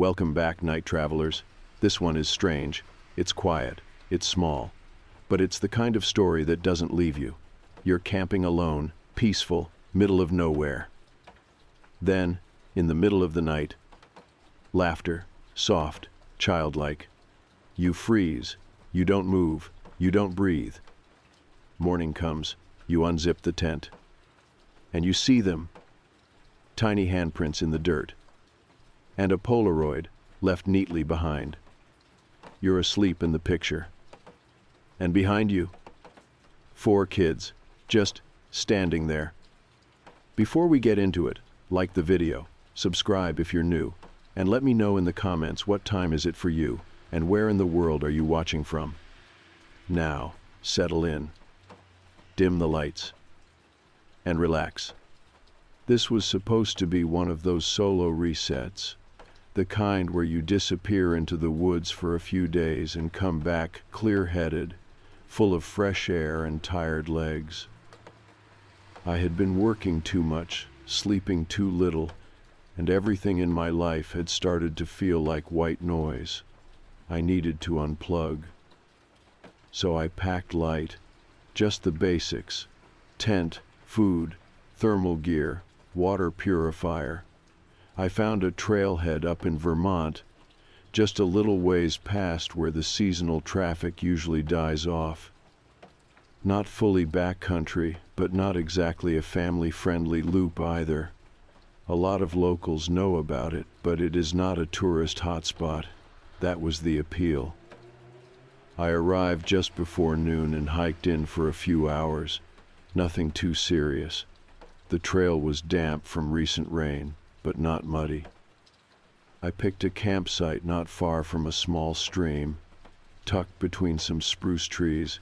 Welcome back, night travelers. This one is strange. It's quiet. It's small. But it's the kind of story that doesn't leave you. You're camping alone, peaceful, middle of nowhere. Then, in the middle of the night, laughter, soft, childlike. You freeze. You don't move. You don't breathe. Morning comes. You unzip the tent. And you see them. Tiny handprints in the dirt. And a Polaroid left neatly behind. You're asleep in the picture. And behind you, 4 kids, just standing there. Before we get into it, like the video, subscribe if you're new, and let me know in the comments what time is it for you, and where in the world are you watching from. Now, settle in, dim the lights, and relax. This was supposed to be one of those solo resets, the kind where you disappear into the woods for a few days and come back clear-headed, full of fresh air and tired legs. I had been working too much, sleeping too little, and everything in my life had started to feel like white noise. I needed to unplug. So I packed light, just the basics: tent, food, thermal gear, water purifier. I found a trailhead up in Vermont, just a little ways past where the seasonal traffic usually dies off. Not fully backcountry, but not exactly a family-friendly loop either. A lot of locals know about it, but it is not a tourist hotspot. That was the appeal. I arrived just before noon and hiked in for a few hours. Nothing too serious. The trail was damp from recent rain, but not muddy. I picked a campsite not far from a small stream, tucked between some spruce trees.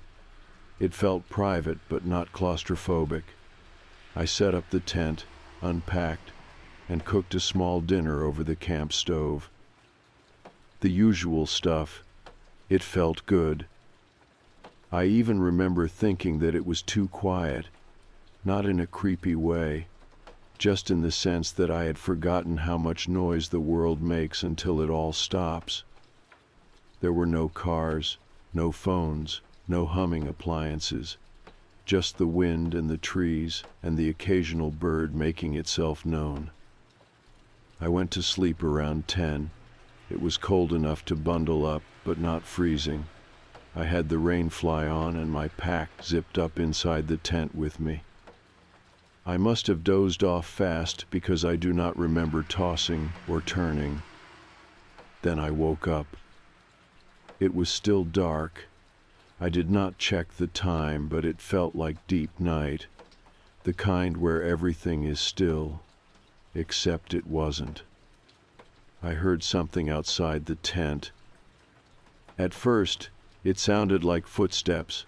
It felt private but not claustrophobic. I set up the tent, unpacked, and cooked a small dinner over the camp stove. The usual stuff. It felt good. I even remember thinking that it was too quiet, not in a creepy way, just in the sense that I had forgotten how much noise the world makes until it all stops. There were no cars, no phones, no humming appliances, just the wind and the trees and the occasional bird making itself known. I went to sleep around 10. It was cold enough to bundle up, but not freezing. I had the rain fly on and my pack zipped up inside the tent with me. I must have dozed off fast because I do not remember tossing or turning. Then I woke up. It was still dark. I did not check the time, but it felt like deep night, the kind where everything is still, except it wasn't. I heard something outside the tent. At first, it sounded like footsteps,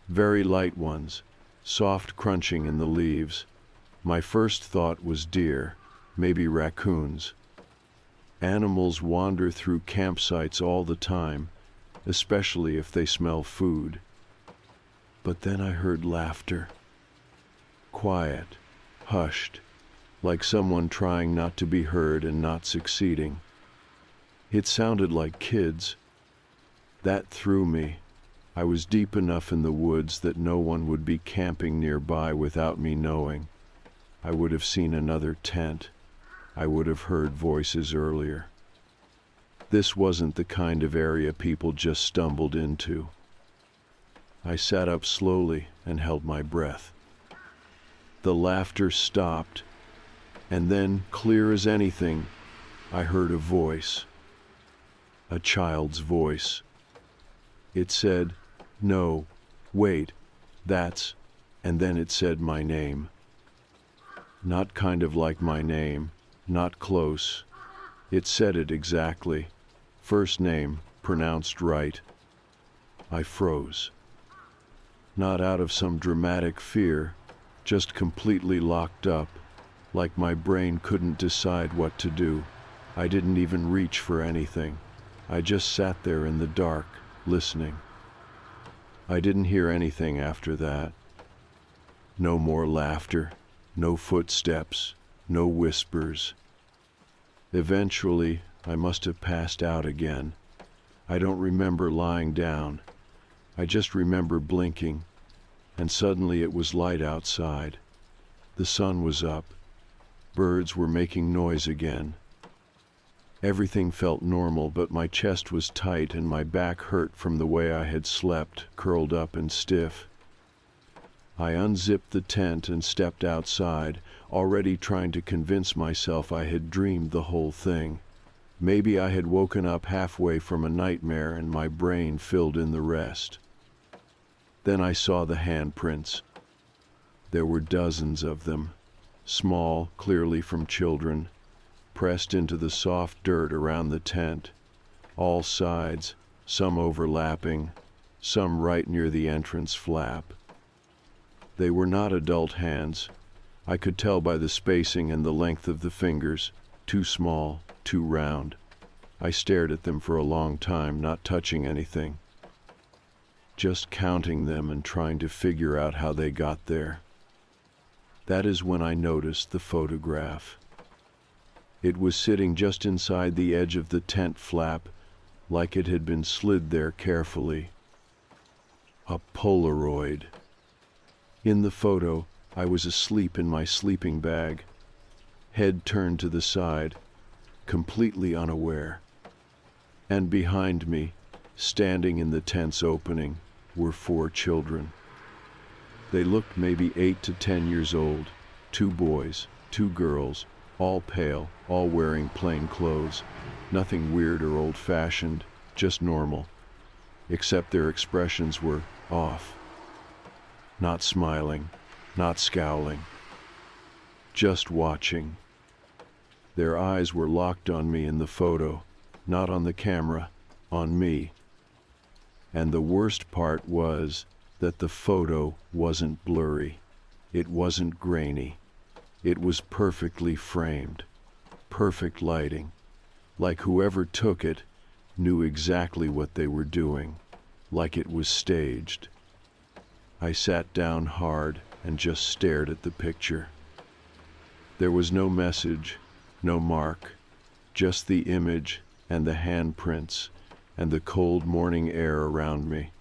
very light ones, soft crunching in the leaves. My first thought was deer, maybe raccoons. Animals wander through campsites all the time, especially if they smell food. But then I heard laughter. Quiet, hushed, like someone trying not to be heard and not succeeding. It sounded like kids. That threw me. I was deep enough in the woods that no one would be camping nearby without me knowing. I would have seen another tent. I would have heard voices earlier. This wasn't the kind of area people just stumbled into. I sat up slowly and held my breath. The laughter stopped, and then, clear as anything, I heard a voice. A child's voice. It said, "No, wait, that's," and then it said my name. Not kind of like my name, not close. It said it exactly. First name, pronounced right. I froze. Not out of some dramatic fear, just completely locked up, like my brain couldn't decide what to do. I didn't even reach for anything. I just sat there in the dark, listening. I didn't hear anything after that. No more laughter. No footsteps, no whispers. Eventually, I must have passed out again. I don't remember lying down. I just remember blinking, and suddenly it was light outside. The sun was up. Birds were making noise again. Everything felt normal, but my chest was tight and my back hurt from the way I had slept, curled up and stiff. I unzipped the tent and stepped outside, already trying to convince myself I had dreamed the whole thing. Maybe I had woken up halfway from a nightmare and my brain filled in the rest. Then I saw the handprints. There were dozens of them, small, clearly from children, pressed into the soft dirt around the tent, all sides, some overlapping, some right near the entrance flap. They were not adult hands. I could tell by the spacing and the length of the fingers, too small, too round. I stared at them for a long time, not touching anything, just counting them and trying to figure out how they got there. That is when I noticed the photograph. It was sitting just inside the edge of the tent flap, like it had been slid there carefully. A Polaroid. In the photo, I was asleep in my sleeping bag, head turned to the side, completely unaware. And behind me, standing in the tent's opening, were 4 children. They looked maybe 8 to 10 years old, 2 boys, 2 girls, all pale, all wearing plain clothes, nothing weird or old-fashioned, just normal, except their expressions were off. Not smiling, not scowling, just watching. Their eyes were locked on me in the photo, not on the camera, on me. And the worst part was that the photo wasn't blurry. It wasn't grainy. It was perfectly framed, perfect lighting, like whoever took it knew exactly what they were doing, like it was staged. I sat down hard and just stared at the picture. There was no message, no mark, just the image and the handprints and the cold morning air around me.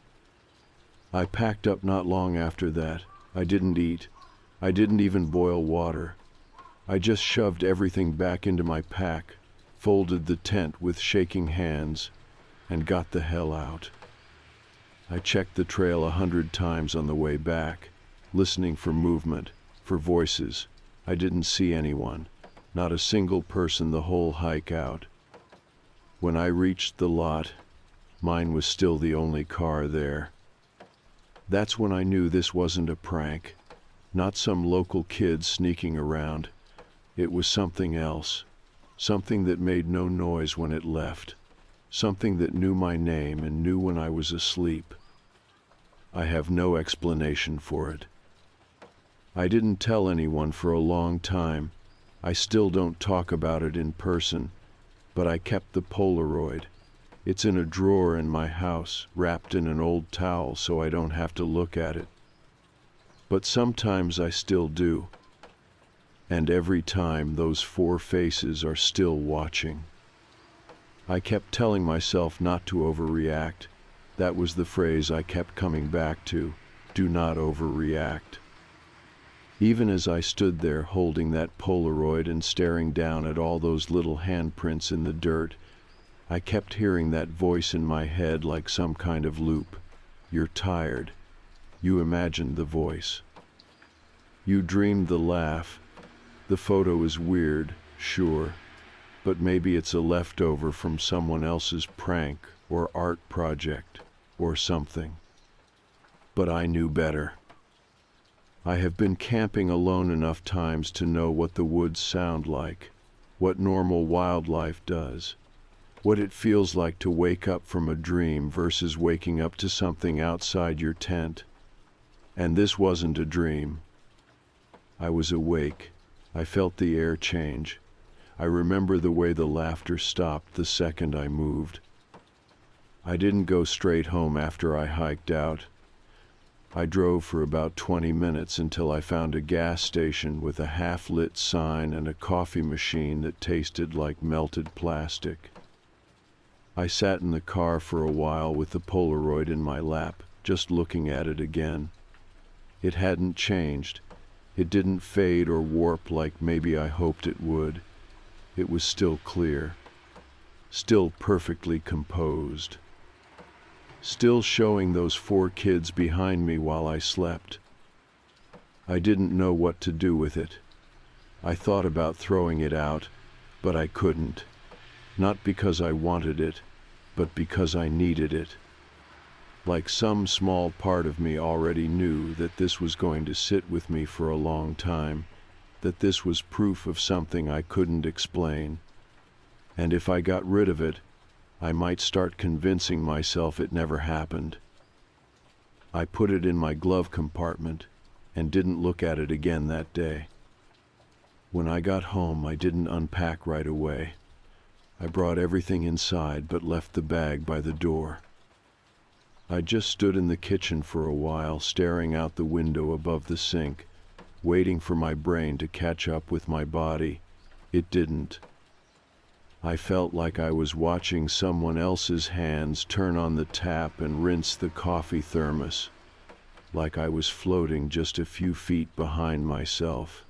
I packed up not long after that. I didn't eat. I didn't even boil water. I just shoved everything back into my pack, folded the tent with shaking hands, and got the hell out. I checked the trail 100 times on the way back, listening for movement, for voices. I didn't see anyone, not a single person the whole hike out. When I reached the lot, mine was still the only car there. That's when I knew this wasn't a prank, not some local kid sneaking around. It was something else, something that made no noise when it left, something that knew my name and knew when I was asleep. I have no explanation for it. I didn't tell anyone for a long time. I still don't talk about it in person, but I kept the Polaroid. It's in a drawer in my house, wrapped in an old towel so I don't have to look at it. But sometimes I still do. And every time those 4 faces are still watching. I kept telling myself not to overreact. That was the phrase I kept coming back to. Do not overreact. Even as I stood there holding that Polaroid and staring down at all those little handprints in the dirt, I kept hearing that voice in my head like some kind of loop. You're tired. You imagined the voice. You dreamed the laugh. The photo is weird, sure, but maybe it's a leftover from someone else's prank or art project or something. But I knew better. I have been camping alone enough times to know what the woods sound like, what normal wildlife does, what it feels like to wake up from a dream versus waking up to something outside your tent. And this wasn't a dream. I was awake. I felt the air change. I remember the way the laughter stopped the second I moved. I didn't go straight home after I hiked out. I drove for about 20 minutes until I found a gas station with a half-lit sign and a coffee machine that tasted like melted plastic. I sat in the car for a while with the Polaroid in my lap, just looking at it again. It hadn't changed. It didn't fade or warp like maybe I hoped it would. It was still clear, still perfectly composed, still showing those 4 kids behind me while I slept. I didn't know what to do with it. I thought about throwing it out, but I couldn't. Not because I wanted it, but because I needed it. Like some small part of me already knew that this was going to sit with me for a long time, that this was proof of something I couldn't explain. And if I got rid of it, I might start convincing myself it never happened. I put it in my glove compartment and didn't look at it again that day. When I got home, I didn't unpack right away. I brought everything inside but left the bag by the door. I just stood in the kitchen for a while, staring out the window above the sink, waiting for my brain to catch up with my body. It didn't. I felt like I was watching someone else's hands turn on the tap and rinse the coffee thermos, like I was floating just a few feet behind myself.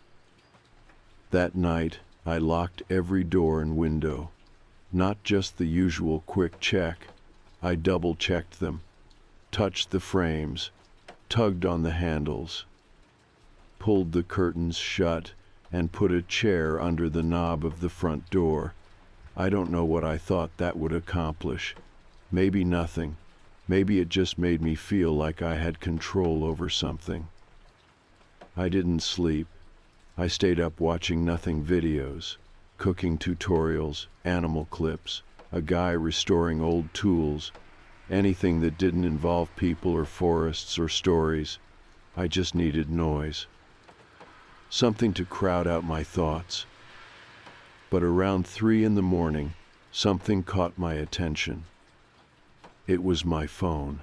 That night, I locked every door and window. Not just the usual quick check. I double-checked them, touched the frames, tugged on the handles, pulled the curtains shut, and put a chair under the knob of the front door. I don't know what I thought that would accomplish. Maybe nothing. Maybe it just made me feel like I had control over something. I didn't sleep. I stayed up watching nothing videos, cooking tutorials, animal clips, a guy restoring old tools, anything that didn't involve people or forests or stories. I just needed noise. Something to crowd out my thoughts. But around 3 in the morning, something caught my attention. It was my phone.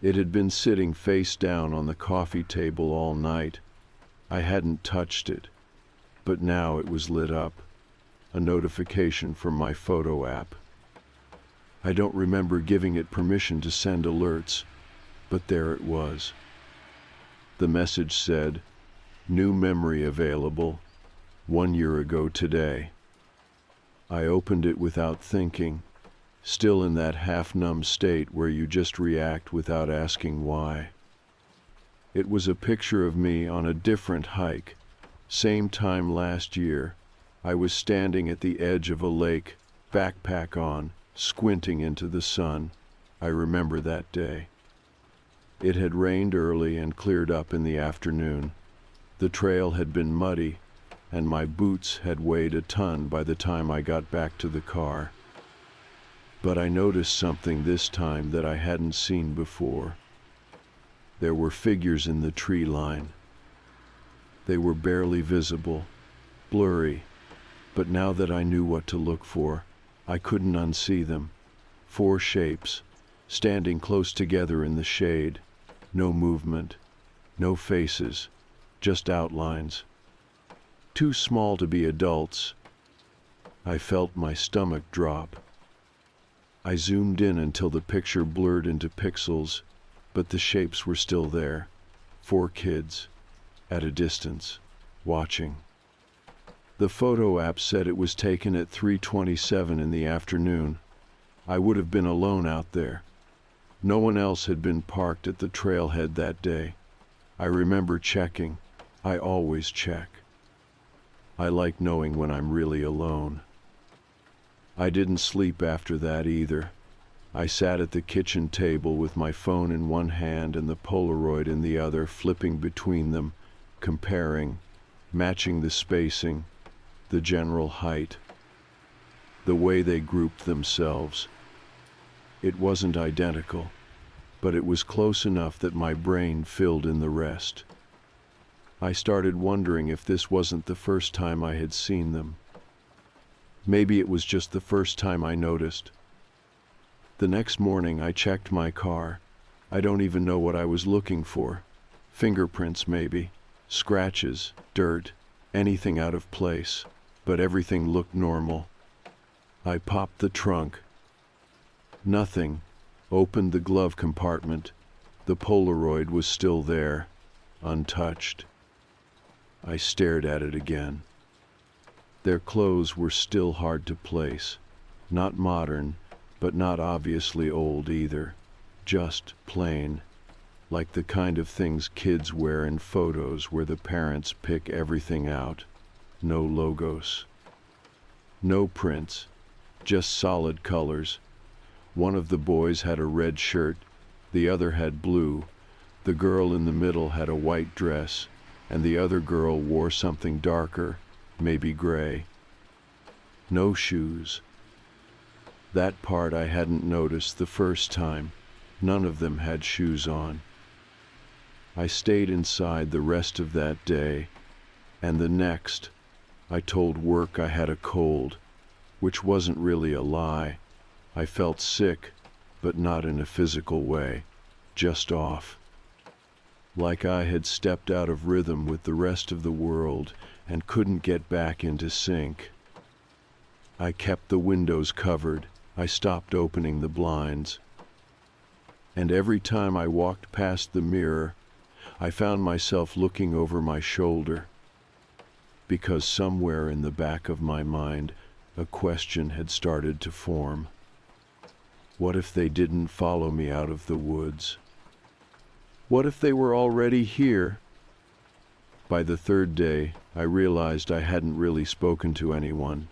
It had been sitting face down on the coffee table all night. I hadn't touched it, but now it was lit up, a notification from my photo app. I don't remember giving it permission to send alerts, but there it was. The message said, "New memory available, 1 year ago today." I opened it without thinking, still in that half-numb state where you just react without asking why. It was a picture of me on a different hike. Same time last year, I was standing at the edge of a lake, backpack on, squinting into the sun. I remember that day. It had rained early and cleared up in the afternoon. The trail had been muddy, and my boots had weighed a ton by the time I got back to the car. But I noticed something this time that I hadn't seen before. There were figures in the tree line. They were barely visible, blurry, but now that I knew what to look for, I couldn't unsee them. 4 shapes, standing close together in the shade. No movement, no faces, just outlines. Too small to be adults. I felt my stomach drop. I zoomed in until the picture blurred into pixels, but the shapes were still there. 4 kids, at a distance, watching. The photo app said it was taken at 3:27 in the afternoon. I would have been alone out there. No one else had been parked at the trailhead that day. I remember checking. I always check. I like knowing when I'm really alone. I didn't sleep after that either. I sat at the kitchen table with my phone in one hand and the Polaroid in the other, flipping between them, comparing, matching the spacing, the general height, the way they grouped themselves. It wasn't identical, but it was close enough that my brain filled in the rest. I started wondering if this wasn't the first time I had seen them. Maybe it was just the first time I noticed. The next morning I checked my car. I don't even know what I was looking for. Fingerprints maybe, scratches, dirt, anything out of place, but everything looked normal. I popped the trunk, Nothing. Opened the glove compartment. The Polaroid was still there, untouched. I stared at it again. Their clothes were still hard to place. Not modern, but not obviously old either. Just plain. Like the kind of things kids wear in photos where the parents pick everything out. No logos. No prints. Just solid colors. One of the boys had a red shirt, the other had blue. The girl in the middle had a white dress, and the other girl wore something darker, maybe gray. No shoes. That part I hadn't noticed the first time. None of them had shoes on. I stayed inside the rest of that day, and the next, I told work I had a cold, which wasn't really a lie. I felt sick, but not in a physical way, just off. Like I had stepped out of rhythm with the rest of the world and couldn't get back into sync. I kept the windows covered. I stopped opening the blinds. And every time I walked past the mirror, I found myself looking over my shoulder, because somewhere in the back of my mind, a question had started to form. What if they didn't follow me out of the woods? What if they were already here? By the third day, I realized I hadn't really spoken to anyone.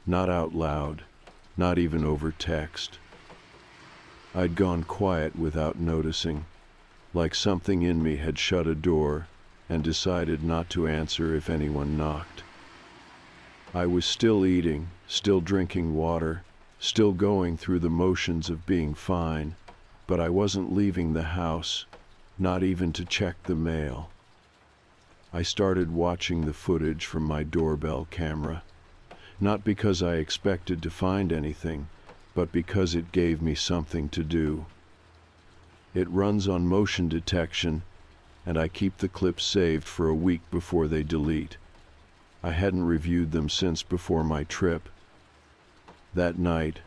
Not out loud, not even over text. I'd gone quiet without noticing, like something in me had shut a door and decided not to answer if anyone knocked. I was still eating, still drinking water, still going through the motions of being fine, but I wasn't leaving the house, not even to check the mail. I started watching the footage from my doorbell camera, not because I expected to find anything, but because it gave me something to do. It runs on motion detection, and I keep the clips saved for a week before they delete. I hadn't reviewed them since before my trip. That night,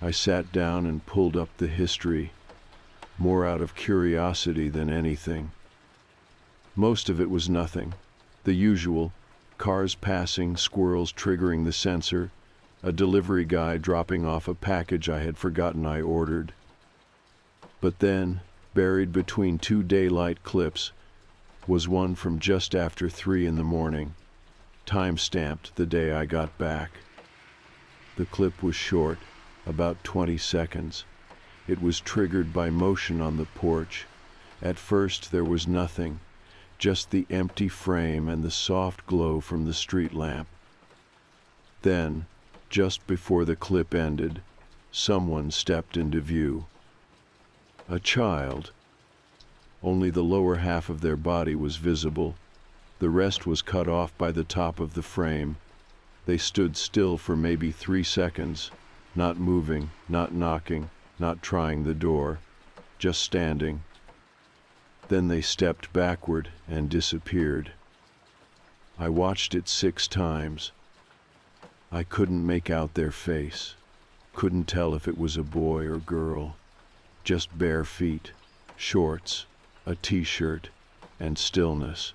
I sat down and pulled up the history, more out of curiosity than anything. Most of it was nothing. The usual: cars passing, squirrels triggering the sensor, a delivery guy dropping off a package I had forgotten I ordered. But then, buried between two daylight clips, was one from just after 3 in the morning, time-stamped the day I got back. The clip was short, about 20 seconds. It was triggered by motion on the porch. At first there was nothing, just the empty frame and the soft glow from the street lamp. Then, just before the clip ended, someone stepped into view. A child. Only the lower half of their body was visible. The rest was cut off by the top of the frame. They stood still for maybe 3 seconds, not moving, not knocking, not trying the door, just standing. Then they stepped backward and disappeared. I watched it 6 times. I couldn't make out their face, couldn't tell if it was a boy or girl. Just bare feet, shorts, a t-shirt, and stillness.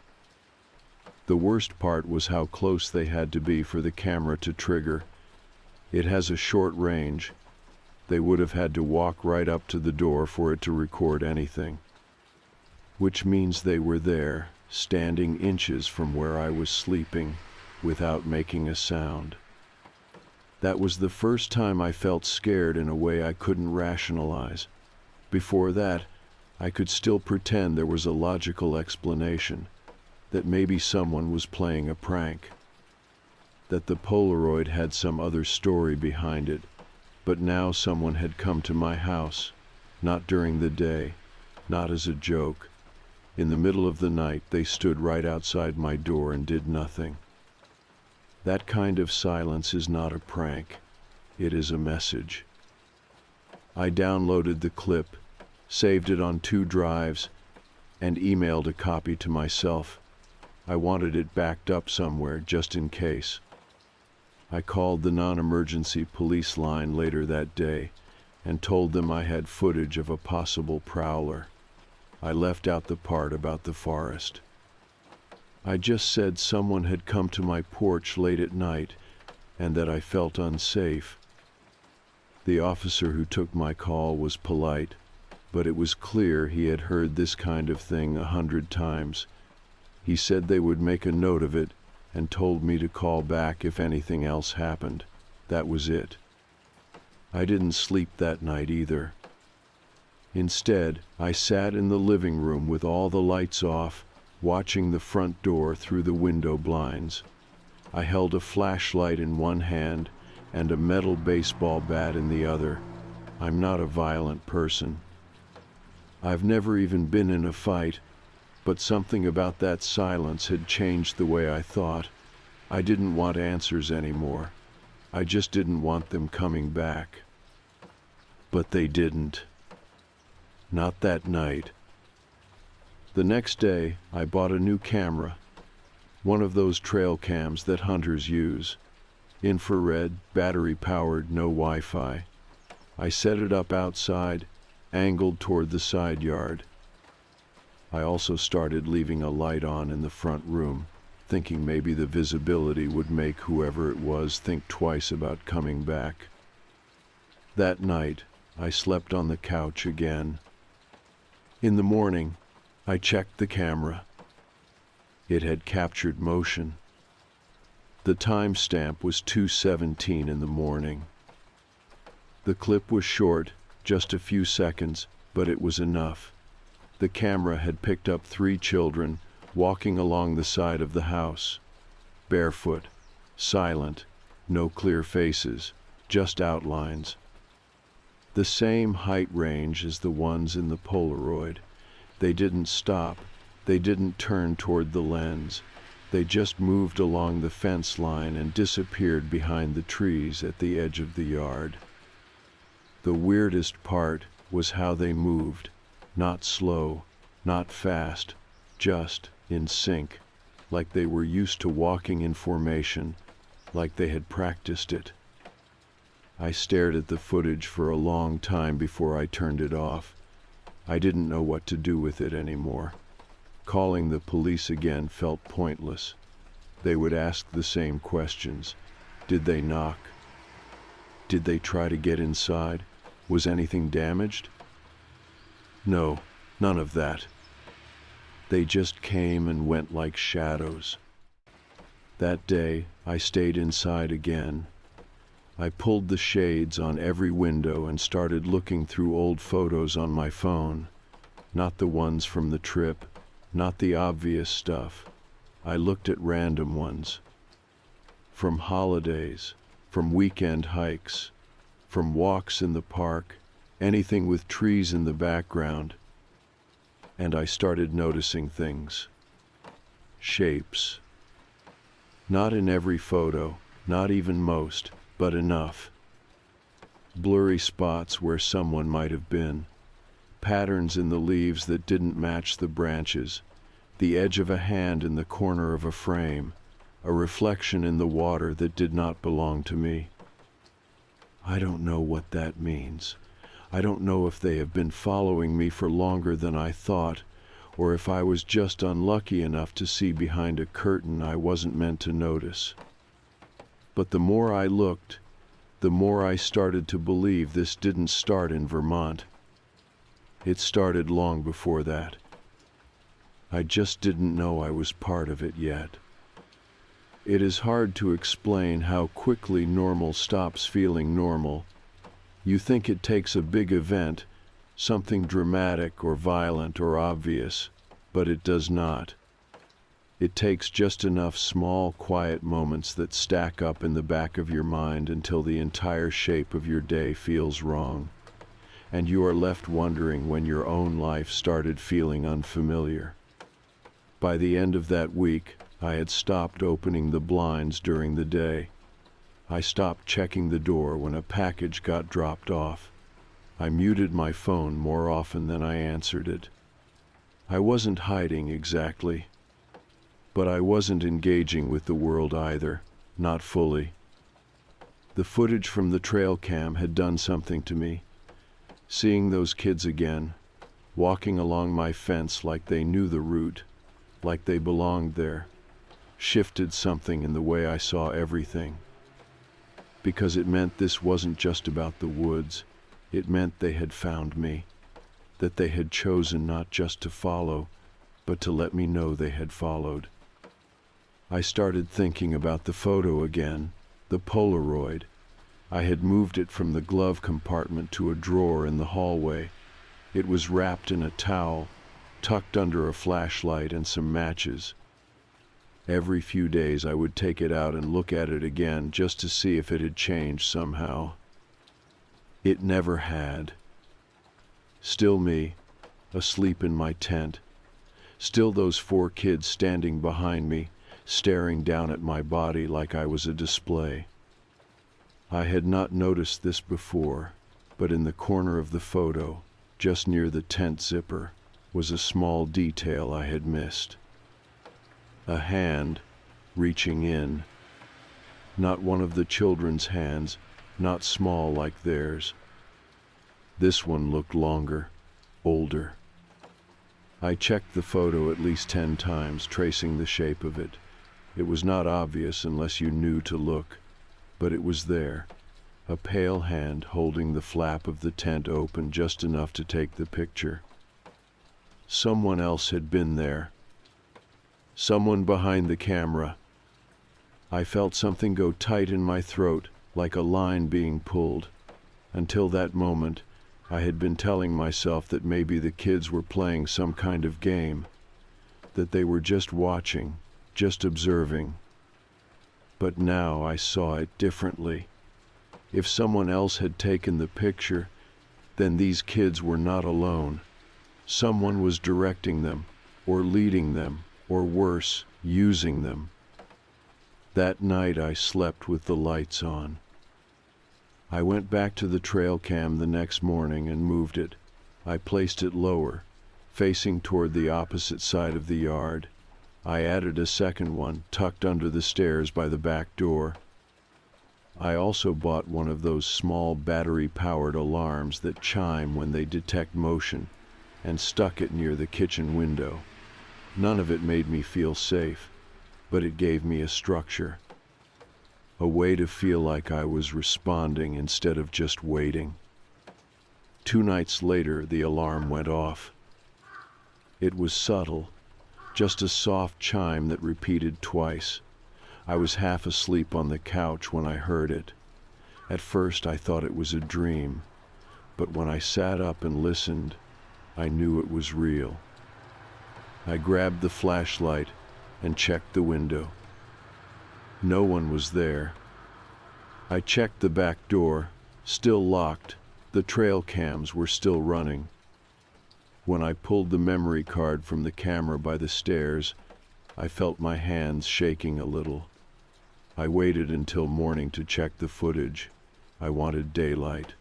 The worst part was how close they had to be for the camera to trigger. It has a short range. They would have had to walk right up to the door for it to record anything. Which means they were there, standing inches from where I was sleeping, without making a sound. That was the first time I felt scared in a way I couldn't rationalize. Before that, I could still pretend there was a logical explanation, that maybe someone was playing a prank, that the Polaroid had some other story behind it, but now someone had come to my house, not during the day, not as a joke. In the middle of the night, they stood right outside my door and did nothing. That kind of silence is not a prank. It is a message. I downloaded the clip, saved it on 2 drives, and emailed a copy to myself. I wanted it backed up somewhere, just in case. I called the non-emergency police line later that day and told them I had footage of a possible prowler. I left out the part about the forest. I just said someone had come to my porch late at night and that I felt unsafe. The officer who took my call was polite, but it was clear he had heard this kind of thing 100 times. He said they would make a note of it and told me to call back if anything else happened. That was it. I didn't sleep that night either. Instead, I sat in the living room with all the lights off, watching the front door through the window blinds. I held a flashlight in one hand and a metal baseball bat in the other. I'm not a violent person. I've never even been in a fight, but something about that silence had changed the way I thought. I didn't want answers anymore. I just didn't want them coming back. But they didn't. Not that night. The next day, I bought a new camera, one of those trail cams that hunters use. Infrared, battery-powered, no Wi-Fi. I set it up outside, angled toward the side yard. I also started leaving a light on in the front room, thinking maybe the visibility would make whoever it was think twice about coming back. That night, I slept on the couch again. In the morning, I checked the camera. It had captured motion. The timestamp was 2:17 in the morning. The clip was short, just a few seconds, but it was enough. The camera had picked up 3 children walking along the side of the house, barefoot, silent, no clear faces, just outlines. The same height range as the ones in the Polaroid. They didn't stop. They didn't turn toward the lens. They just moved along the fence line and disappeared behind the trees at the edge of the yard. The weirdest part was how they moved. Not slow, not fast, just in sync, like they were used to walking in formation, like they had practiced it. I stared at the footage for a long time before I turned it off. I didn't know what to do with it anymore. Calling the police again felt pointless. They would ask the same questions. Did they knock? Did they try to get inside? Was anything damaged? No, none of that. They just came and went like shadows. That day, I stayed inside again. I pulled the shades on every window and started looking through old photos on my phone. Not the ones from the trip, not the obvious stuff. I looked at random ones. From holidays, from weekend hikes, from walks in the park, anything with trees in the background. And I started noticing things. Shapes. Not in every photo, not even most, but enough. Blurry spots where someone might have been. Patterns in the leaves that didn't match the branches. The edge of a hand in the corner of a frame. A reflection in the water that did not belong to me. I don't know what that means. I don't know if they have been following me for longer than I thought, or if I was just unlucky enough to see behind a curtain I wasn't meant to notice. But the more I looked, the more I started to believe this didn't start in Vermont. It started long before that. I just didn't know I was part of it yet. It is hard to explain how quickly normal stops feeling normal. You think it takes a big event, something dramatic or violent or obvious, but it does not. It takes just enough small, quiet moments that stack up in the back of your mind until the entire shape of your day feels wrong, and you are left wondering when your own life started feeling unfamiliar. By the end of that week, I had stopped opening the blinds during the day. I stopped checking the door when a package got dropped off. I muted my phone more often than I answered it. I wasn't hiding exactly, but I wasn't engaging with the world either, not fully. The footage from the trail cam had done something to me. Seeing those kids again, walking along my fence like they knew the route, like they belonged there, shifted something in the way I saw everything. Because it meant this wasn't just about the woods, it meant they had found me, that they had chosen not just to follow, but to let me know they had followed. I started thinking about the photo again, the Polaroid. I had moved it from the glove compartment to a drawer in the hallway. It was wrapped in a towel, tucked under a flashlight and some matches. Every few days I would take it out and look at it again just to see if it had changed somehow. It never had. Still me, asleep in my tent. Still those 4 kids standing behind me, staring down at my body like I was a display. I had not noticed this before, but in the corner of the photo, just near the tent zipper, was a small detail I had missed. A hand reaching in. Not one of the children's hands, not small like theirs. This one looked longer, older. I checked the photo at least 10 times, tracing the shape of it. It was not obvious unless you knew to look, but it was there. A pale hand holding the flap of the tent open just enough to take the picture. Someone else had been there. Someone behind the camera. I felt something go tight in my throat, like a line being pulled. Until that moment, I had been telling myself that maybe the kids were playing some kind of game, that they were just watching, just observing. But now I saw it differently. If someone else had taken the picture, then these kids were not alone. Someone was directing them, or leading them, or worse, using them. That night I slept with the lights on. I went back to the trail cam the next morning and moved it. I placed it lower, facing toward the opposite side of the yard. I added a second one, tucked under the stairs by the back door. I also bought one of those small battery-powered alarms that chime when they detect motion, and stuck it near the kitchen window. None of it made me feel safe, but it gave me a structure. A way to feel like I was responding instead of just waiting. 2 nights later, the alarm went off. It was subtle, just a soft chime that repeated twice. I was half asleep on the couch when I heard it. At first I thought it was a dream, but when I sat up and listened, I knew it was real. I grabbed the flashlight and checked the window. No one was there. I checked the back door, still locked. The trail cams were still running. When I pulled the memory card from the camera by the stairs, I felt my hands shaking a little. I waited until morning to check the footage. I wanted daylight.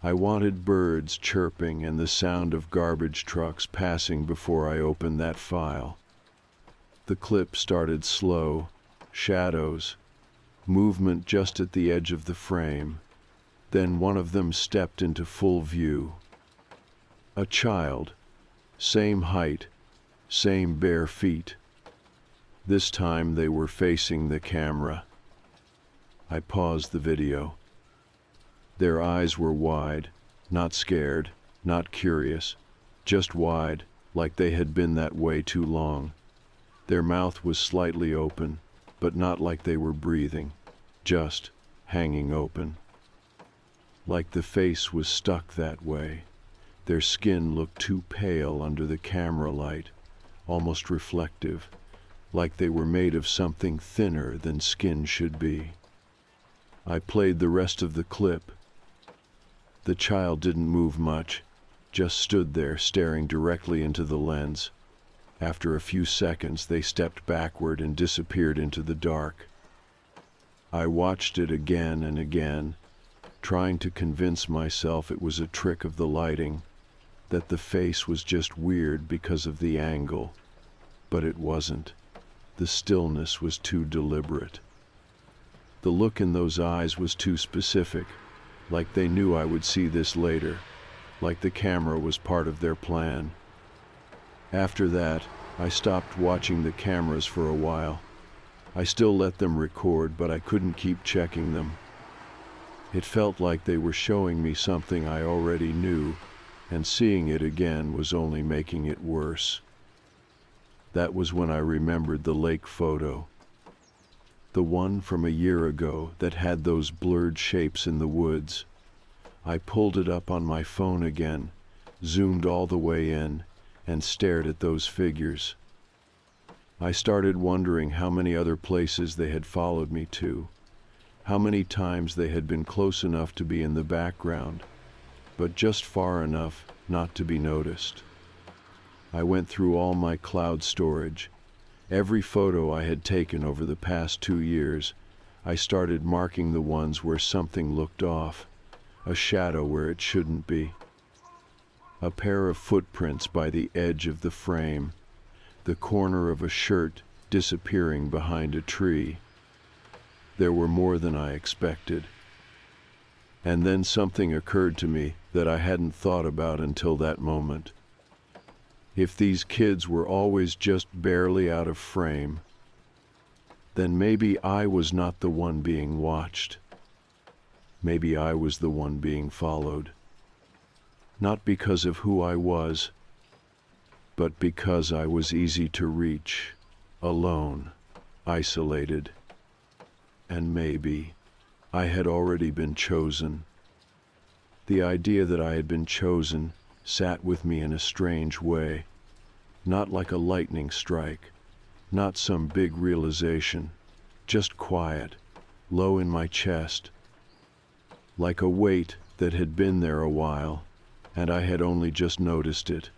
I wanted birds chirping and the sound of garbage trucks passing before I opened that file. The clip started slow, shadows, movement just at the edge of the frame. Then one of them stepped into full view. A child, same height, same bare feet. This time they were facing the camera. I paused the video. Their eyes were wide, not scared, not curious, just wide, like they had been that way too long. Their mouth was slightly open, but not like they were breathing, just hanging open. Like the face was stuck that way. Their skin looked too pale under the camera light, almost reflective, like they were made of something thinner than skin should be. I played the rest of the clip. The child didn't move much, just stood there staring directly into the lens. After a few seconds, they stepped backward and disappeared into the dark. I watched it again and again, trying to convince myself it was a trick of the lighting, that the face was just weird because of the angle. But it wasn't. The stillness was too deliberate. The look in those eyes was too specific, like they knew I would see this later, like the camera was part of their plan. After that, I stopped watching the cameras for a while. I still let them record, but I couldn't keep checking them. It felt like they were showing me something I already knew, and seeing it again was only making it worse. That was when I remembered the lake photo. The one from a year ago that had those blurred shapes in the woods. I pulled it up on my phone again, zoomed all the way in, and stared at those figures. I started wondering how many other places they had followed me to, how many times they had been close enough to be in the background, but just far enough not to be noticed. I went through all my cloud storage. Every photo I had taken over the past 2 years, I started marking the ones where something looked off, a shadow where it shouldn't be, a pair of footprints by the edge of the frame, the corner of a shirt disappearing behind a tree. There were more than I expected. And then something occurred to me that I hadn't thought about until that moment. If these kids were always just barely out of frame, then maybe I was not the one being watched. Maybe I was the one being followed. Not because of who I was, but because I was easy to reach, alone, isolated. And maybe I had already been chosen. The idea that I had been chosen sat with me in a strange way, not like a lightning strike, not some big realization, just quiet, low in my chest, like a weight that had been there a while, and I had only just noticed it.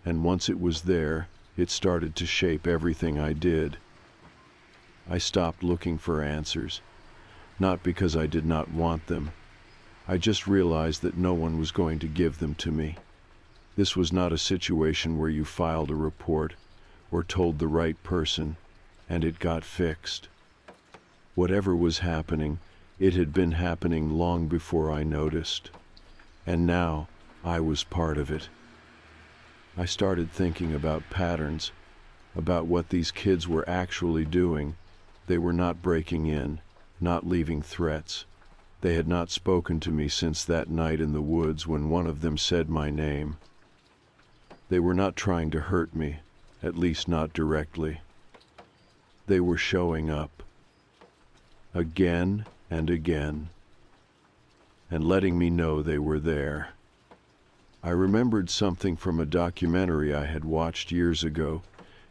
And once it was there, it started to shape everything I did. I stopped looking for answers, not because I did not want them. I just realized that no one was going to give them to me. This was not a situation where you filed a report or told the right person and it got fixed. Whatever was happening, it had been happening long before I noticed. And now I was part of it. I started thinking about patterns, about what these kids were actually doing. They were not breaking in, not leaving threats. They had not spoken to me since that night in the woods when one of them said my name. They were not trying to hurt me, at least not directly. They were showing up, again and again, and letting me know they were there. I remembered something from a documentary I had watched years ago.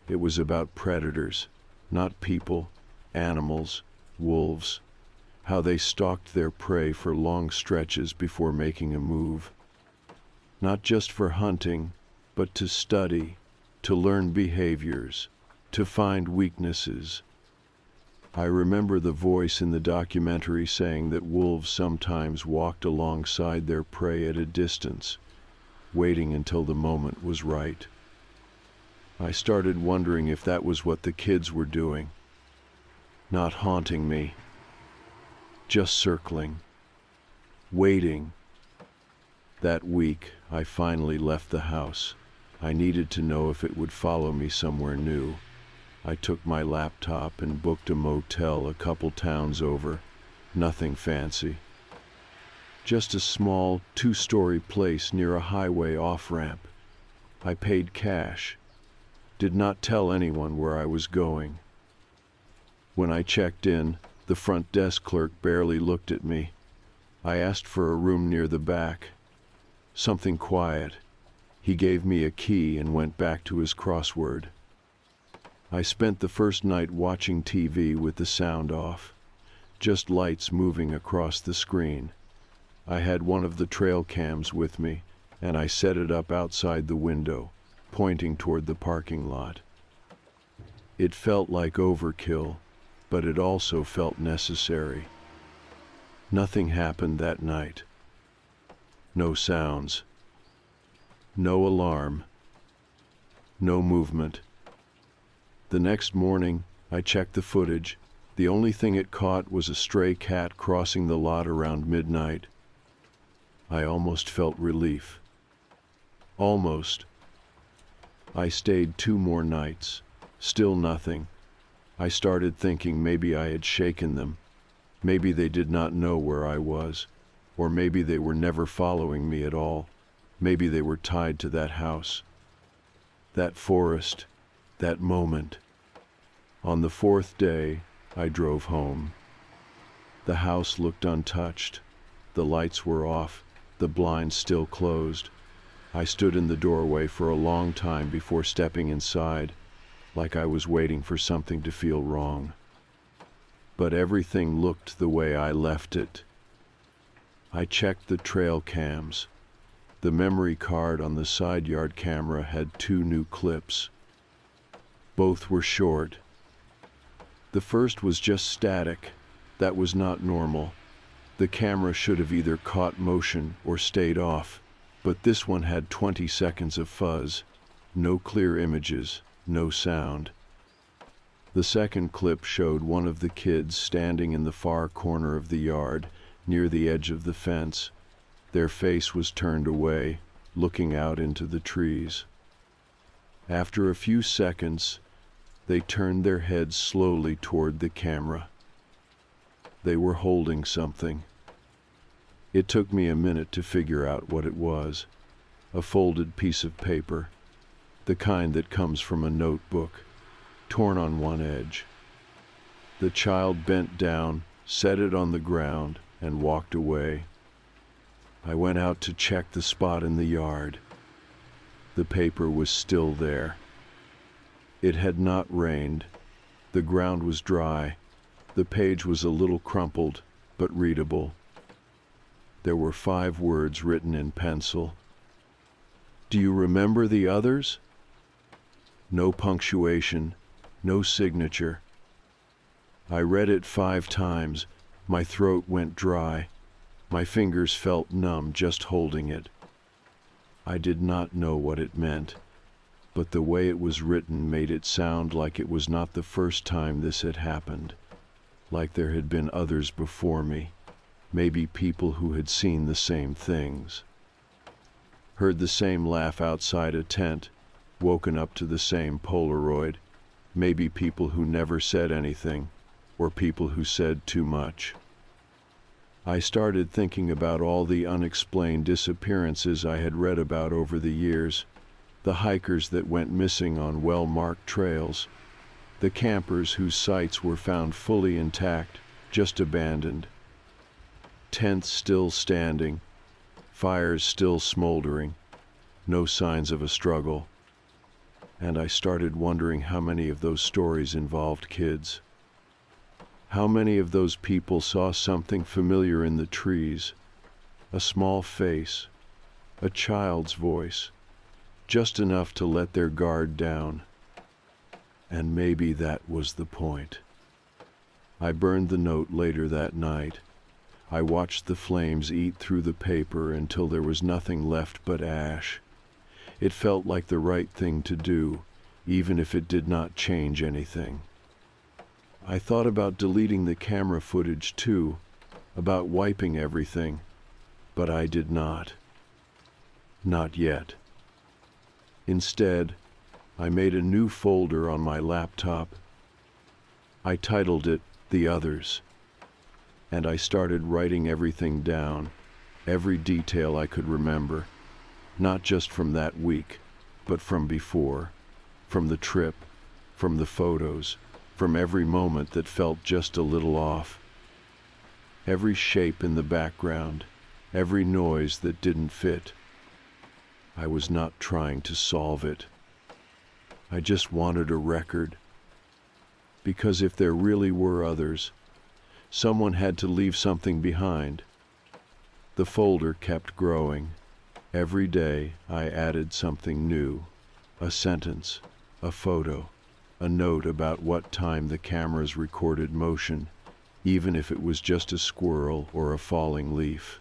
It was about predators, not people, animals, wolves, how they stalked their prey for long stretches before making a move. Not just for hunting, but to study, to learn behaviors, to find weaknesses. I remember the voice in the documentary saying that wolves sometimes walked alongside their prey at a distance, waiting until the moment was right. I started wondering if that was what the kids were doing. Not haunting me, just circling, waiting. That week, I finally left the house. I needed to know if it would follow me somewhere new. I took my laptop and booked a motel a couple towns over. Nothing fancy. Just a small 2-story place near a highway off-ramp. I paid cash. Did not tell anyone where I was going. When I checked in, the front desk clerk barely looked at me. I asked for a room near the back. Something quiet. He gave me a key and went back to his crossword. I spent the first night watching TV with the sound off, just lights moving across the screen. I had one of the trail cams with me, and I set it up outside the window, pointing toward the parking lot. It felt like overkill, but it also felt necessary. Nothing happened that night. No sounds. No alarm. No movement. The next morning, I checked the footage. The only thing it caught was a stray cat crossing the lot around midnight. I almost felt relief. Almost. I stayed 2 more nights. Still nothing. I started thinking maybe I had shaken them. Maybe they did not know where I was. Or maybe they were never following me at all. Maybe they were tied to that house, that forest, that moment. On the 4th day, I drove home. The house looked untouched. The lights were off, the blinds still closed. I stood in the doorway for a long time before stepping inside, like I was waiting for something to feel wrong. But everything looked the way I left it. I checked the trail cams. The memory card on the side yard camera had 2 new clips. Both were short. The first was just static. That was not normal. The camera should have either caught motion or stayed off, but this one had 20 seconds of fuzz. No clear images, no sound. The second clip showed one of the kids standing in the far corner of the yard, near the edge of the fence. Their face was turned away, looking out into the trees. After a few seconds, they turned their heads slowly toward the camera. They were holding something. It took me a minute to figure out what it was. A folded piece of paper, the kind that comes from a notebook, torn on one edge. The child bent down, set it on the ground, and walked away. I went out to check the spot in the yard. The paper was still there. It had not rained. The ground was dry. The page was a little crumpled, but readable. There were 5 words written in pencil. "Do you remember the others?" No punctuation, no signature. I read it 5 times. My throat went dry. My fingers felt numb just holding it. I did not know what it meant, but the way it was written made it sound like it was not the first time this had happened, like there had been others before me, maybe people who had seen the same things. Heard the same laugh outside a tent, woken up to the same Polaroid, maybe people who never said anything, or people who said too much. I started thinking about all the unexplained disappearances I had read about over the years, the hikers that went missing on well-marked trails, the campers whose sites were found fully intact, just abandoned, tents still standing, fires still smoldering, no signs of a struggle. And I started wondering how many of those stories involved kids. How many of those people saw something familiar in the trees, a small face, a child's voice, just enough to let their guard down. And maybe that was the point. I burned the note later that night. I watched the flames eat through the paper until there was nothing left but ash. It felt like the right thing to do, even if it did not change anything. I thought about deleting the camera footage too, about wiping everything, but I did not. Not yet. Instead, I made a new folder on my laptop. I titled it "The Others," and I started writing everything down, every detail I could remember, not just from that week, but from before, from the trip, from the photos, from every moment that felt just a little off. Every shape in the background, every noise that didn't fit. I was not trying to solve it. I just wanted a record. Because if there really were others, someone had to leave something behind. The folder kept growing. Every day I added something new, a sentence, a photo, a note about what time the cameras recorded motion, even if it was just a squirrel or a falling leaf.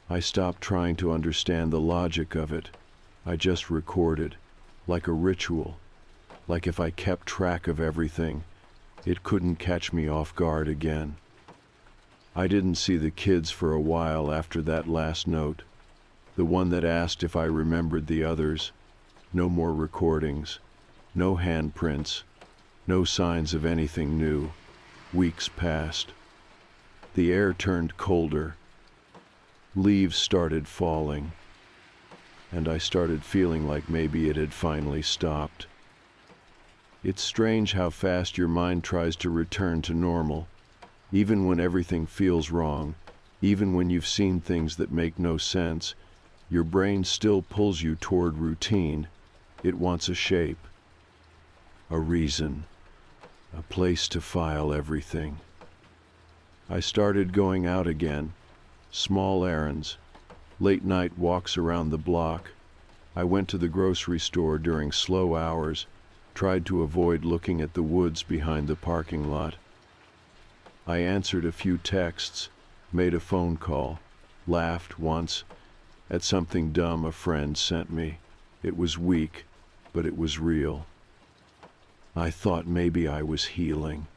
I stopped trying to understand the logic of it. I just recorded, like a ritual, like if I kept track of everything, it couldn't catch me off guard again. I didn't see the kids for a while after that last note, the one that asked if I remembered the others. No more recordings, no handprints, no signs of anything new. Weeks passed. The air turned colder. Leaves started falling, and I started feeling like maybe it had finally stopped. It's strange how fast your mind tries to return to normal, even when everything feels wrong, even when you've seen things that make no sense. Your brain still pulls you toward routine. It wants a shape, a reason, a place to file everything. I started going out again, small errands, late night walks around the block. I went to the grocery store during slow hours, tried to avoid looking at the woods behind the parking lot. I answered a few texts, made a phone call, laughed once at something dumb a friend sent me. It was weak, but it was real. I thought maybe I was healing.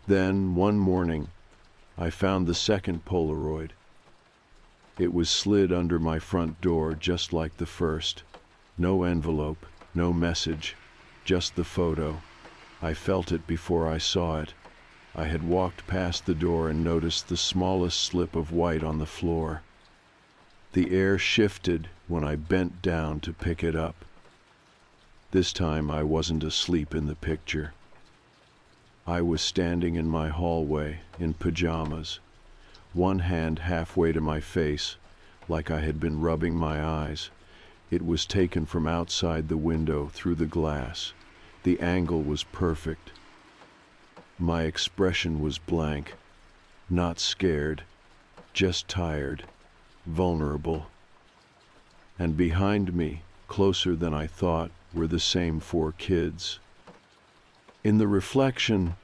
Then, one morning, I found the second Polaroid. It was slid under my front door just like the first. No envelope, no message, just the photo. I felt it before I saw it. I had walked past the door and noticed the smallest slip of white on the floor. The air shifted when I bent down to pick it up. This time I wasn't asleep in the picture. I was standing in my hallway in pajamas, one hand halfway to my face, like I had been rubbing my eyes. It was taken from outside the window through the glass. The angle was perfect. My expression was blank, not scared, just tired, vulnerable. And behind me, closer than I thought, were the same 4 kids. In the reflection,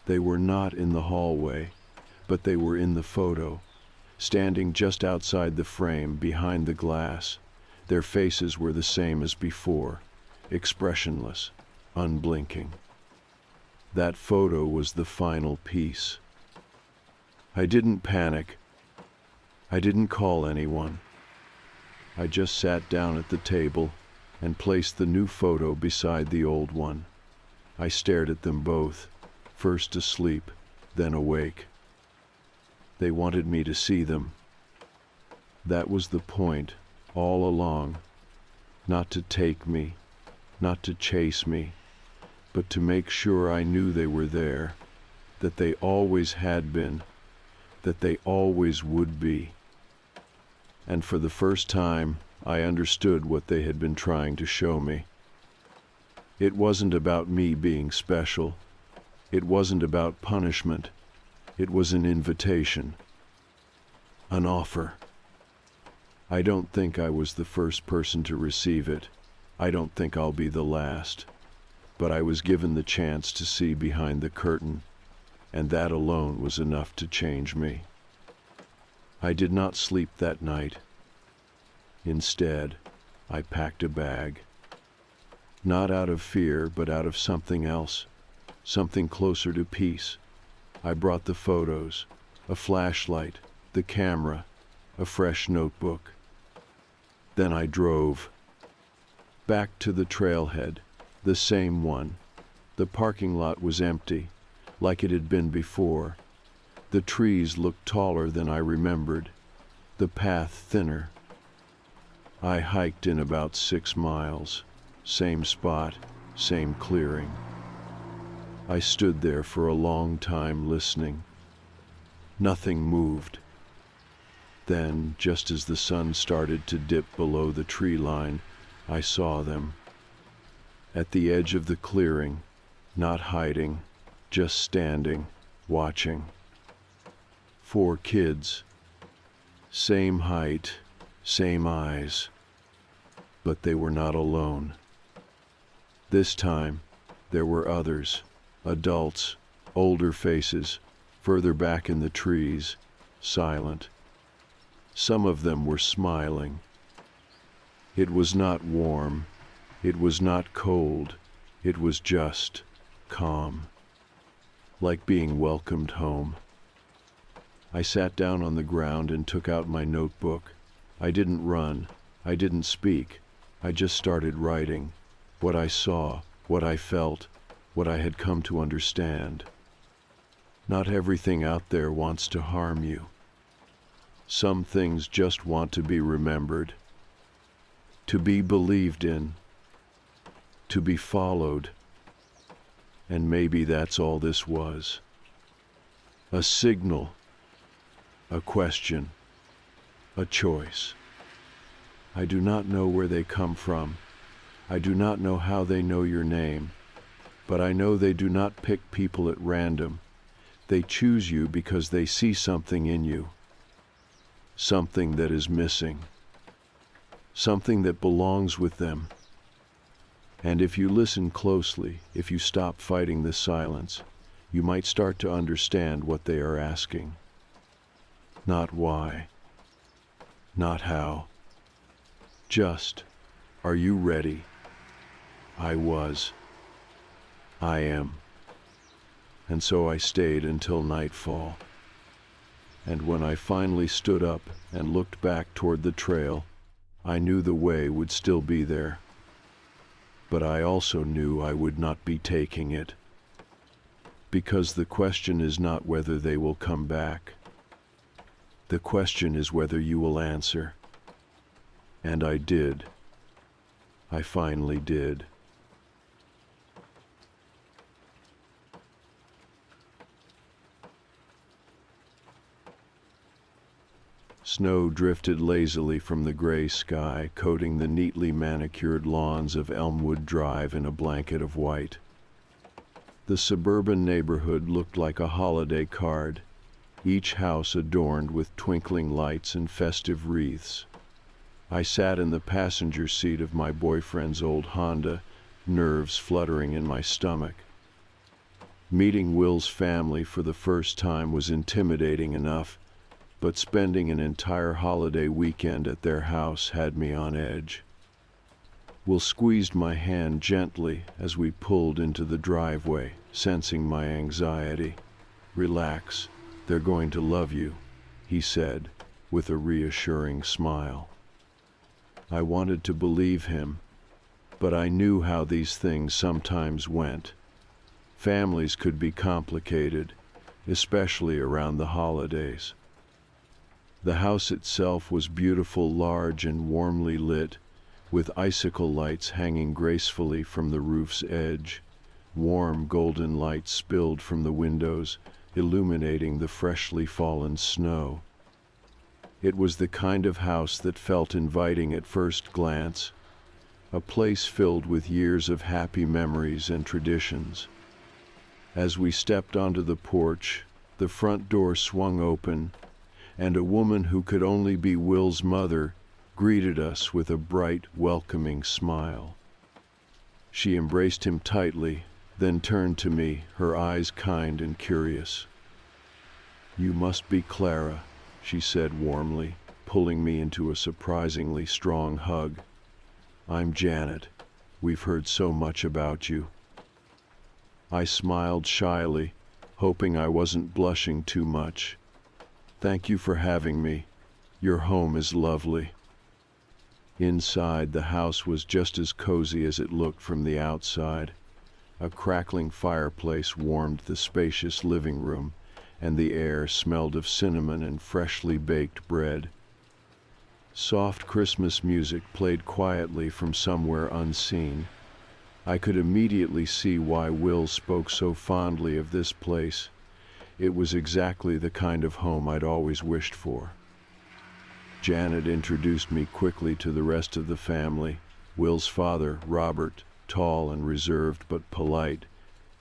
they were not in the hallway, but they were in the photo, standing just outside the frame behind the glass. Their faces were the same as before, expressionless, unblinking. That photo was the final piece. I didn't panic. I didn't call anyone. I just sat down at the table and placed the new photo beside the old one. I stared at them both, first asleep, then awake. They wanted me to see them. That was the point, all along. Not to take me, not to chase me, but to make sure I knew they were there, that they always had been, that they always would be. And for the first time, I understood what they had been trying to show me. It wasn't about me being special. It wasn't about punishment. It was an invitation, an offer. I don't think I was the first person to receive it. I don't think I'll be the last. But I was given the chance to see behind the curtain, and that alone was enough to change me. I did not sleep that night. Instead, I packed a bag. Not out of fear, but out of something else, something closer to peace. I brought the photos, a flashlight, the camera, a fresh notebook. Then I drove. Back to the trailhead, the same one. The parking lot was empty, like it had been before. The trees looked taller than I remembered, the path thinner. I hiked in about 6 miles, same spot, same clearing. I stood there for a long time listening. Nothing moved. Then, just as the sun started to dip below the tree line, I saw them. At the edge of the clearing, not hiding, just standing, watching. 4 kids. Same height, same eyes. But they were not alone. This time, there were others, adults, older faces, further back in the trees, silent. Some of them were smiling. It was not warm. It was not cold. It was just calm, like being welcomed home. I sat down on the ground and took out my notebook. I didn't run. I didn't speak. I just started writing. What I saw, what I felt, what I had come to understand. Not everything out there wants to harm you. Some things just want to be remembered, to be believed in, to be followed. And maybe that's all this was. A signal, a question, a choice. I do not know where they come from. I do not know how they know your name, but I know they do not pick people at random. They choose you because they see something in you, something that is missing, something that belongs with them. And if you listen closely, if you stop fighting the silence, you might start to understand what they are asking. Not why, not how. Just, are you ready? I was. I am. And so I stayed until nightfall. And when I finally stood up and looked back toward the trail, I knew the way would still be there. But I also knew I would not be taking it. Because the question is not whether they will come back. The question is whether you will answer. And I did. I finally did. Snow drifted lazily from the gray sky, coating the neatly manicured lawns of Elmwood Drive in a blanket of white. The suburban neighborhood looked like a holiday card, each house adorned with twinkling lights and festive wreaths. I sat in the passenger seat of my boyfriend's old Honda, nerves fluttering in my stomach. Meeting Will's family for the first time was intimidating enough, but spending an entire holiday weekend at their house had me on edge. Will squeezed my hand gently as we pulled into the driveway, sensing my anxiety. "Relax, they're going to love you," he said, with a reassuring smile. I wanted to believe him, but I knew how these things sometimes went. Families could be complicated, especially around the holidays. The house itself was beautiful, large, and warmly lit, with icicle lights hanging gracefully from the roof's edge. Warm golden light spilled from the windows, illuminating the freshly fallen snow. It was the kind of house that felt inviting at first glance, a place filled with years of happy memories and traditions. As we stepped onto the porch, the front door swung open, and a woman who could only be Will's mother greeted us with a bright, welcoming smile. She embraced him tightly, then turned to me, her eyes kind and curious. "You must be Clara," she said warmly, pulling me into a surprisingly strong hug. "I'm Janet. We've heard so much about you." I smiled shyly, hoping I wasn't blushing too much. "Thank you for having me. Your home is lovely." Inside, the house was just as cozy as it looked from the outside. A crackling fireplace warmed the spacious living room, and the air smelled of cinnamon and freshly baked bread. Soft Christmas music played quietly from somewhere unseen. I could immediately see why Will spoke so fondly of this place. It was exactly the kind of home I'd always wished for. Janet introduced me quickly to the rest of the family. Will's father, Robert, tall and reserved but polite,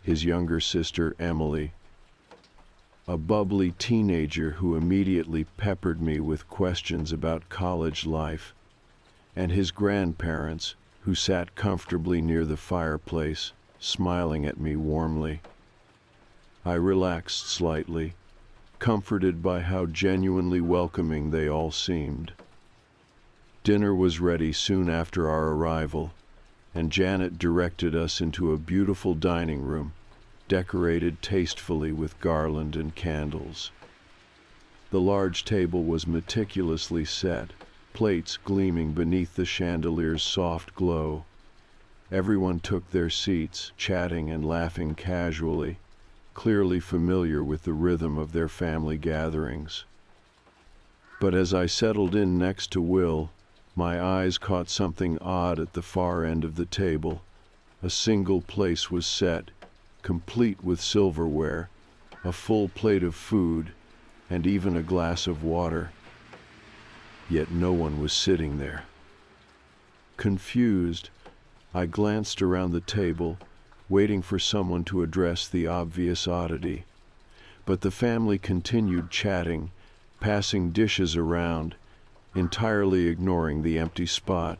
his younger sister, Emily, a bubbly teenager who immediately peppered me with questions about college life, and his grandparents, who sat comfortably near the fireplace, smiling at me warmly. I relaxed slightly, comforted by how genuinely welcoming they all seemed. Dinner was ready soon after our arrival, and Janet directed us into a beautiful dining room, decorated tastefully with garland and candles. The large table was meticulously set, plates gleaming beneath the chandelier's soft glow. Everyone took their seats, chatting and laughing casually, clearly familiar with the rhythm of their family gatherings. But as I settled in next to Will, my eyes caught something odd at the far end of the table. A single place was set, complete with silverware, a full plate of food, and even a glass of water. Yet no one was sitting there. Confused, I glanced around the table, waiting for someone to address the obvious oddity. But the family continued chatting, passing dishes around, entirely ignoring the empty spot.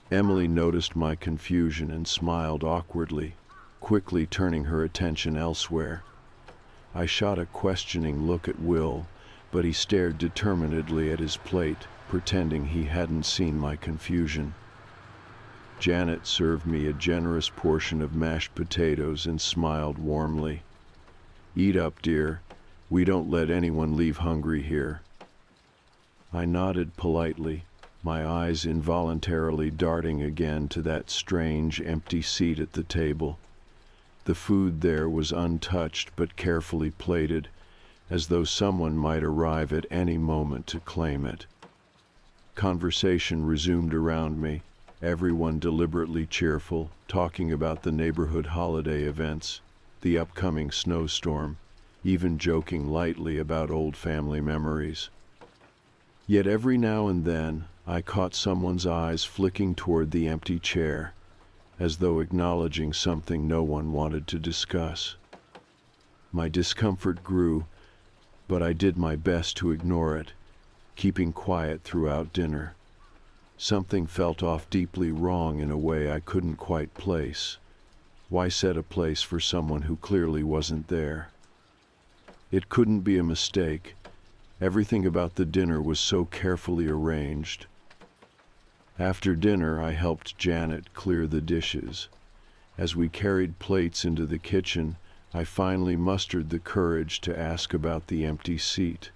Emily noticed my confusion and smiled awkwardly, quickly turning her attention elsewhere. I shot a questioning look at Will, but he stared determinedly at his plate, pretending he hadn't seen my confusion. Janet served me a generous portion of mashed potatoes and smiled warmly. "Eat up, dear. We don't let anyone leave hungry here." I nodded politely, my eyes involuntarily darting again to that strange, empty seat at the table. The food there was untouched but carefully plated, as though someone might arrive at any moment to claim it. Conversation resumed around me, everyone deliberately cheerful, talking about the neighborhood holiday events, the upcoming snowstorm, even joking lightly about old family memories. Yet every now and then, I caught someone's eyes flicking toward the empty chair, as though acknowledging something no one wanted to discuss. My discomfort grew, but I did my best to ignore it, keeping quiet throughout dinner. Something felt off deeply wrong in a way I couldn't quite place. Why set a place for someone who clearly wasn't there? It couldn't be a mistake. Everything about the dinner was so carefully arranged. After dinner, I helped Janet clear the dishes. As we carried plates into the kitchen, I finally mustered the courage to ask about the empty seat.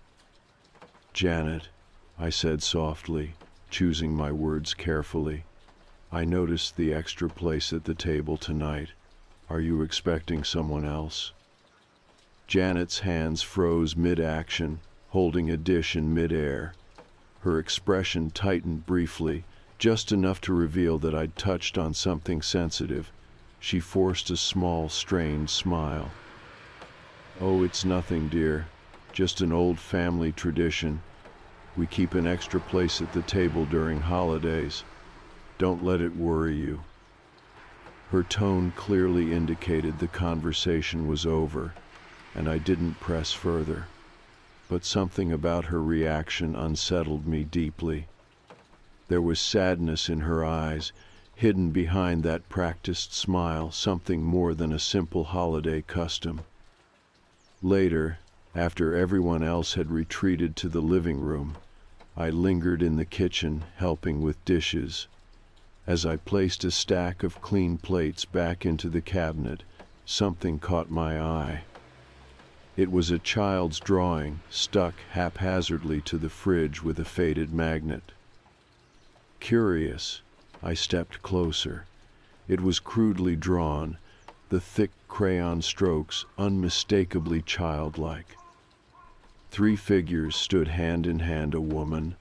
"Janet," I said softly, choosing my words carefully, "I noticed the extra place at the table tonight. Are you expecting someone else?" Janet's hands froze mid-action, holding a dish in mid-air. Her expression tightened briefly, just enough to reveal that I'd touched on something sensitive. She forced a small, strained smile. "Oh, it's nothing, dear. Just an old family tradition. We keep an extra place at the table during holidays. Don't let it worry you." Her tone clearly indicated the conversation was over, and I didn't press further. But something about her reaction unsettled me deeply. There was sadness in her eyes, hidden behind that practiced smile, something more than a simple holiday custom. Later, after everyone else had retreated to the living room, I lingered in the kitchen, helping with dishes. As I placed a stack of clean plates back into the cabinet, something caught my eye. It was a child's drawing, stuck haphazardly to the fridge with a faded magnet. Curious, I stepped closer. It was crudely drawn, the thick crayon strokes unmistakably childlike. 3 figures stood hand in hand, a woman,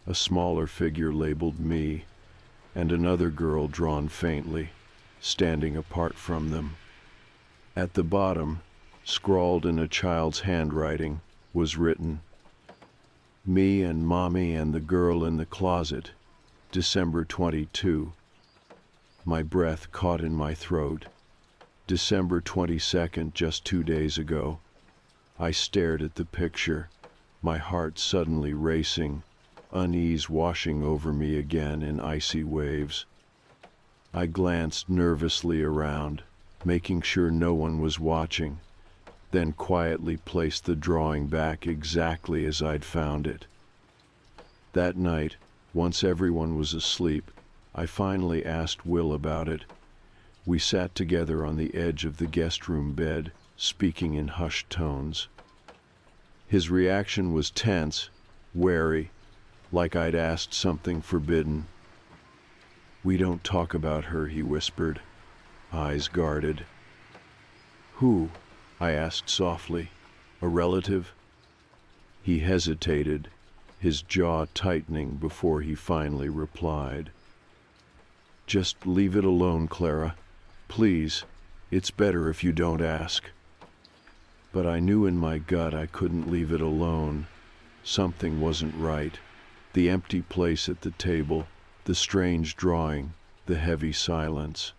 a smaller figure labeled me, and another girl drawn faintly, standing apart from them. At the bottom, scrawled in a child's handwriting, was written, "Me and Mommy and the girl in the closet, December 22. My breath caught in my throat. December 22nd, just 2 days ago. I stared at the picture, my heart suddenly racing, unease washing over me again in icy waves. I glanced nervously around, making sure no one was watching, then quietly placed the drawing back exactly as I'd found it. That night, once everyone was asleep, I finally asked Will about it. We sat together on the edge of the guest room bed, speaking in hushed tones. His reaction was tense, wary, like I'd asked something forbidden. "We don't talk about her," he whispered, eyes guarded. "Who?" I asked softly. "A relative?" He hesitated, his jaw tightening before he finally replied. "Just leave it alone, Clara. Please, it's better if you don't ask." But I knew in my gut I couldn't leave it alone. Something wasn't right. The empty place at the table, the strange drawing, the heavy silence.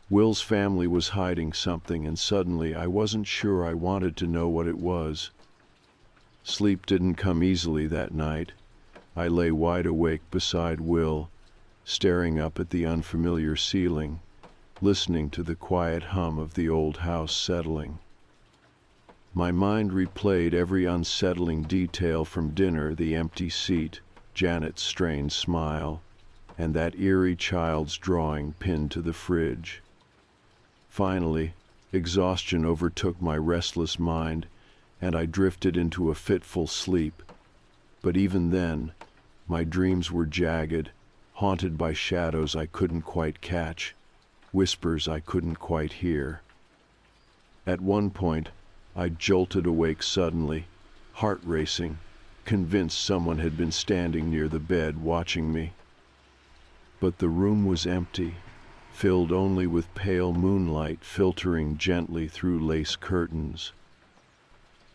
Will's family was hiding something, and suddenly I wasn't sure I wanted to know what it was. Sleep didn't come easily that night. I lay wide awake beside Will, staring up at the unfamiliar ceiling, listening to the quiet hum of the old house settling. My mind replayed every unsettling detail from dinner, the empty seat, Janet's strained smile, and that eerie child's drawing pinned to the fridge. Finally, exhaustion overtook my restless mind, and I drifted into a fitful sleep. But even then, my dreams were jagged, haunted by shadows I couldn't quite catch, whispers I couldn't quite hear. At one point, I jolted awake suddenly, heart racing, convinced someone had been standing near the bed watching me. But the room was empty, filled only with pale moonlight filtering gently through lace curtains.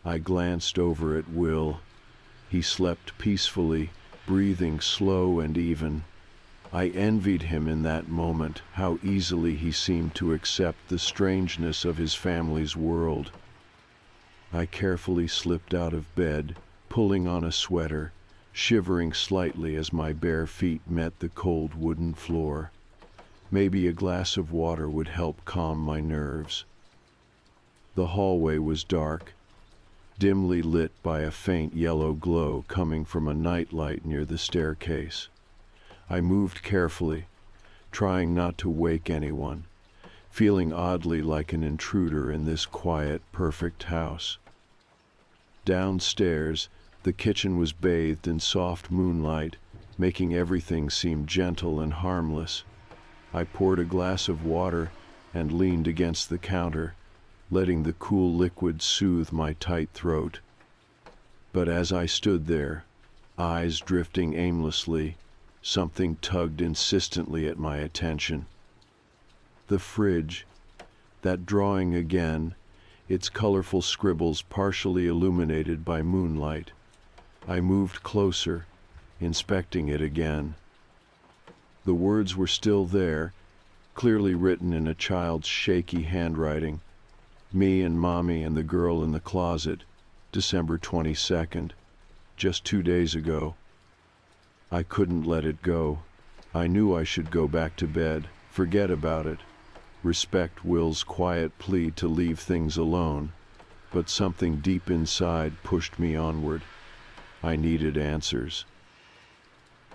I glanced over at Will. He slept peacefully, breathing slow and even. I envied him in that moment, how easily he seemed to accept the strangeness of his family's world. I carefully slipped out of bed, pulling on a sweater, shivering slightly as my bare feet met the cold wooden floor. Maybe a glass of water would help calm my nerves. The hallway was dark, dimly lit by a faint yellow glow coming from a nightlight near the staircase. I moved carefully, trying not to wake anyone, feeling oddly like an intruder in this quiet, perfect house. Downstairs, the kitchen was bathed in soft moonlight, making everything seem gentle and harmless. I poured a glass of water and leaned against the counter, letting the cool liquid soothe my tight throat. But as I stood there, eyes drifting aimlessly, something tugged insistently at my attention. The fridge, that drawing again, its colorful scribbles partially illuminated by moonlight. I moved closer, inspecting it again. The words were still there, clearly written in a child's shaky handwriting. Me and Mommy and the girl in the closet, December 22nd, just 2 days ago. I couldn't let it go. I knew I should go back to bed, forget about it, respect Will's quiet plea to leave things alone, but something deep inside pushed me onward. I needed answers.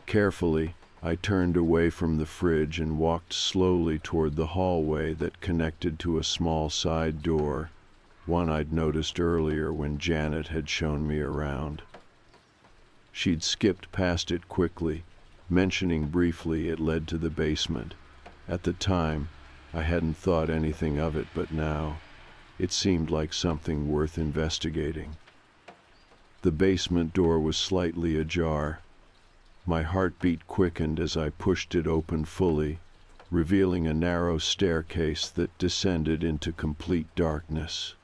Carefully, I turned away from the fridge and walked slowly toward the hallway that connected to a small side door, one I'd noticed earlier when Janet had shown me around. She'd skipped past it quickly, mentioning briefly it led to the basement. At the time, I hadn't thought anything of it, but now, it seemed like something worth investigating. The basement door was slightly ajar. My heartbeat quickened as I pushed it open fully, revealing a narrow staircase that descended into complete darkness.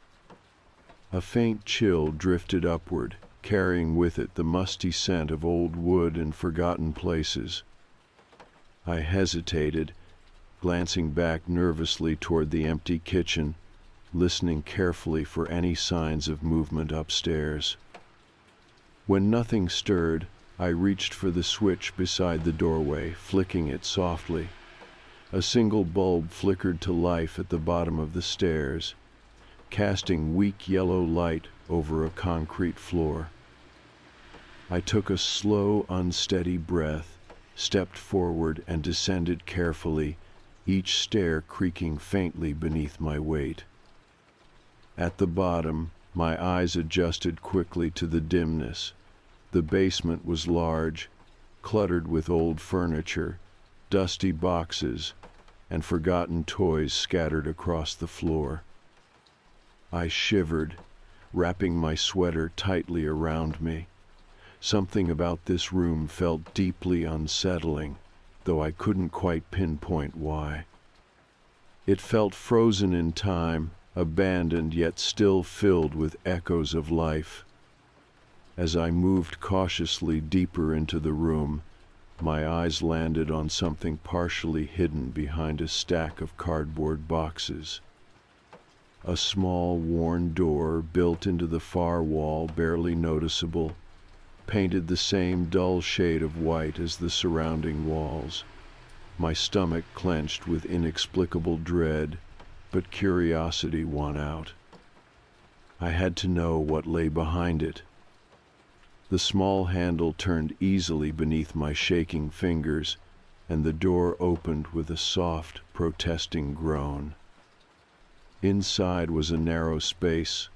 A faint chill drifted upward, carrying with it the musty scent of old wood and forgotten places. I hesitated, glancing back nervously toward the empty kitchen, listening carefully for any signs of movement upstairs. When nothing stirred, I reached for the switch beside the doorway, flicking it softly. A single bulb flickered to life at the bottom of the stairs, casting weak yellow light over a concrete floor. I took a slow, unsteady breath, stepped forward and descended carefully, each stair creaking faintly beneath my weight. At the bottom, My eyes adjusted quickly to the dimness. The basement was large, cluttered with old furniture, dusty boxes, and forgotten toys scattered across the floor. I shivered, wrapping my sweater tightly around me. Something about this room felt deeply unsettling, though I couldn't quite pinpoint why. It felt frozen in time, abandoned yet still filled with echoes of life. As I moved cautiously deeper into the room, my eyes landed on something partially hidden behind a stack of cardboard boxes. A small, worn door built into the far wall, barely noticeable, painted the same dull shade of white as the surrounding walls. My stomach clenched with inexplicable dread, but curiosity won out. I had to know what lay behind it. The small handle turned easily beneath my shaking fingers, and the door opened with a soft, protesting groan. Inside was a narrow space,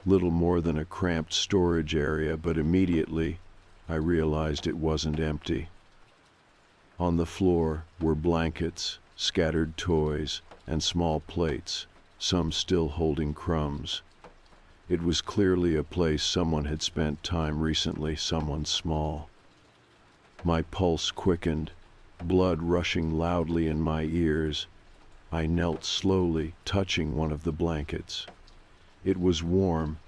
little more than a cramped storage area, but immediately I realized it wasn't empty. On the floor were blankets, scattered toys, and small plates, some still holding crumbs. It was clearly a place someone had spent time recently, someone small. My pulse quickened, blood rushing loudly in my ears. I knelt slowly, touching one of the blankets. It was warm,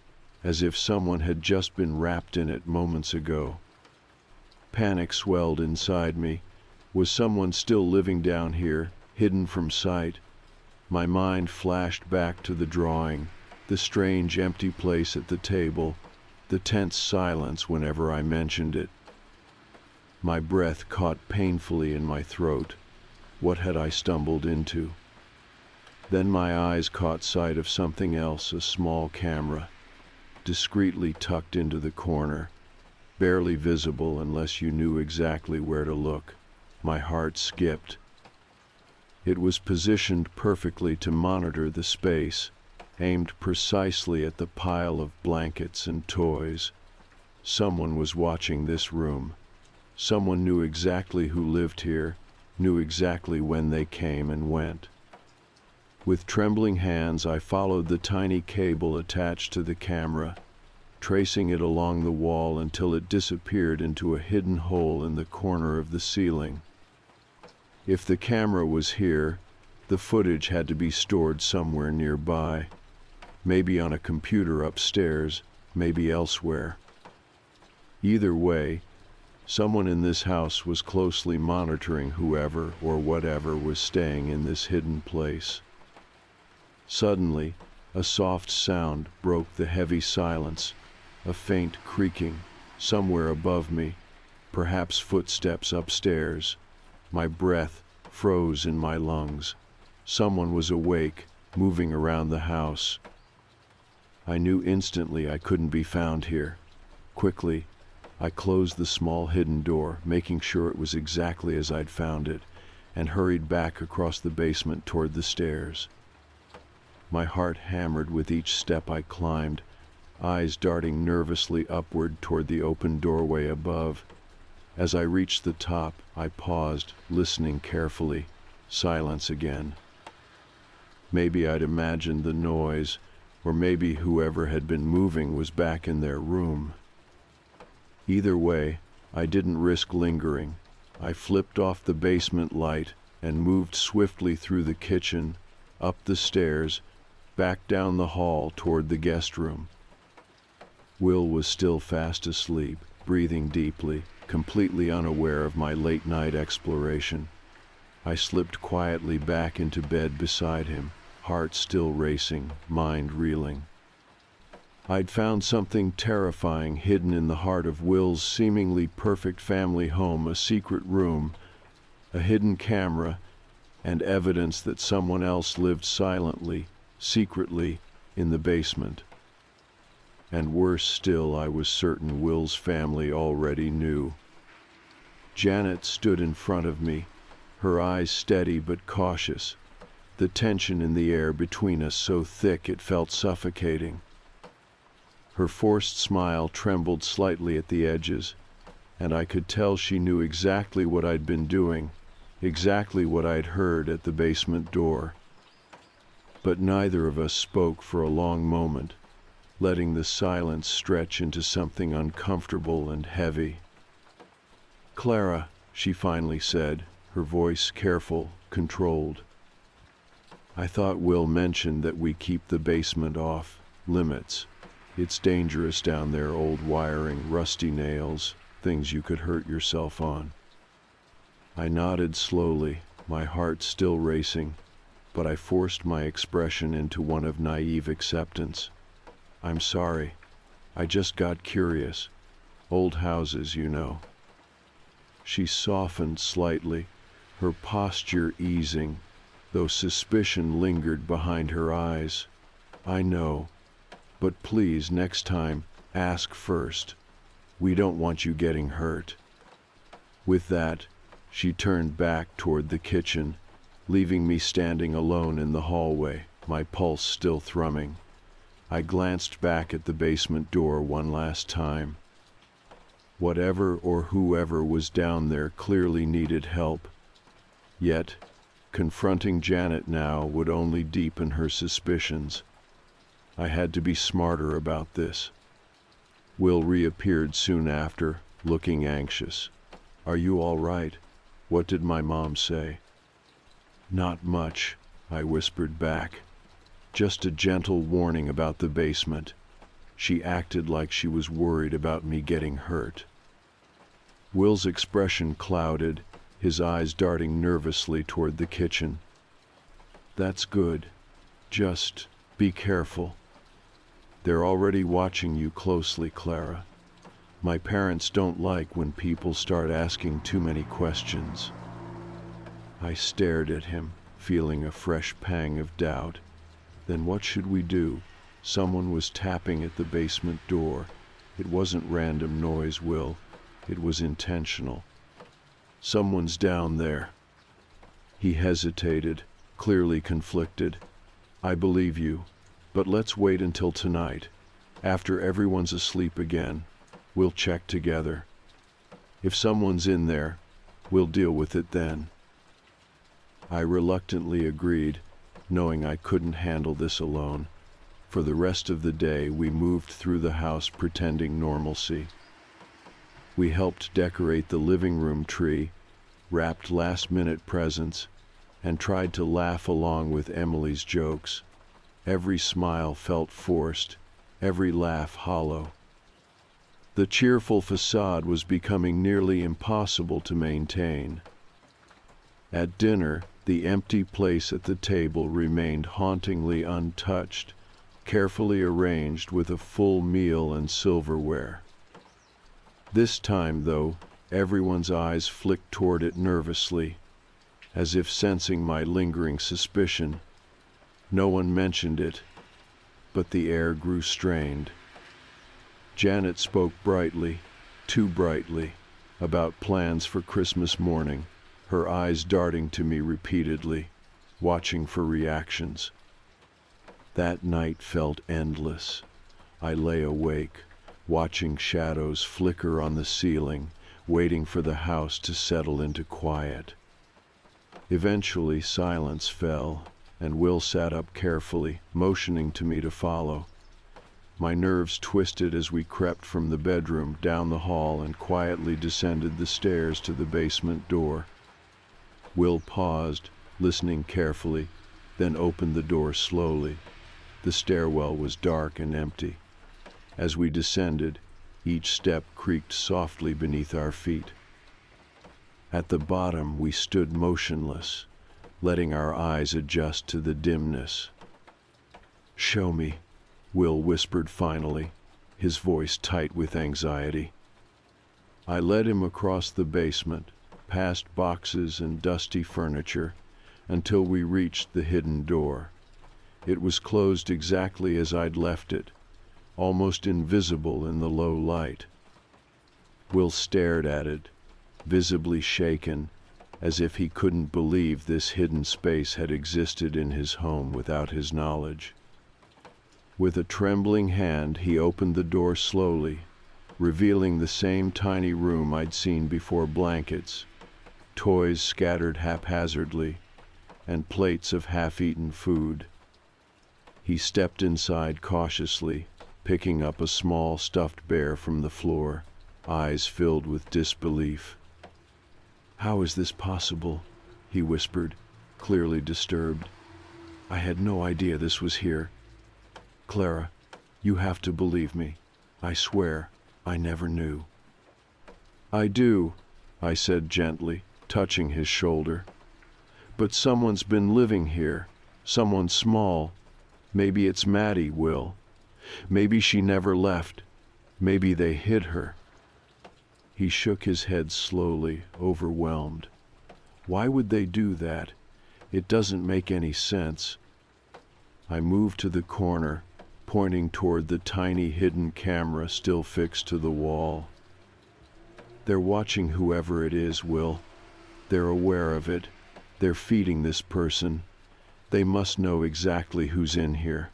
as if someone had just been wrapped in it moments ago. Panic swelled inside me. Was someone still living down here, hidden from sight? My mind flashed back to the drawing, the strange empty place at the table, the tense silence whenever I mentioned it. My breath caught painfully in my throat. What had I stumbled into? Then my eyes caught sight of something else, a small camera, discreetly tucked into the corner, barely visible unless you knew exactly where to look. My heart skipped. It was positioned perfectly to monitor the space, aimed precisely at the pile of blankets and toys. Someone was watching this room. Someone knew exactly who lived here, knew exactly when they came and went. With trembling hands, I followed the tiny cable attached to the camera, tracing it along the wall until it disappeared into a hidden hole in the corner of the ceiling. If the camera was here, the footage had to be stored somewhere nearby. Maybe on a computer upstairs, maybe elsewhere. Either way, someone in this house was closely monitoring whoever or whatever was staying in this hidden place. Suddenly, a soft sound broke the heavy silence, a faint creaking somewhere above me, perhaps footsteps upstairs. My breath froze in my lungs. Someone was awake, moving around the house. I knew instantly I couldn't be found here. Quickly, I closed the small hidden door, making sure it was exactly as I'd found it, and hurried back across the basement toward the stairs. My heart hammered with each step I climbed, eyes darting nervously upward toward the open doorway above. As I reached the top, I paused, listening carefully. Silence again. Maybe I'd imagined the noise, or maybe whoever had been moving was back in their room. Either way, I didn't risk lingering. I flipped off the basement light and moved swiftly through the kitchen, up the stairs, back down the hall toward the guest room. Will was still fast asleep, breathing deeply, completely unaware of my late-night exploration. I slipped quietly back into bed beside him, heart still racing, mind reeling. I'd found something terrifying hidden in the heart of Will's seemingly perfect family home, a secret room, a hidden camera, and evidence that someone else lived silently, secretly, in the basement. And worse still, I was certain Will's family already knew. Janet stood in front of me, her eyes steady but cautious, the tension in the air between us so thick it felt suffocating. Her forced smile trembled slightly at the edges, and I could tell she knew exactly what I'd been doing, exactly what I'd heard at the basement door. But neither of us spoke for a long moment, letting the silence stretch into something uncomfortable and heavy. "Clara," she finally said, her voice careful, controlled. "I thought Will mentioned that we keep the basement off limits. It's dangerous down there, old wiring, rusty nails, things you could hurt yourself on." I nodded slowly, my heart still racing, but I forced my expression into one of naive acceptance. "I'm sorry. I just got curious. Old houses, you know." She softened slightly, her posture easing, though suspicion lingered behind her eyes. "I know. But please, next time, ask first. We don't want you getting hurt." With that, she turned back toward the kitchen, leaving me standing alone in the hallway, my pulse still thrumming. I glanced back at the basement door one last time. Whatever or whoever was down there clearly needed help. Yet, confronting Janet now would only deepen her suspicions. I had to be smarter about this. Will reappeared soon after, looking anxious. "Are you all right? What did my mom say?" "Not much," I whispered back. "Just a gentle warning about the basement. She acted like she was worried about me getting hurt." Will's expression clouded, his eyes darting nervously toward the kitchen. "That's good. Just be careful. They're already watching you closely, Clara. My parents don't like when people start asking too many questions." I stared at him, feeling a fresh pang of doubt. Then what should we do? Someone was tapping at the basement door. It wasn't random noise, Will. It was intentional. "Someone's down there." He hesitated, clearly conflicted. "I believe you. But let's wait until tonight. After everyone's asleep again, we'll check together. If someone's in there, we'll deal with it then." I reluctantly agreed, knowing I couldn't handle this alone. For the rest of the day, we moved through the house pretending normalcy. We helped decorate the living room tree, wrapped last-minute presents, and tried to laugh along with Emily's jokes. Every smile felt forced, every laugh hollow. The cheerful facade was becoming nearly impossible to maintain. At dinner, the empty place at the table remained hauntingly untouched, carefully arranged with a full meal and silverware. This time, though, everyone's eyes flicked toward it nervously, as if sensing my lingering suspicion. No one mentioned it, but the air grew strained. Janet spoke brightly, too brightly, about plans for Christmas morning, her eyes darting to me repeatedly, watching for reactions. That night felt endless. I lay awake, watching shadows flicker on the ceiling, waiting for the house to settle into quiet. Eventually, silence fell, and Will sat up carefully, motioning to me to follow. My nerves twisted as we crept from the bedroom down the hall and quietly descended the stairs to the basement door. Will paused, listening carefully, then opened the door slowly. The stairwell was dark and empty. As we descended, each step creaked softly beneath our feet. At the bottom, we stood motionless, letting our eyes adjust to the dimness. "Show me," Will whispered finally, his voice tight with anxiety. I led him across the basement, past boxes and dusty furniture, until we reached the hidden door. It was closed exactly as I'd left it, almost invisible in the low light. Will stared at it, visibly shaken, as if he couldn't believe this hidden space had existed in his home without his knowledge. With a trembling hand, he opened the door slowly, revealing the same tiny room I'd seen before: blankets, toys scattered haphazardly, and plates of half-eaten food. He stepped inside cautiously, picking up a small stuffed bear from the floor, eyes filled with disbelief. "How is this possible?" he whispered, clearly disturbed. "I had no idea this was here. Clara, you have to believe me. I swear, I never knew." "I do," I said gently, touching his shoulder. "But someone's been living here, someone small. Maybe it's Maddie, Will. Maybe she never left. Maybe they hid her." He shook his head slowly, overwhelmed. "Why would they do that? It doesn't make any sense." I moved to the corner, pointing toward the tiny hidden camera still fixed to the wall. "They're watching whoever it is, Will. They're aware of it. They're feeding this person. They must know exactly who's in here."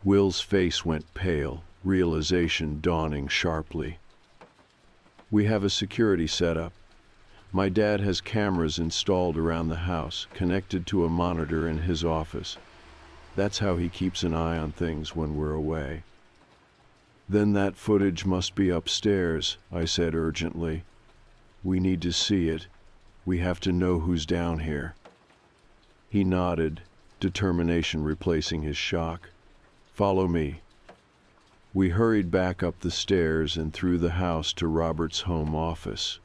Will's face went pale, realization dawning sharply. "We have a security setup. My dad has cameras installed around the house, connected to a monitor in his office. That's how he keeps an eye on things when we're away." "Then that footage must be upstairs," I said urgently. "We need to see it. We have to know who's down here." He nodded, determination replacing his shock. "Follow me." We hurried back up the stairs and through the house to Robert's home office.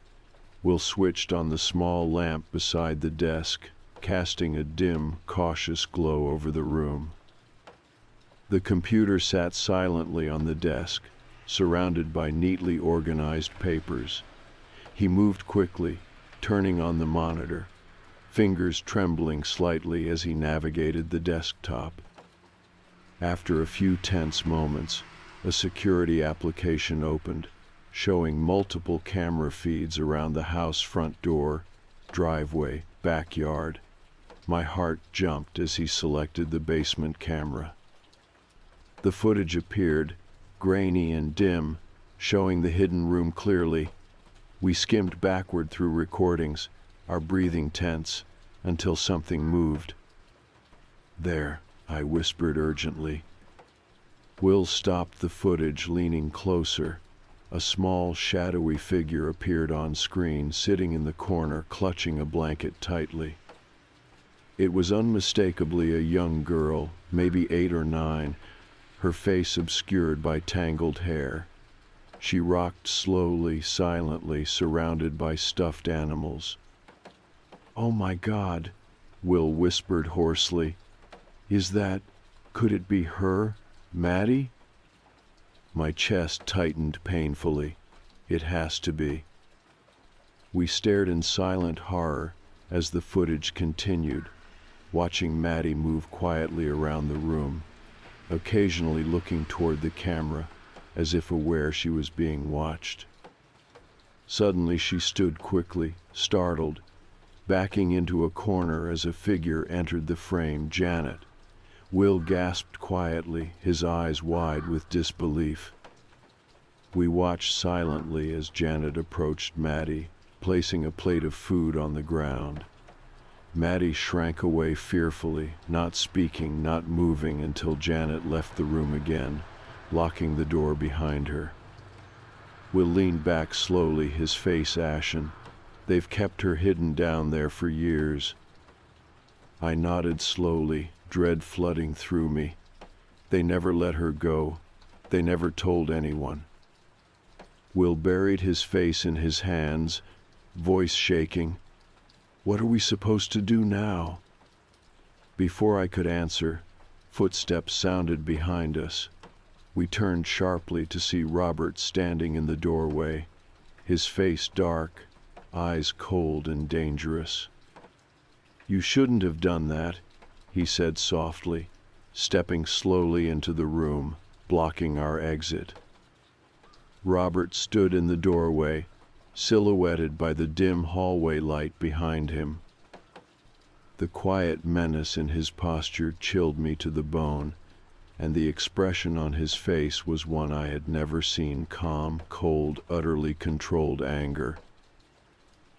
Will switched on the small lamp beside the desk, casting a dim, cautious glow over the room. The computer sat silently on the desk, surrounded by neatly organized papers. He moved quickly, turning on the monitor, fingers trembling slightly as he navigated the desktop. After a few tense moments, a security application opened, showing multiple camera feeds around the house front door, driveway, backyard. My heart jumped as he selected the basement camera. The footage appeared, grainy and dim, showing the hidden room clearly. We skimmed backward through recordings, our breathing tense, until something moved. "There," I whispered urgently. Will stopped the footage, leaning closer. A small, shadowy figure appeared on screen, sitting in the corner, clutching a blanket tightly. It was unmistakably a young girl, maybe 8 or 9, her face obscured by tangled hair. She rocked slowly, silently, surrounded by stuffed animals. "Oh my God," Will whispered hoarsely. Could it be her, Maddie?" My chest tightened painfully. It has to be. We stared in silent horror as the footage continued, watching Maddie move quietly around the room, occasionally looking toward the camera, as if aware she was being watched. Suddenly she stood quickly, startled, backing into a corner as a figure entered the frame: Janet. Will gasped quietly, his eyes wide with disbelief. We watched silently as Janet approached Maddie, placing a plate of food on the ground. Maddie shrank away fearfully, not speaking, not moving, until Janet left the room again, locking the door behind her. Will leaned back slowly, his face ashen. They've kept her hidden down there for years. I nodded slowly, dread flooding through me. They never let her go. They never told anyone. Will buried his face in his hands, voice shaking. "What are we supposed to do now?" Before I could answer, footsteps sounded behind us. We turned sharply to see Robert standing in the doorway, his face dark, eyes cold and dangerous. "You shouldn't have done that," he said softly, stepping slowly into the room, blocking our exit. Robert stood in the doorway, silhouetted by the dim hallway light behind him. The quiet menace in his posture chilled me to the bone, and the expression on his face was one I had never seen: calm, cold, utterly controlled anger.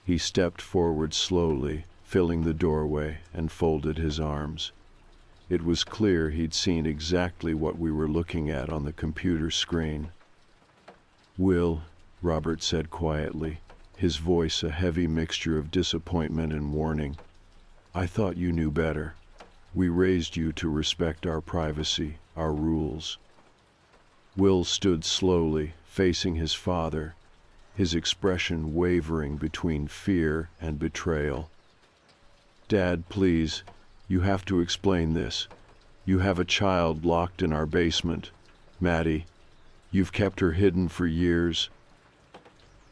He stepped forward slowly, filling the doorway, and folded his arms. It was clear he'd seen exactly what we were looking at on the computer screen. "Will," Robert said quietly, his voice a heavy mixture of disappointment and warning, "I thought you knew better. We raised you to respect our privacy, our rules." Will stood slowly, facing his father, his expression wavering between fear and betrayal. "Dad, please, you have to explain this. You have a child locked in our basement. Maddie, you've kept her hidden for years."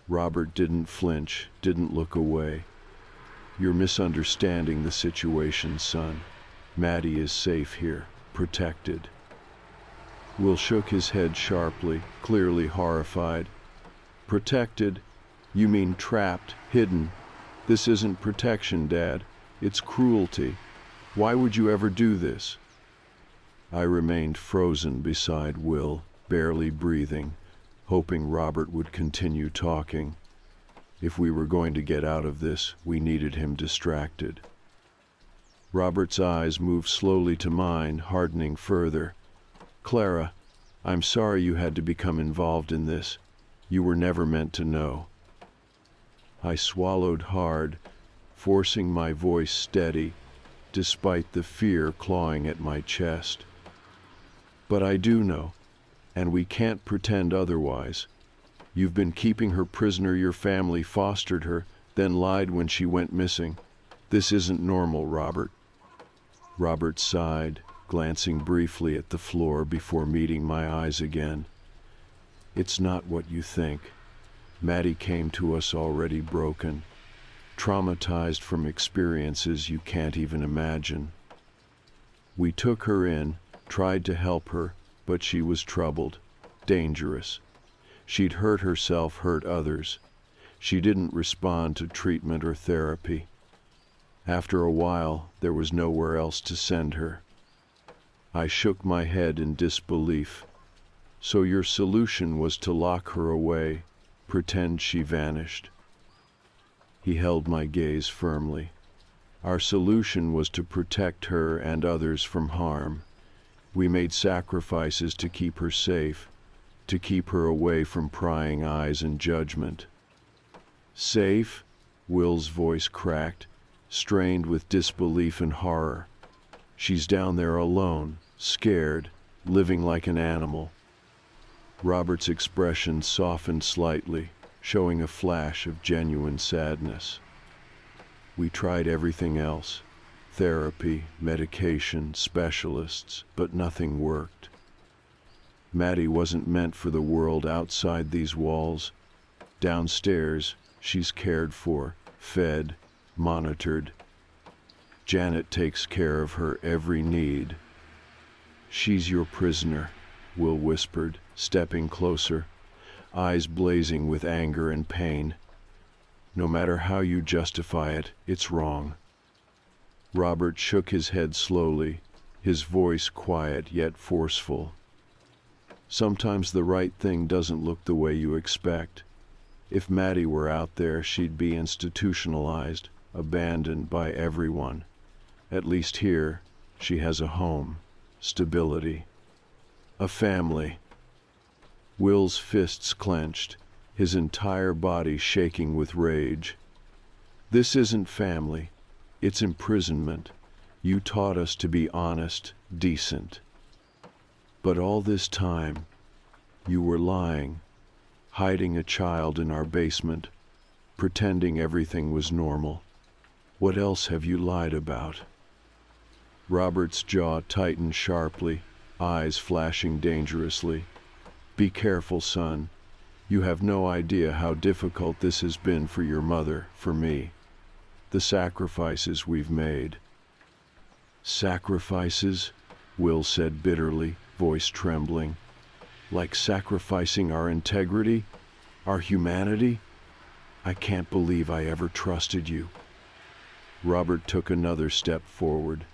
Robert didn't flinch, didn't look away. "You're misunderstanding the situation, son. Maddie is safe here, protected." Will shook his head sharply, clearly horrified. "Protected? You mean trapped, hidden? This isn't protection, Dad. It's cruelty. Why would you ever do this?" I remained frozen beside Will, barely breathing, hoping Robert would continue talking. If we were going to get out of this, we needed him distracted. Robert's eyes moved slowly to mine, hardening further. "Clara, I'm sorry you had to become involved in this. You were never meant to know." I swallowed hard, forcing my voice steady, despite the fear clawing at my chest. "But I do know, and we can't pretend otherwise. You've been keeping her prisoner. Your family fostered her, then lied when she went missing. This isn't normal, Robert." Robert sighed, glancing briefly at the floor before meeting my eyes again. "It's not what you think. Maddie came to us already broken, traumatized from experiences you can't even imagine. We took her in, tried to help her, but she was troubled, dangerous. She'd hurt herself, hurt others. She didn't respond to treatment or therapy. After a while, there was nowhere else to send her." I shook my head in disbelief. "So your solution was to lock her away, pretend she vanished?" He held my gaze firmly. "Our solution was to protect her and others from harm. We made sacrifices to keep her safe, to keep her away from prying eyes and judgment." "Safe?" Will's voice cracked, strained with disbelief and horror. "She's down there alone, scared, living like an animal." Robert's expression softened slightly, showing a flash of genuine sadness. "We tried everything else. Therapy, medication, specialists, but nothing worked. Maddie wasn't meant for the world outside these walls. Downstairs, she's cared for, fed, monitored. Janet takes care of her every need." "She's your prisoner," Will whispered, stepping closer, eyes blazing with anger and pain. "No matter how you justify it, it's wrong." Robert shook his head slowly, his voice quiet yet forceful. "Sometimes the right thing doesn't look the way you expect. If Maddie were out there, she'd be institutionalized, abandoned by everyone. At least here, she has a home, stability, a family." Will's fists clenched, his entire body shaking with rage. "This isn't family. It's imprisonment. You taught us to be honest, decent. But all this time, you were lying, hiding a child in our basement, pretending everything was normal. What else have you lied about?" Robert's jaw tightened sharply, eyes flashing dangerously. "Be careful, son. You have no idea how difficult this has been for your mother, for me. The sacrifices we've made." "Sacrifices?" Will said bitterly, voice trembling. "Like sacrificing our integrity, our humanity? I can't believe I ever trusted you." Robert took another step forward,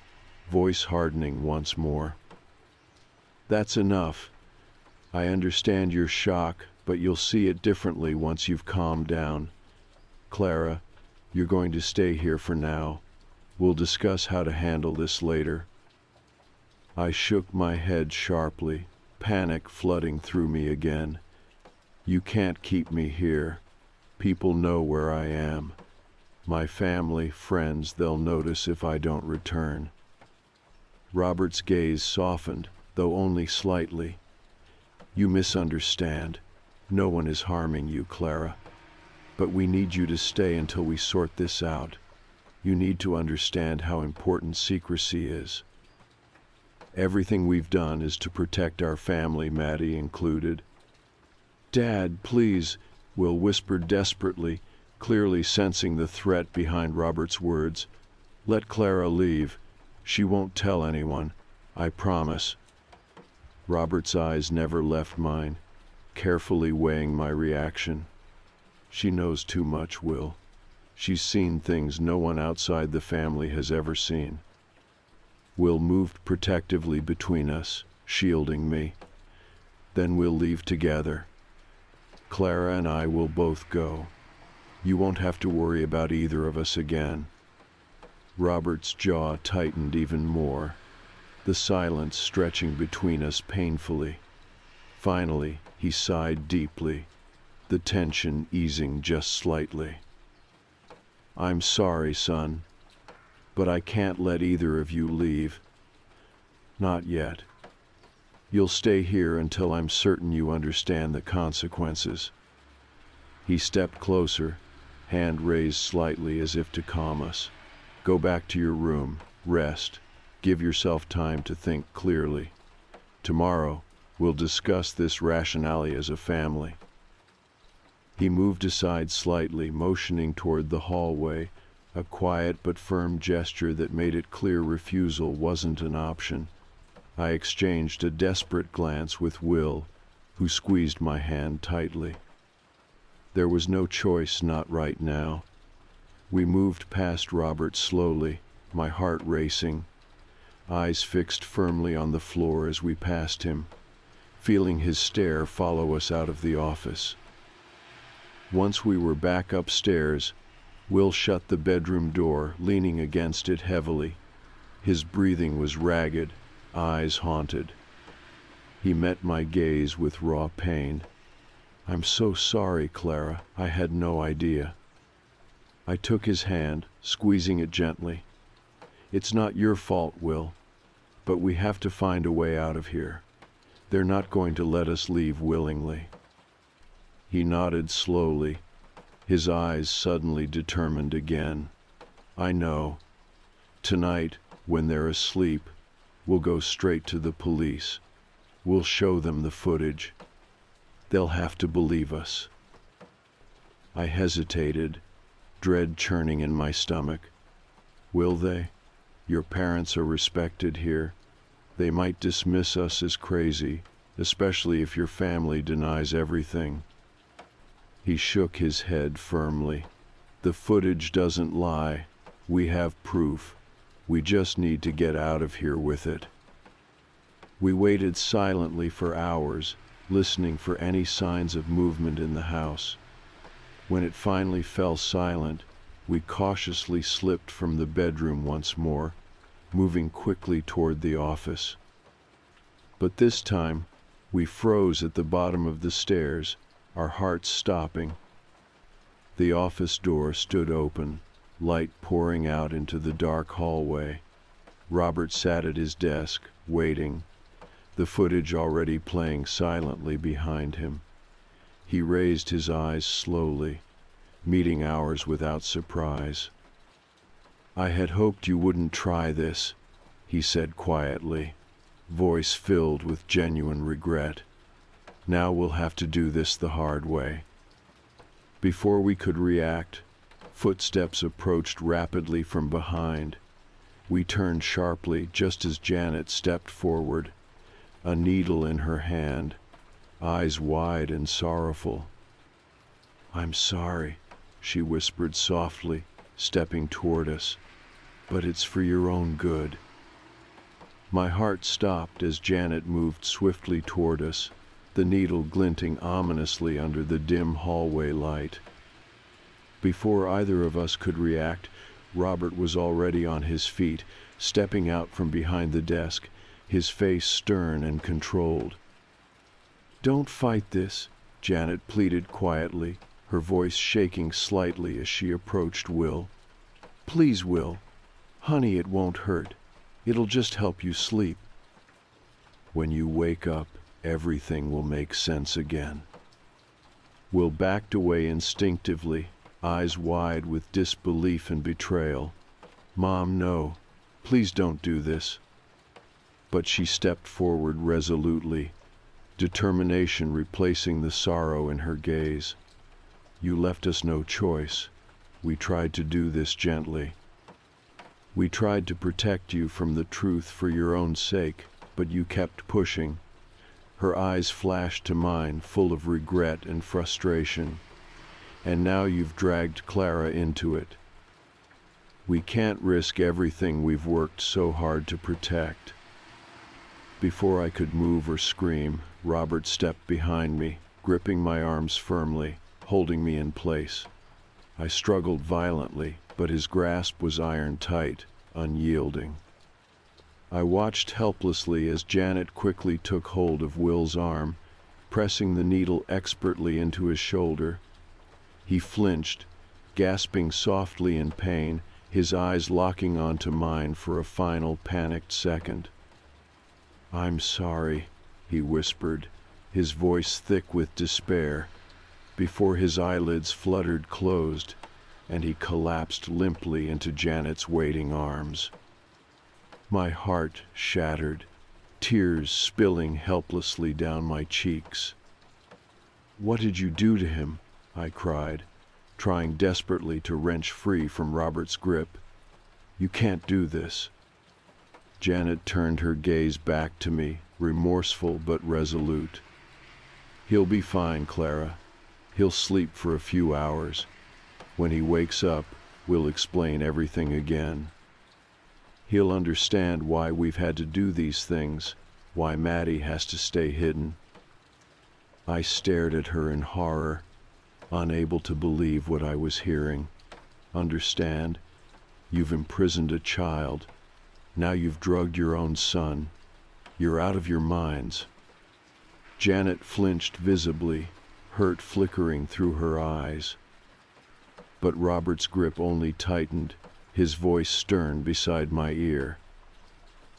voice hardening once more. That's enough. I understand your shock, but you'll see it differently once you've calmed down. Clara, you're going to stay here for now. We'll discuss how to handle this later. I shook my head sharply, panic flooding through me again. You can't keep me here. People know where I am. My family, friends, they'll notice if I don't return. Robert's gaze softened, though only slightly. You misunderstand. No one is harming you, Clara. But we need you to stay until we sort this out. You need to understand how important secrecy is. Everything we've done is to protect our family, Maddie included. Dad, please, Will whispered desperately, clearly sensing the threat behind Robert's words. Let Clara leave. She won't tell anyone. I promise. Robert's eyes never left mine, carefully weighing my reaction. She knows too much, Will. She's seen things no one outside the family has ever seen. Will moved protectively between us, shielding me. Then we'll leave together. Clara and I will both go. You won't have to worry about either of us again. Robert's jaw tightened even more, the silence stretching between us painfully. Finally, he sighed deeply, the tension easing just slightly. I'm sorry, son, but I can't let either of you leave. Not yet. You'll stay here until I'm certain you understand the consequences. He stepped closer, hand raised slightly as if to calm us. Go back to your room, rest, give yourself time to think clearly. Tomorrow, we'll discuss this rationale as a family. He moved aside slightly, motioning toward the hallway, a quiet but firm gesture that made it clear refusal wasn't an option. I exchanged a desperate glance with Will, who squeezed my hand tightly. There was no choice, not right now. We moved past Robert slowly, my heart racing, eyes fixed firmly on the floor as we passed him, feeling his stare follow us out of the office. Once we were back upstairs, Will shut the bedroom door, leaning against it heavily. His breathing was ragged, eyes haunted. He met my gaze with raw pain. I'm so sorry, Clara. I had no idea. I took his hand, squeezing it gently. It's not your fault, Will, but we have to find a way out of here. They're not going to let us leave willingly. He nodded slowly, his eyes suddenly determined again. I know. Tonight, when they're asleep, we'll go straight to the police. We'll show them the footage. They'll have to believe us. I hesitated, dread churning in my stomach. Will they? Your parents are respected here. They might dismiss us as crazy, especially if your family denies everything. He shook his head firmly. The footage doesn't lie. We have proof. We just need to get out of here with it. We waited silently for hours, listening for any signs of movement in the house. When it finally fell silent, we cautiously slipped from the bedroom once more, moving quickly toward the office. But this time, we froze at the bottom of the stairs, our hearts stopping. The office door stood open, light pouring out into the dark hallway. Robert sat at his desk, waiting, the footage already playing silently behind him. He raised his eyes slowly, meeting ours without surprise. I had hoped you wouldn't try this, he said quietly, voice filled with genuine regret. Now we'll have to do this the hard way. Before we could react, footsteps approached rapidly from behind. We turned sharply just as Janet stepped forward, a needle in her hand, eyes wide and sorrowful. I'm sorry, she whispered softly, stepping toward us, but it's for your own good. My heart stopped as Janet moved swiftly toward us, the needle glinting ominously under the dim hallway light. Before either of us could react, Robert was already on his feet, stepping out from behind the desk, his face stern and controlled. "Don't fight this," Janet pleaded quietly, her voice shaking slightly as she approached Will. "Please, Will. Honey, it won't hurt. It'll just help you sleep. When you wake up, everything will make sense again." Will backed away instinctively, eyes wide with disbelief and betrayal. "Mom, no. Please don't do this." But she stepped forward resolutely, determination replacing the sorrow in her gaze. "You left us no choice. We tried to do this gently. We tried to protect you from the truth for your own sake, but you kept pushing." Her eyes flashed to mine, full of regret and frustration. "And now you've dragged Clara into it. We can't risk everything we've worked so hard to protect." Before I could move or scream, Robert stepped behind me, gripping my arms firmly, holding me in place. I struggled violently, but his grasp was iron-tight, unyielding. I watched helplessly as Janet quickly took hold of Will's arm, pressing the needle expertly into his shoulder. He flinched, gasping softly in pain, his eyes locking onto mine for a final panicked second. "I'm sorry," he whispered, his voice thick with despair, before his eyelids fluttered closed, and he collapsed limply into Janet's waiting arms. My heart shattered, tears spilling helplessly down my cheeks. "What did you do to him?" I cried, trying desperately to wrench free from Robert's grip. "You can't do this." Janet turned her gaze back to me, remorseful but resolute. "He'll be fine, Clara. He'll sleep for a few hours. When he wakes up, we'll explain everything again. He'll understand why we've had to do these things, why Maddie has to stay hidden." I stared at her in horror, unable to believe what I was hearing. "Understand? You've imprisoned a child. Now you've drugged your own son. You're out of your minds." Janet flinched visibly, hurt flickering through her eyes. But Robert's grip only tightened, his voice stern beside my ear.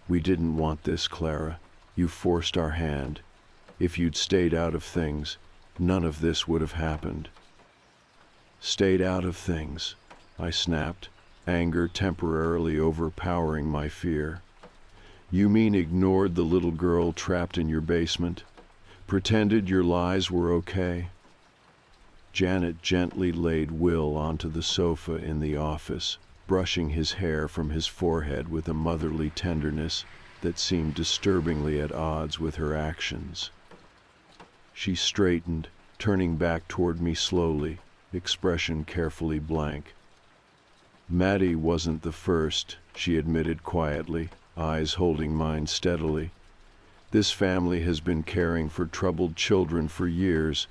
"We didn't want this, Clara. You forced our hand. If you'd stayed out of things, none of this would have happened." "Stayed out of things," I snapped, anger temporarily overpowering my fear. "You mean ignored the little girl trapped in your basement? Pretended your lies were okay?" Janet gently laid Will onto the sofa in the office, brushing his hair from his forehead with a motherly tenderness that seemed disturbingly at odds with her actions. She straightened, turning back toward me slowly, expression carefully blank. "Maddie wasn't the first," she admitted quietly, eyes holding mine steadily. "This family has been caring for troubled children for years.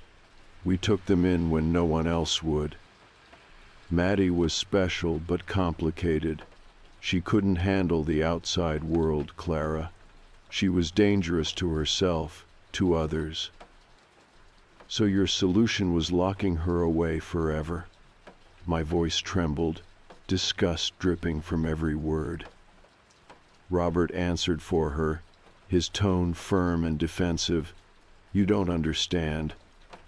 We took them in when no one else would. Maddie was special but complicated. She couldn't handle the outside world, Clara. She was dangerous to herself, to others. So your solution was locking her away forever." My voice trembled, disgust dripping from every word. Robert answered for her, his tone firm and defensive. "You don't understand.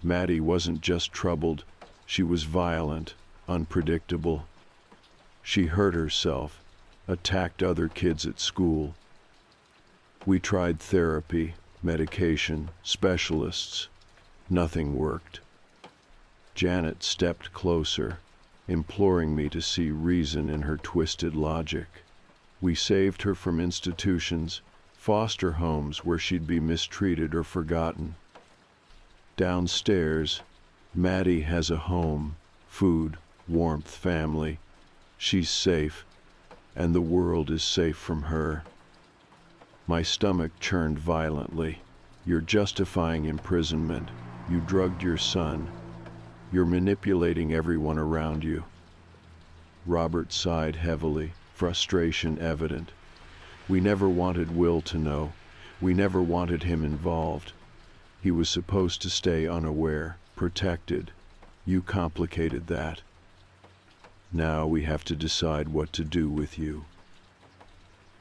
Maddie wasn't just troubled. She was violent, unpredictable. She hurt herself, attacked other kids at school. We tried therapy, medication, specialists. Nothing worked." Janet stepped closer, imploring me to see reason in her twisted logic. "We saved her from institutions, foster homes where she'd be mistreated or forgotten. Downstairs, Maddie has a home, food, warmth, family. She's safe, and the world is safe from her." My stomach churned violently. You're justifying imprisonment. You drugged your son. You're manipulating everyone around you. Robert sighed heavily, frustration evident. We never wanted Will to know. We never wanted him involved. He was supposed to stay unaware, protected. You complicated that. Now we have to decide what to do with you.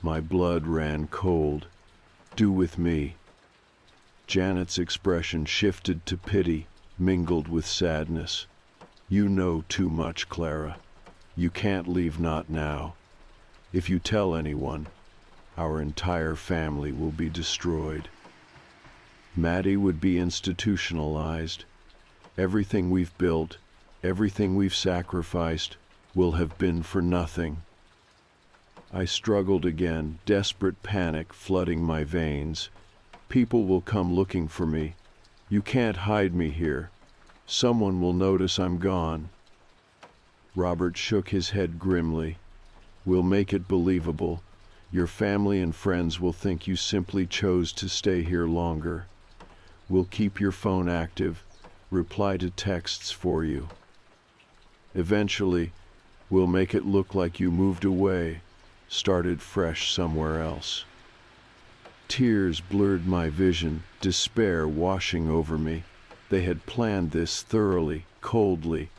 My blood ran cold. Do with me. Janet's expression shifted to pity, mingled with sadness. You know too much, Clara. You can't leave, not now. If you tell anyone, our entire family will be destroyed. Maddie would be institutionalized. Everything we've built, everything we've sacrificed, will have been for nothing. I struggled again, desperate panic flooding my veins. People will come looking for me. You can't hide me here. Someone will notice I'm gone. Robert shook his head grimly. We'll make it believable. Your family and friends will think you simply chose to stay here longer. We'll keep your phone active, reply to texts for you. Eventually, we'll make it look like you moved away, started fresh somewhere else. Tears blurred my vision, despair washing over me. They had planned this thoroughly, coldly.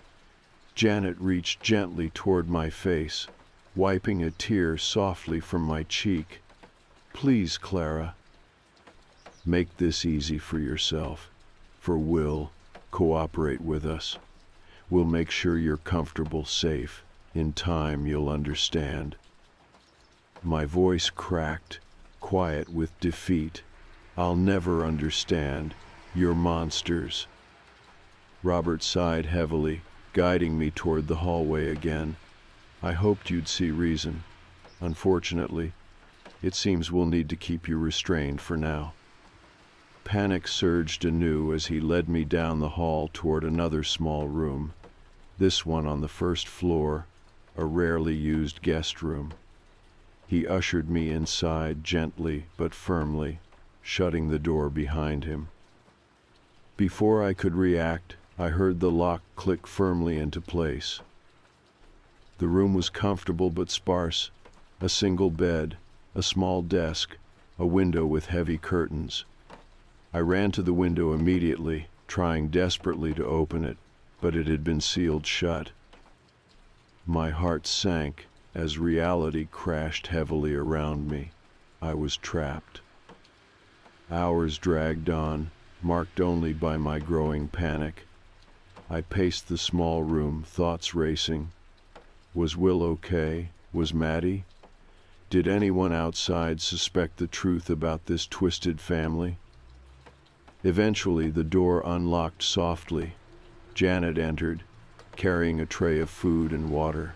Janet reached gently toward my face, wiping a tear softly from my cheek. Please, Clara. Make this easy for yourself. For Will, cooperate with us. We'll make sure you're comfortable, safe. In time, you'll understand. My voice cracked, quiet with defeat. I'll never understand. You're monsters. Robert sighed heavily, guiding me toward the hallway again. I hoped you'd see reason. Unfortunately, it seems we'll need to keep you restrained for now. Panic surged anew as he led me down the hall toward another small room, this one on the first floor, a rarely used guest room. He ushered me inside gently but firmly, shutting the door behind him. Before I could react, I heard the lock click firmly into place. The room was comfortable but sparse. A single bed, a small desk, a window with heavy curtains. I ran to the window immediately, trying desperately to open it, but it had been sealed shut. My heart sank as reality crashed heavily around me. I was trapped. Hours dragged on, marked only by my growing panic. I paced the small room, thoughts racing. Was Will okay? Was Maddie? Did anyone outside suspect the truth about this twisted family? Eventually, the door unlocked softly. Janet entered, carrying a tray of food and water.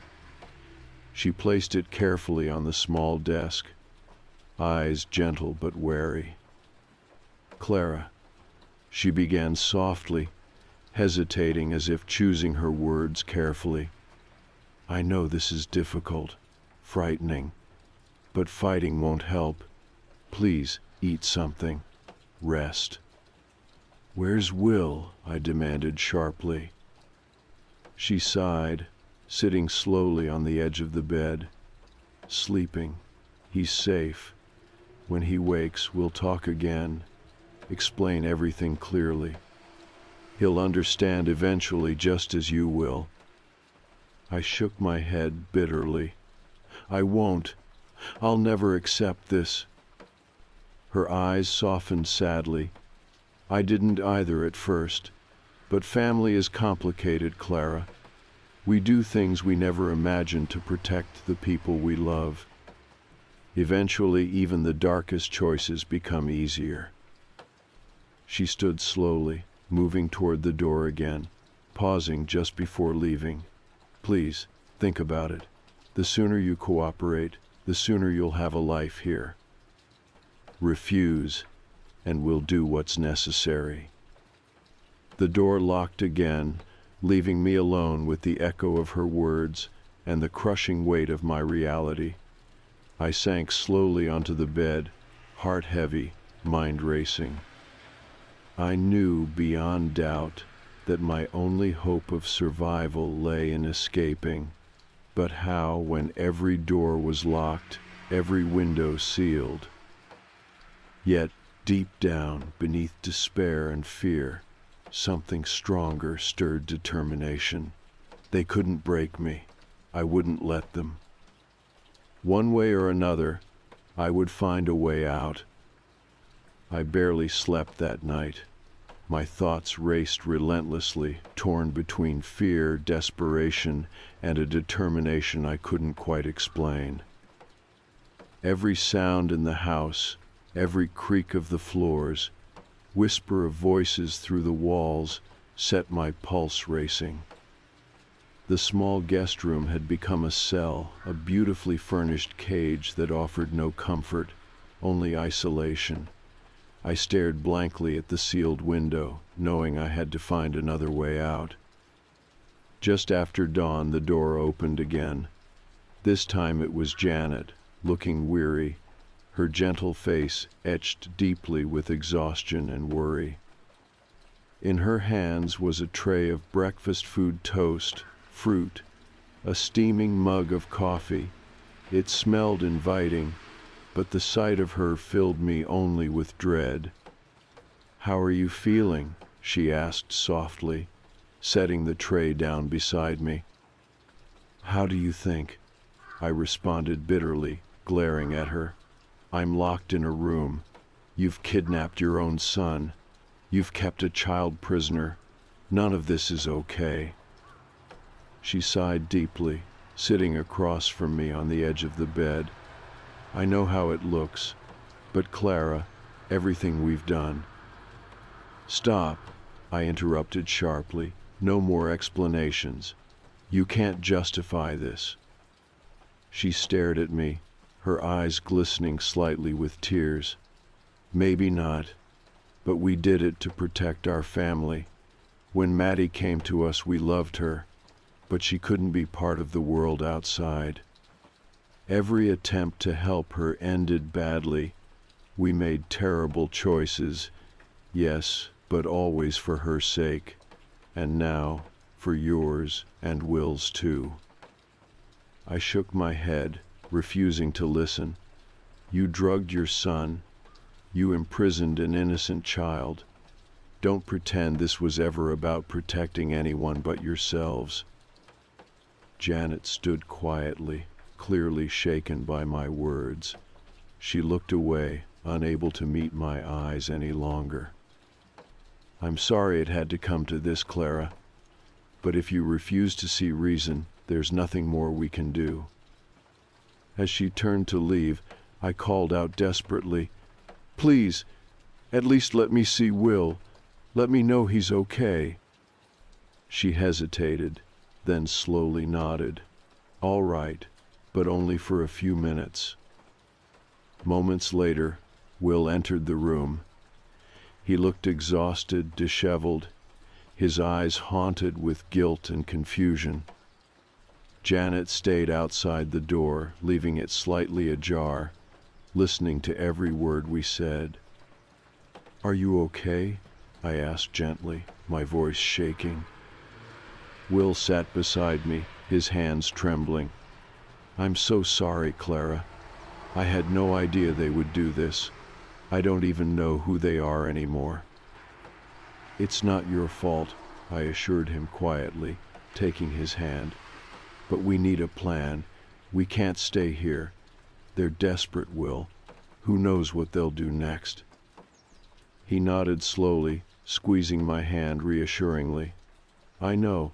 She placed it carefully on the small desk, eyes gentle but wary. Clara, she began softly, hesitating as if choosing her words carefully. I know this is difficult, frightening, but fighting won't help. Please, eat something. Rest. Where's Will? I demanded sharply. She sighed, sitting slowly on the edge of the bed. Sleeping. He's safe. When he wakes, we'll talk again. Explain everything clearly. He'll understand eventually, just as you will. I shook my head bitterly. I won't. I'll never accept this. Her eyes softened sadly. I didn't either at first. But family is complicated, Clara. We do things we never imagined to protect the people we love. Eventually, even the darkest choices become easier. She stood slowly, moving toward the door again, pausing just before leaving. Please, think about it. The sooner you cooperate, the sooner you'll have a life here. Refuse, and we'll do what's necessary. The door locked again, leaving me alone with the echo of her words and the crushing weight of my reality. I sank slowly onto the bed, heart heavy, mind racing. I knew beyond doubt that my only hope of survival lay in escaping, but how when every door was locked, every window sealed? Yet, deep down, beneath despair and fear, something stronger stirred determination. They couldn't break me. I wouldn't let them. One way or another, I would find a way out. I barely slept that night. My thoughts raced relentlessly, torn between fear, desperation, and a determination I couldn't quite explain. Every sound in the house, every creak of the floors, whisper of voices through the walls, set my pulse racing. The small guest room had become a cell, a beautifully furnished cage that offered no comfort, only isolation. I stared blankly at the sealed window, knowing I had to find another way out. Just after dawn, the door opened again. This time it was Janet, looking weary, her gentle face etched deeply with exhaustion and worry. In her hands was a tray of breakfast food toast, fruit, a steaming mug of coffee. It smelled inviting, but the sight of her filled me only with dread. "How are you feeling?" she asked softly, setting the tray down beside me. "How do you think?" I responded bitterly, glaring at her. "I'm locked in a room. You've kidnapped your own son. You've kept a child prisoner. None of this is okay." She sighed deeply, sitting across from me on the edge of the bed. "I know how it looks, but Clara, everything we've done—" "Stop," I interrupted sharply. "No more explanations. You can't justify this." She stared at me, her eyes glistening slightly with tears. "Maybe not, but we did it to protect our family. When Maddie came to us, we loved her, but she couldn't be part of the world outside. Every attempt to help her ended badly. We made terrible choices, yes, but always for her sake, and now for yours and Will's too." I shook my head, refusing to listen. "You drugged your son. You imprisoned an innocent child. Don't pretend this was ever about protecting anyone but yourselves." Janet stood quietly, clearly shaken by my words. She looked away, unable to meet my eyes any longer. "I'm sorry it had to come to this, Clara, but if you refuse to see reason, there's nothing more we can do." As she turned to leave, I called out desperately, "Please, at least let me see Will. Let me know he's okay." She hesitated, then slowly nodded. "All right, but only for a few minutes." Moments later, Will entered the room. He looked exhausted, disheveled, his eyes haunted with guilt and confusion. Janet stayed outside the door, leaving it slightly ajar, listening to every word we said. "Are you okay?" I asked gently, my voice shaking. Will sat beside me, his hands trembling. "I'm so sorry, Clara. I had no idea they would do this. I don't even know who they are anymore." "It's not your fault," I assured him quietly, taking his hand. "But we need a plan. We can't stay here. They're desperate, Will. Who knows what they'll do next?" He nodded slowly, squeezing my hand reassuringly. "I know.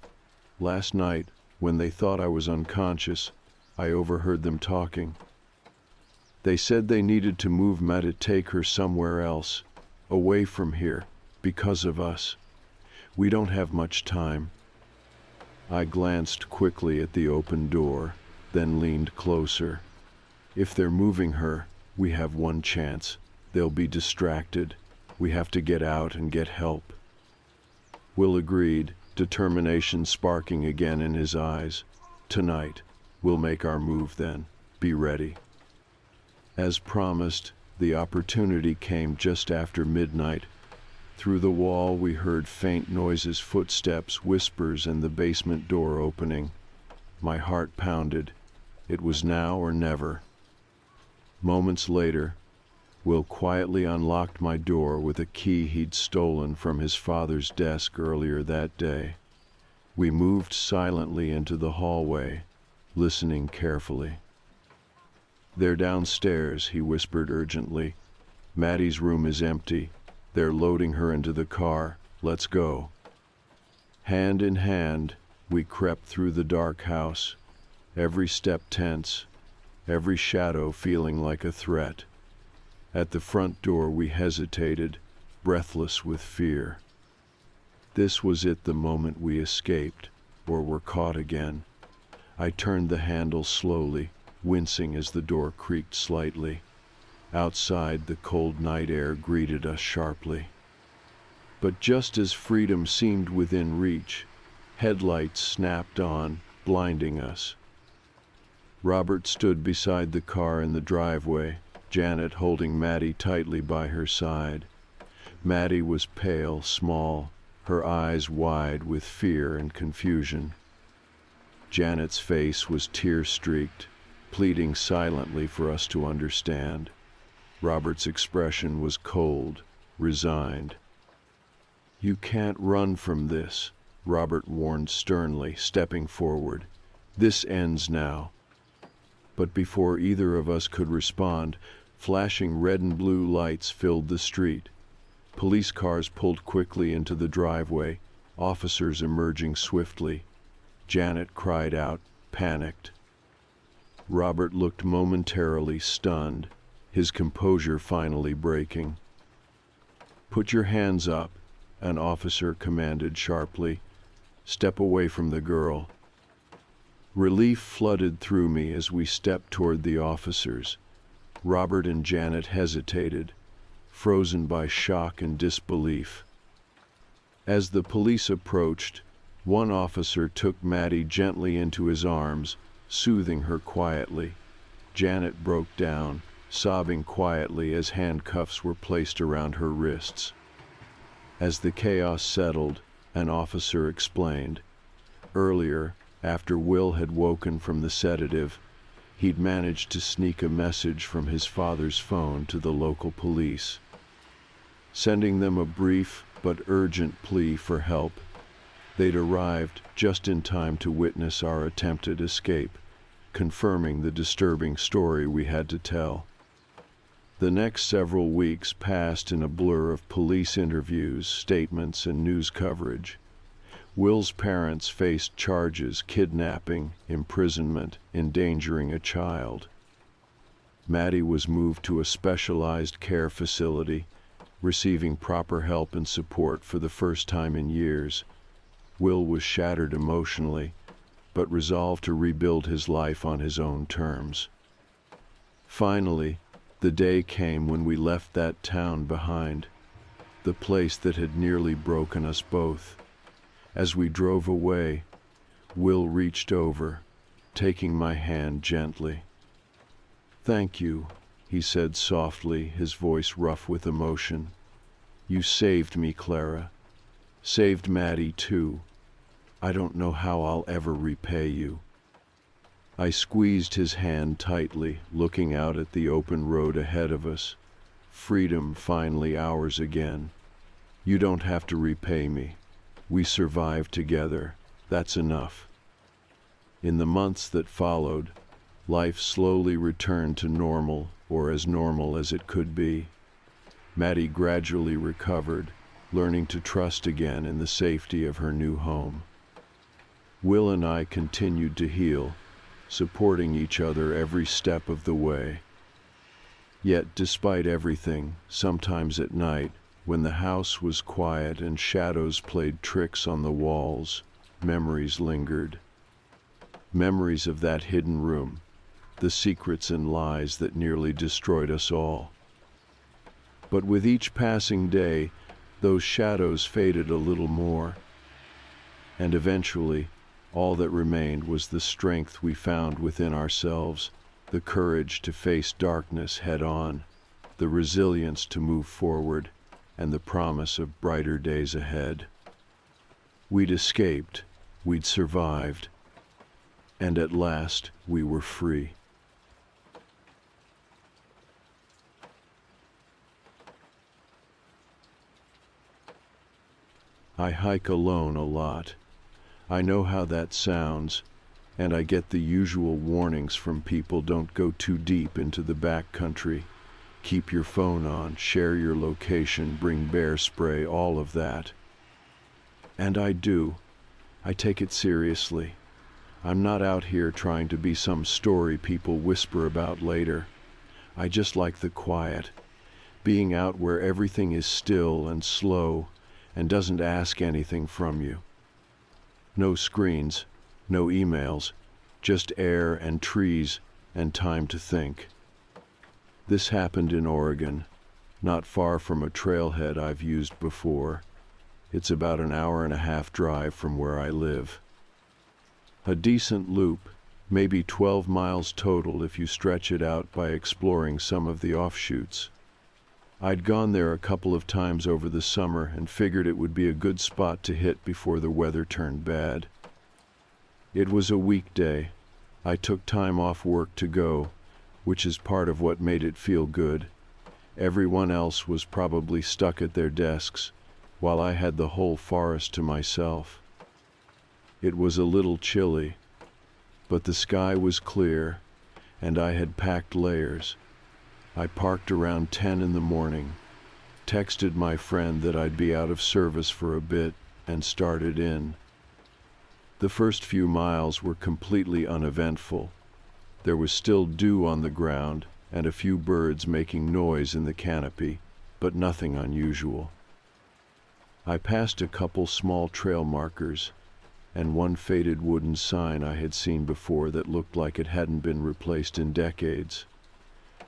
Last night, when they thought I was unconscious, I overheard them talking. They said they needed to move Meta, take her somewhere else, away from here, because of us. We don't have much time." I glanced quickly at the open door, then leaned closer. "If they're moving her, we have one chance. They'll be distracted. We have to get out and get help." Will agreed, determination sparking again in his eyes. "Tonight, we'll make our move then. Be ready." As promised, The opportunity came just after midnight. Through the wall we heard faint noises, footsteps, whispers, and the basement door opening. My heart pounded. It was now or never. Moments later, Will quietly unlocked my door with a key he'd stolen from his father's desk earlier that day. We moved silently into the hallway, listening carefully. "They're downstairs," he whispered urgently. "Maddie's room is empty. They're loading her into the car. Let's go." Hand in hand, we crept through the dark house, every step tense, every shadow feeling like a threat. At the front door we hesitated, breathless with fear. This was it, the moment we escaped, or were caught again. I turned the handle slowly, wincing as the door creaked slightly. Outside, the cold night air greeted us sharply. But just as freedom seemed within reach, headlights snapped on, blinding us. Robert stood beside the car in the driveway, Janet holding Maddie tightly by her side. Maddie was pale, small, her eyes wide with fear and confusion. Janet's face was tear-streaked, pleading silently for us to understand. Robert's expression was cold, resigned. "You can't run from this," Robert warned sternly, stepping forward. "This ends now." But before either of us could respond, flashing red and blue lights filled the street. Police cars pulled quickly into the driveway, officers emerging swiftly. Janet cried out, panicked. Robert looked momentarily stunned, his composure finally breaking. "Put your hands up," an officer commanded sharply. "Step away from the girl." Relief flooded through me as we stepped toward the officers. Robert and Janet hesitated, frozen by shock and disbelief. As the police approached, one officer took Maddie gently into his arms, soothing her quietly. Janet broke down, sobbing quietly as handcuffs were placed around her wrists. As the chaos settled, an officer explained. Earlier, after Will had woken from the sedative, he'd managed to sneak a message from his father's phone to the local police, sending them a brief but urgent plea for help. They'd arrived just in time to witness our attempted escape, confirming the disturbing story we had to tell. The next several weeks passed in a blur of police interviews, statements, and news coverage. Will's parents faced charges: kidnapping, imprisonment, endangering a child. Maddie was moved to a specialized care facility, receiving proper help and support for the first time in years. Will was shattered emotionally, but resolved to rebuild his life on his own terms. Finally, the day came when we left that town behind, the place that had nearly broken us both. As we drove away, Will reached over, taking my hand gently. "Thank you," he said softly, his voice rough with emotion. "You saved me, Clara. Saved Maddie, too. I don't know how I'll ever repay you." I squeezed his hand tightly, looking out at the open road ahead of us. Freedom finally ours again. "You don't have to repay me. We survived together. That's enough." In the months that followed, life slowly returned to normal, or as normal as it could be. Maddie gradually recovered, learning to trust again in the safety of her new home. Will and I continued to heal, supporting each other every step of the way. Yet, despite everything, sometimes at night, when the house was quiet and shadows played tricks on the walls, memories lingered. Memories of that hidden room, the secrets and lies that nearly destroyed us all. But with each passing day, those shadows faded a little more, and eventually, all that remained was the strength we found within ourselves, the courage to face darkness head on. the resilience to move forward, and the promise of brighter days ahead. We'd escaped, we'd survived, and at last we were free. I hike alone a lot. I know how that sounds, and I get the usual warnings from people: don't go too deep into the back country, keep your phone on, share your location, bring bear spray, all of that. And I do. I take it seriously. I'm not out here trying to be some story people whisper about later. I just like the quiet, being out where everything is still and slow and doesn't ask anything from you. No screens, no emails, just air and trees and time to think. This happened in Oregon, not far from a trailhead I've used before. It's about an hour-and-a-half drive from where I live. A decent loop, maybe 12 miles total if you stretch it out by exploring some of the offshoots. I'd gone there a couple of times over the summer and figured it would be a good spot to hit before the weather turned bad. It was a weekday. I took time off work to go, which is part of what made it feel good. Everyone else was probably stuck at their desks, while I had the whole forest to myself. It was a little chilly, but the sky was clear, and I had packed layers. I parked around 10 in the morning, texted my friend that I'd be out of service for a bit, and started in. The first few miles were completely uneventful. There was still dew on the ground and a few birds making noise in the canopy, but nothing unusual. I passed a couple small trail markers and one faded wooden sign I had seen before that looked like it hadn't been replaced in decades.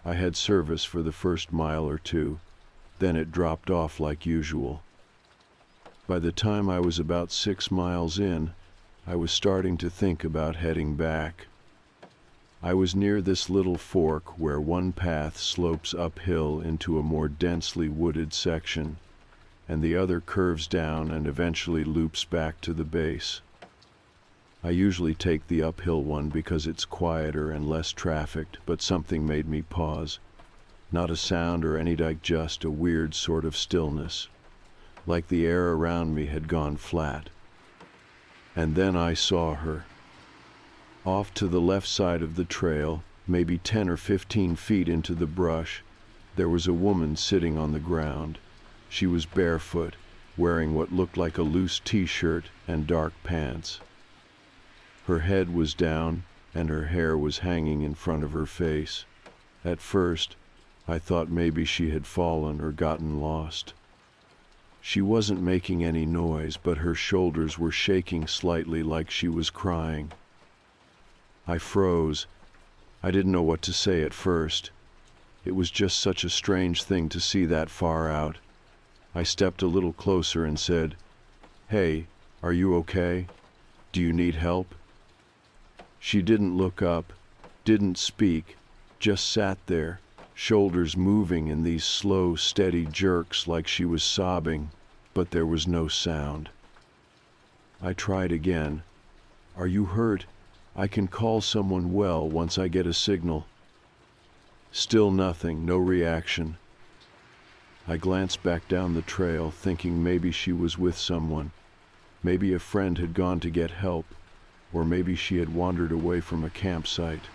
I had service for the first mile or two, then it dropped off like usual. By the time I was about 6 miles in, I was starting to think about heading back. I was near this little fork where one path slopes uphill into a more densely wooded section, and the other curves down and eventually loops back to the base. I usually take the uphill one because it's quieter and less trafficked, but something made me pause. Not a sound or anything, just a weird sort of stillness, like the air around me had gone flat. And then I saw her. Off to the left side of the trail, maybe 10 or 15 feet into the brush, there was a woman sitting on the ground. She was barefoot, wearing what looked like a loose t-shirt and dark pants. Her head was down, and her hair was hanging in front of her face. At first, I thought maybe she had fallen or gotten lost. She wasn't making any noise, but her shoulders were shaking slightly like she was crying. I froze. I didn't know what to say at first. It was just such a strange thing to see that far out. I stepped a little closer and said, "Hey, are you okay? Do you need help?" She didn't look up, didn't speak, just sat there, shoulders moving in these slow, steady jerks like she was sobbing, but there was no sound. I tried again. "Are you hurt? I can call someone well once I get a signal." Still nothing, no reaction. I glanced back down the trail, thinking maybe she was with someone. Maybe a friend had gone to get help, or maybe she had wandered away from a campsite,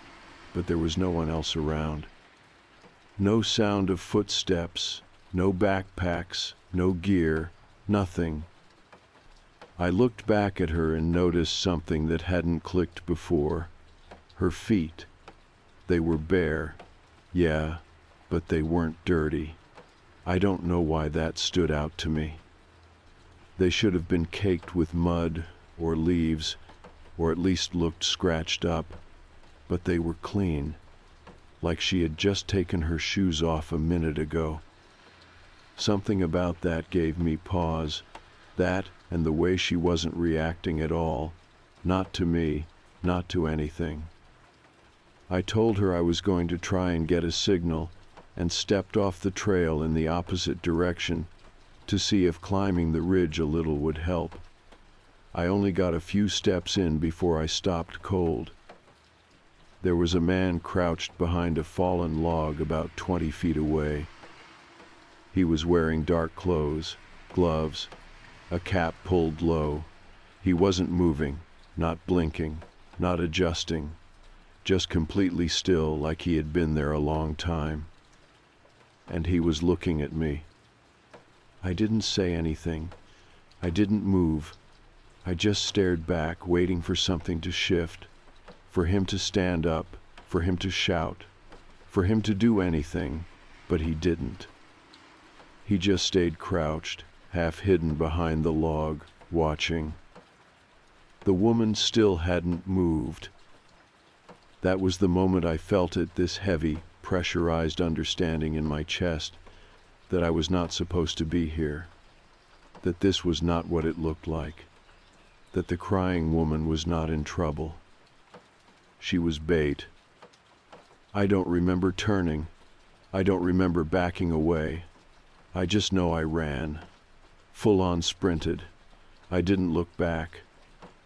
but there was no one else around. No sound of footsteps, no backpacks, no gear, nothing. I looked back at her and noticed something that hadn't clicked before. Her feet. They were bare, yeah, but they weren't dirty. I don't know why that stood out to me. They should have been caked with mud or leaves, or at least looked scratched up, but they were clean, like she had just taken her shoes off a minute ago. Something about that gave me pause, that and the way she wasn't reacting at all, not to me, not to anything. I told her I was going to try and get a signal, and stepped off the trail in the opposite direction to see if climbing the ridge a little would help. I only got a few steps in before I stopped cold. There was a man crouched behind a fallen log about 20 feet away. He was wearing dark clothes, gloves, a cap pulled low. He wasn't moving, not blinking, not adjusting, just completely still like he had been there a long time. And he was looking at me. I didn't say anything. I didn't move. I just stared back, waiting for something to shift, for him to stand up, for him to shout, for him to do anything, but he didn't. He just stayed crouched, half hidden behind the log, watching. The woman still hadn't moved. That was the moment I felt it, this heavy, pressurized understanding in my chest, that I was not supposed to be here, that this was not what it looked like, that the crying woman was not in trouble. She was bait. I don't remember turning. I don't remember backing away. I just know I ran, full-on sprinted. I didn't look back.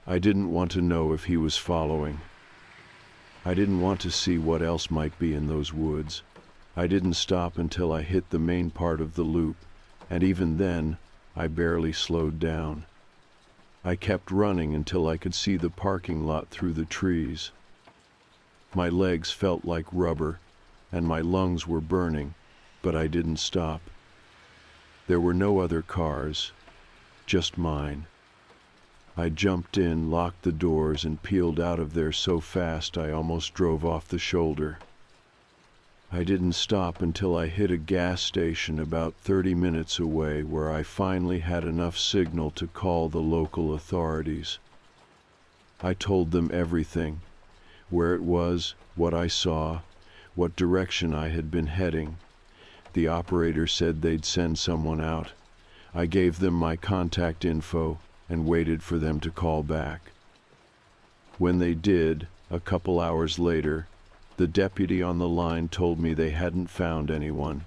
I didn't want to know if he was following. I didn't want to see what else might be in those woods. I didn't stop until I hit the main part of the loop, and even then, I barely slowed down. I kept running until I could see the parking lot through the trees. My legs felt like rubber, and my lungs were burning, but I didn't stop. There were no other cars, just mine. I jumped in, locked the doors, and peeled out of there so fast I almost drove off the shoulder. I didn't stop until I hit a gas station about 30 minutes away, where I finally had enough signal to call the local authorities. I told them everything, where it was, what I saw, what direction I had been heading. The operator said they'd send someone out. I gave them my contact info and waited for them to call back. When they did, a couple hours later, the deputy on the line told me they hadn't found anyone.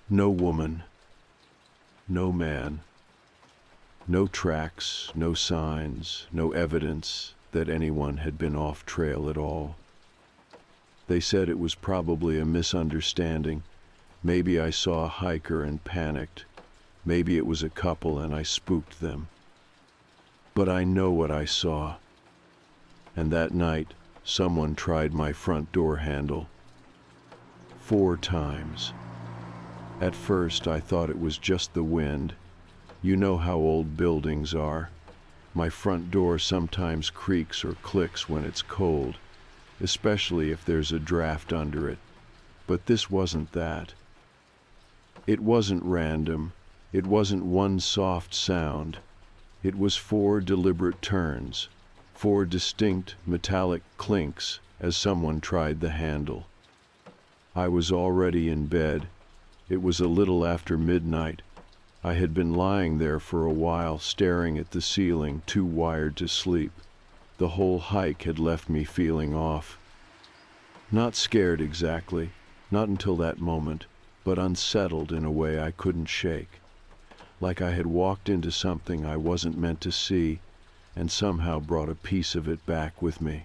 No woman, no man, no tracks, no signs, no evidence that anyone had been off trail at all. They said it was probably a misunderstanding. Maybe I saw a hiker and panicked. Maybe it was a couple and I spooked them. But I know what I saw. And that night, someone tried my front door handle. 4 times. At first, I thought it was just the wind. You know how old buildings are. My front door sometimes creaks or clicks when it's cold, especially if there's a draft under it. But this wasn't that. It wasn't random. It wasn't one soft sound. It was 4 deliberate turns, 4 distinct metallic clinks as someone tried the handle. I was already in bed. It was a little after midnight. I had been lying there for a while, staring at the ceiling, too wired to sleep. The whole hike had left me feeling off. Not scared exactly, not until that moment, but unsettled in a way I couldn't shake. Like I had walked into something I wasn't meant to see, and somehow brought a piece of it back with me.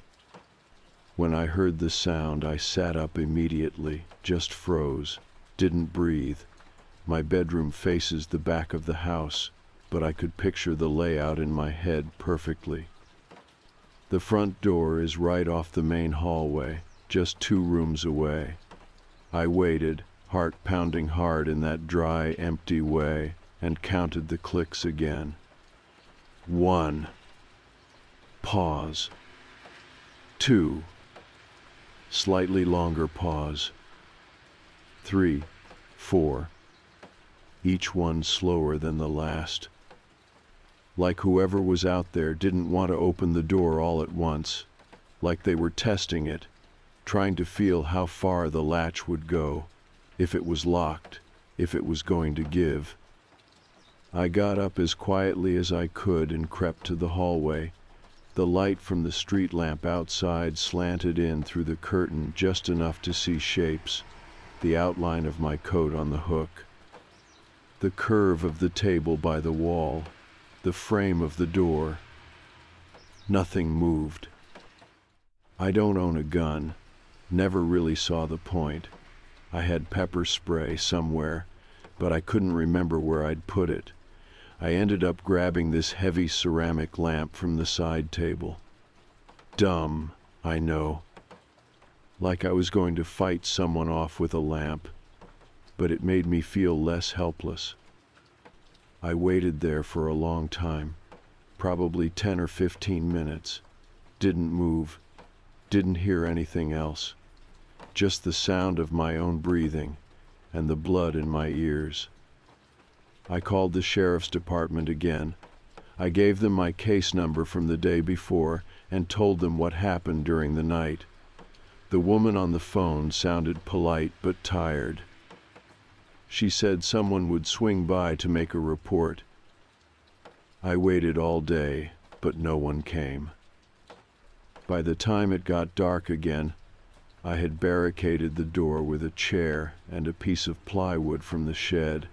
When I heard the sound, I sat up immediately, just froze, didn't breathe. My bedroom faces the back of the house, but I could picture the layout in my head perfectly. The front door is right off the main hallway, just 2 rooms away. I waited, heart pounding hard in that dry, empty way, and counted the clicks again. 1. Pause. 2. Slightly longer pause. 3, 4. Each one slower than the last. Like whoever was out there didn't want to open the door all at once, like they were testing it, trying to feel how far the latch would go, if it was locked, if it was going to give. I got up as quietly as I could and crept to the hallway. The light from the street lamp outside slanted in through the curtain just enough to see shapes. the outline of my coat on the hook, the curve of the table by the wall, the frame of the door. Nothing moved. I don't own a gun, never really saw the point. I had pepper spray somewhere, but I couldn't remember where I'd put it. I ended up grabbing this heavy ceramic lamp from the side table. Dumb, I know. Like I was going to fight someone off with a lamp, but it made me feel less helpless. I waited there for a long time, probably 10 or 15 minutes. Didn't move, didn't hear anything else. Just the sound of my own breathing and the blood in my ears. I called the sheriff's department again. I gave them my case number from the day before and told them what happened during the night. The woman on the phone sounded polite but tired. She said someone would swing by to make a report. I waited all day, but no one came. By the time it got dark again, I had barricaded the door with a chair and a piece of plywood from the shed.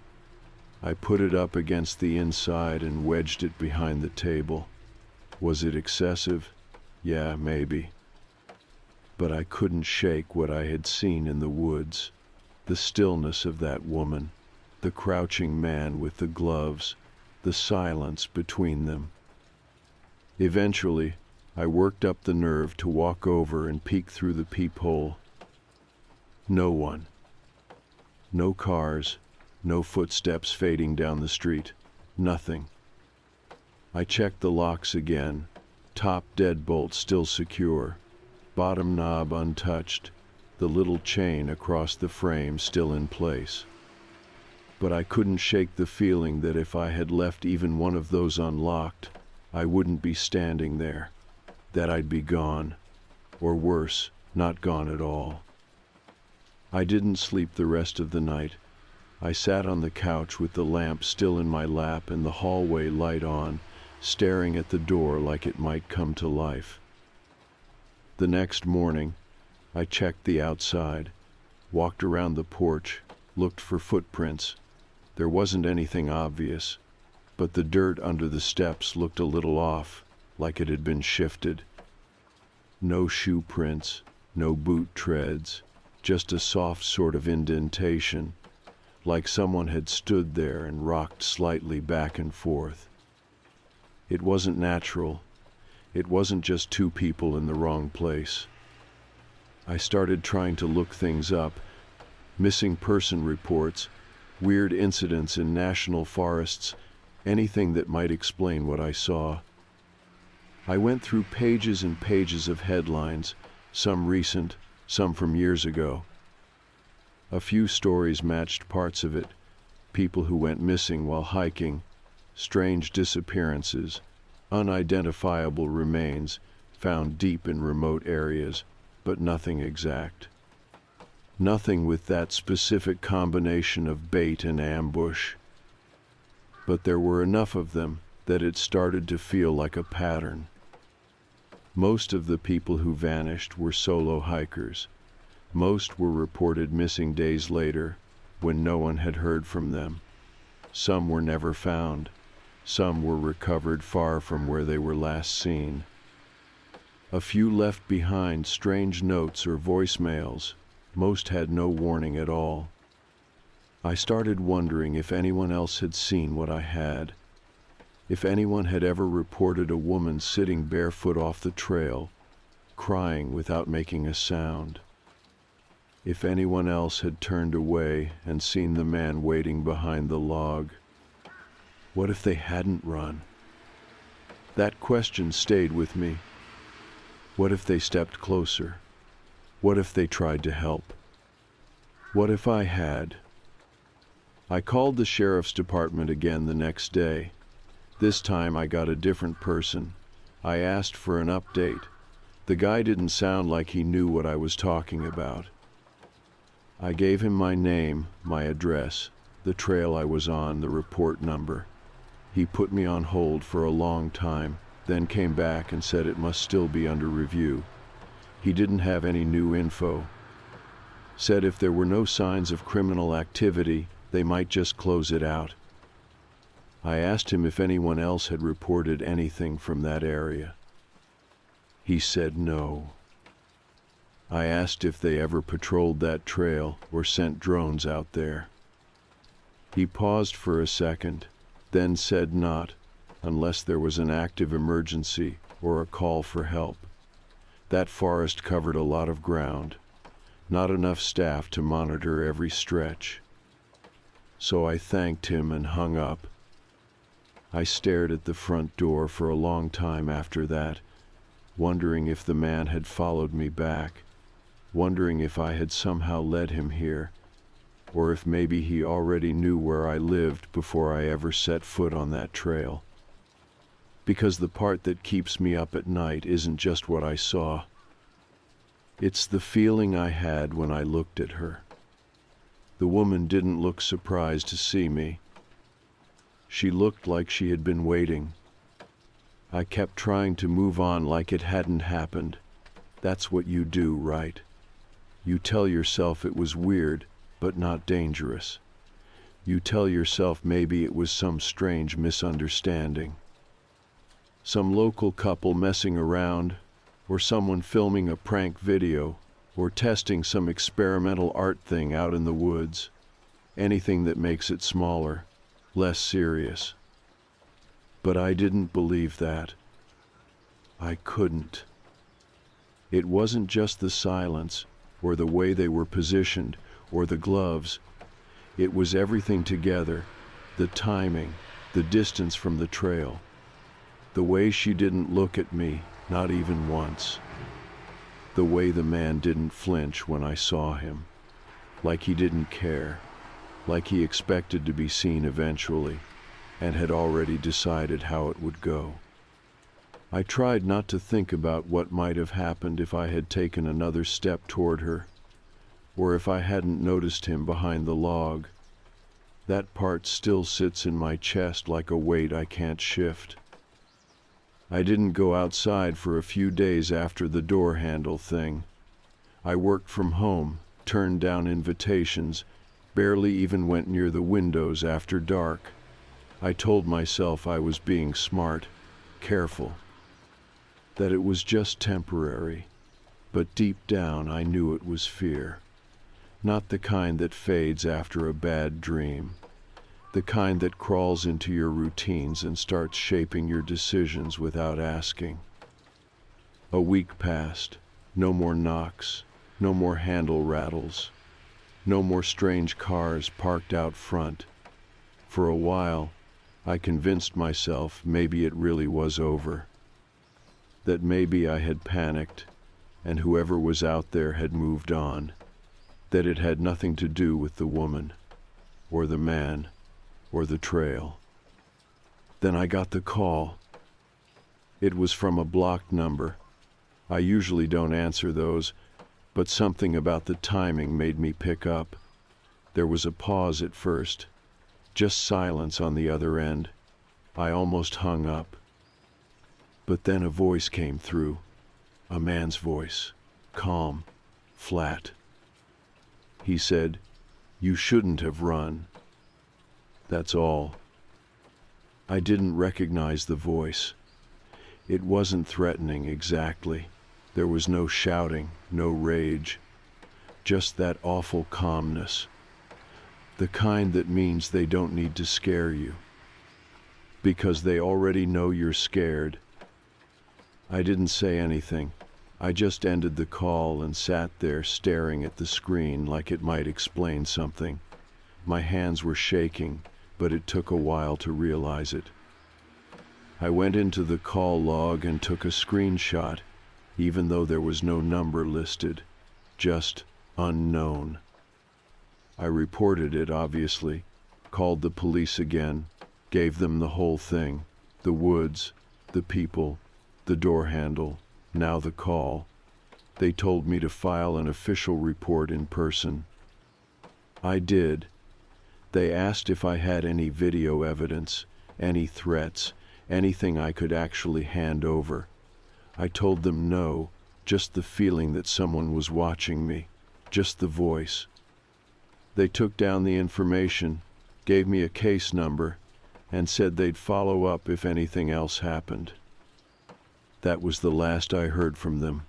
I put it up against the inside and wedged it behind the table. Was it excessive? Yeah, maybe. But I couldn't shake what I had seen in the woods. The stillness of that woman, the crouching man with the gloves, the silence between them. Eventually, I worked up the nerve to walk over and peek through the peephole. No one. No cars, no footsteps fading down the street. Nothing. I checked the locks again. Top deadbolt still secure. Bottom knob untouched. The little chain across the frame still in place. But I couldn't shake the feeling that if I had left even one of those unlocked, I wouldn't be standing there. That I'd be gone. Or worse, not gone at all. I didn't sleep the rest of the night. I sat on the couch with the lamp still in my lap and the hallway light on, staring at the door like it might come to life. The next morning, I checked the outside, walked around the porch, looked for footprints. There wasn't anything obvious, but the dirt under the steps looked a little off, like it had been shifted. No shoe prints, no boot treads, just a soft sort of indentation, like someone had stood there and rocked slightly back and forth. It wasn't natural. It wasn't just two people in the wrong place. I started trying to look things up, missing person reports, weird incidents in national forests, anything that might explain what I saw. I went through pages and pages of headlines, some recent, some from years ago. A few stories matched parts of it, people who went missing while hiking, strange disappearances, unidentifiable remains found deep in remote areas, but nothing exact. Nothing with that specific combination of bait and ambush. But there were enough of them that it started to feel like a pattern. Most of the people who vanished were solo hikers. Most were reported missing days later, when no one had heard from them. Some were never found. Some were recovered far from where they were last seen. A few left behind strange notes or voicemails. Most had no warning at all. I started wondering if anyone else had seen what I had. If anyone had ever reported a woman sitting barefoot off the trail, crying without making a sound. If anyone else had turned away and seen the man waiting behind the log. What if they hadn't run? That question stayed with me. What if they stepped closer? What if they tried to help? What if I had? I called the sheriff's department again the next day. This time I got a different person. I asked for an update. The guy didn't sound like he knew what I was talking about. I gave him my name, my address, the trail I was on, the report number. He put me on hold for a long time, then came back and said it must still be under review. He didn't have any new info. Said if there were no signs of criminal activity, they might just close it out. I asked him if anyone else had reported anything from that area. He said no. I asked if they ever patrolled that trail or sent drones out there. He paused for a second, then said not, unless there was an active emergency or a call for help. That forest covered a lot of ground, not enough staff to monitor every stretch. So I thanked him and hung up. I stared at the front door for a long time after that, wondering if the man had followed me back, wondering if I had somehow led him here, or if maybe he already knew where I lived before I ever set foot on that trail. Because the part that keeps me up at night isn't just what I saw. It's the feeling I had when I looked at her. The woman didn't look surprised to see me. She looked like she had been waiting. I kept trying to move on like it hadn't happened. That's what you do, right? You tell yourself it was weird, but not dangerous. You tell yourself maybe it was some strange misunderstanding. Some local couple messing around, or someone filming a prank video, or testing some experimental art thing out in the woods. Anything that makes it smaller, less serious. But I didn't believe that. I couldn't. It wasn't just the silence, or the way they were positioned, or the gloves. It was everything together, the timing, the distance from the trail. The way she didn't look at me, not even once. The way the man didn't flinch when I saw him, like he didn't care, like he expected to be seen eventually, and had already decided how it would go. I tried not to think about what might have happened if I had taken another step toward her, or if I hadn't noticed him behind the log. That part still sits in my chest like a weight I can't shift. I didn't go outside for a few days after the door handle thing. I worked from home, turned down invitations, barely even went near the windows after dark. I told myself I was being smart, careful, that it was just temporary, but deep down I knew it was fear. Not the kind that fades after a bad dream, the kind that crawls into your routines and starts shaping your decisions without asking. A week passed, no more knocks, no more handle rattles, no more strange cars parked out front. For a while, I convinced myself maybe it really was over, that maybe I had panicked and whoever was out there had moved on, that it had nothing to do with the woman, or the man, or the trail. Then I got the call. It was from a blocked number. I usually don't answer those, but something about the timing made me pick up. There was a pause at first, just silence on the other end. I almost hung up. But then a voice came through, a man's voice, calm, flat. He said, "You shouldn't have run." That's all. I didn't recognize the voice. It wasn't threatening exactly. There was no shouting, no rage, just that awful calmness. The kind that means they don't need to scare you, because they already know you're scared. I didn't say anything. I just ended the call and sat there staring at the screen like it might explain something. My hands were shaking, but it took a while to realize it. I went into the call log and took a screenshot, even though there was no number listed, just unknown. I reported it, obviously, called the police again, gave them the whole thing, the woods, the people, the door handle, now the call. They told me to file an official report in person. I did. They asked if I had any video evidence, any threats, anything I could actually hand over. I told them no, just the feeling that someone was watching me. just the voice. They took down the information, gave me a case number, and said they'd follow up if anything else happened. That was the last I heard from them.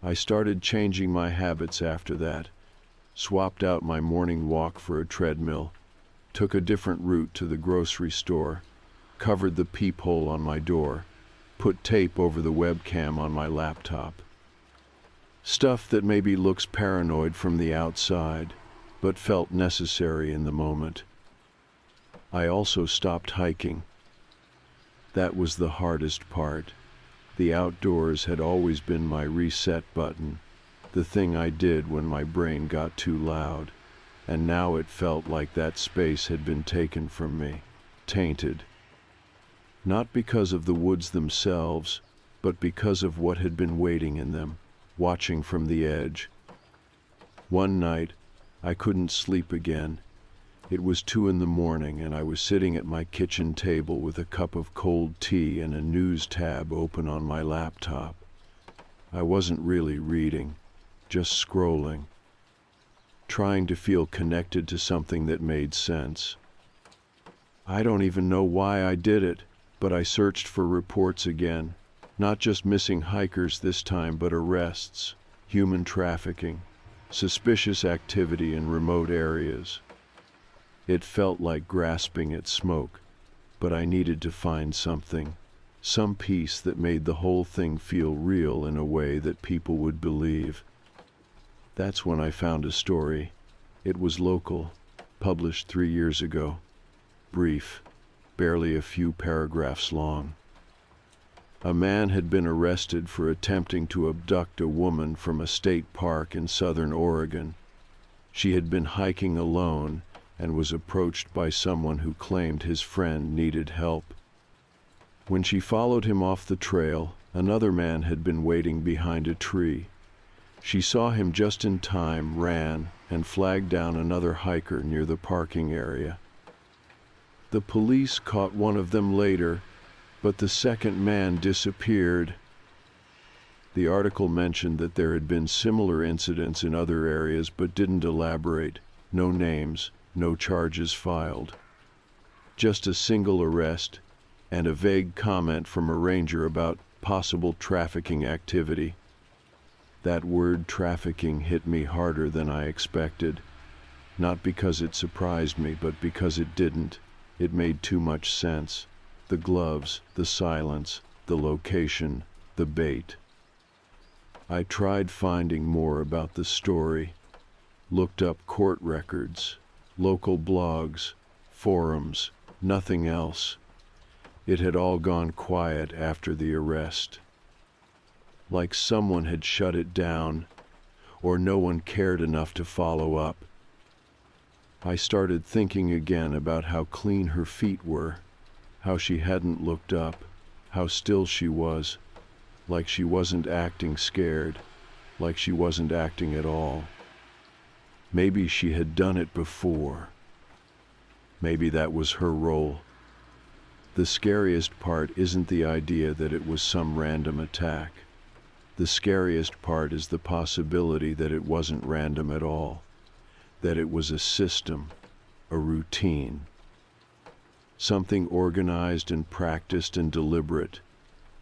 I started changing my habits after that, swapped out my morning walk for a treadmill, took a different route to the grocery store, covered the peephole on my door, put tape over the webcam on my laptop. Stuff that maybe looks paranoid from the outside, but felt necessary in the moment. I also stopped hiking. That was the hardest part. The outdoors had always been my reset button, the thing I did when my brain got too loud, and now it felt like that space had been taken from me, tainted. Not because of the woods themselves, but because of what had been waiting in them, watching from the edge. One night, I couldn't sleep again. It was 2 a.m, and I was sitting at my kitchen table with a cup of cold tea and a news tab open on my laptop. I wasn't really reading, just scrolling, trying to feel connected to something that made sense. I don't even know why I did it, but I searched for reports again, not just missing hikers this time, but arrests, human trafficking, suspicious activity in remote areas. It felt like grasping at smoke, but I needed to find something, some piece that made the whole thing feel real in a way that people would believe. That's when I found a story. It was local, published 3 years ago. Brief, barely a few paragraphs long. A man had been arrested for attempting to abduct a woman from a state park in southern Oregon. She had been hiking alone and was approached by someone who claimed his friend needed help. When she followed him off the trail, another man had been waiting behind a tree. She saw him just in time, ran, and flagged down another hiker near the parking area. The police caught one of them later, but the second man disappeared. The article mentioned that there had been similar incidents in other areas but didn't elaborate. No names, no charges filed. Just a single arrest and a vague comment from a ranger about possible trafficking activity. That word trafficking hit me harder than I expected, not because it surprised me, but because it didn't. It made too much sense. The gloves, the silence, the location, the bait. I tried finding more about the story, looked up court records, local blogs, forums, nothing else. It had all gone quiet after the arrest. Like someone had shut it down, or no one cared enough to follow up. I started thinking again about how clean her feet were, how she hadn't looked up, how still she was, like she wasn't acting scared, like she wasn't acting at all. Maybe she had done it before. Maybe that was her role. The scariest part isn't the idea that it was some random attack. The scariest part is the possibility that it wasn't random at all, that it was a system, a routine. Something organized and practiced and deliberate,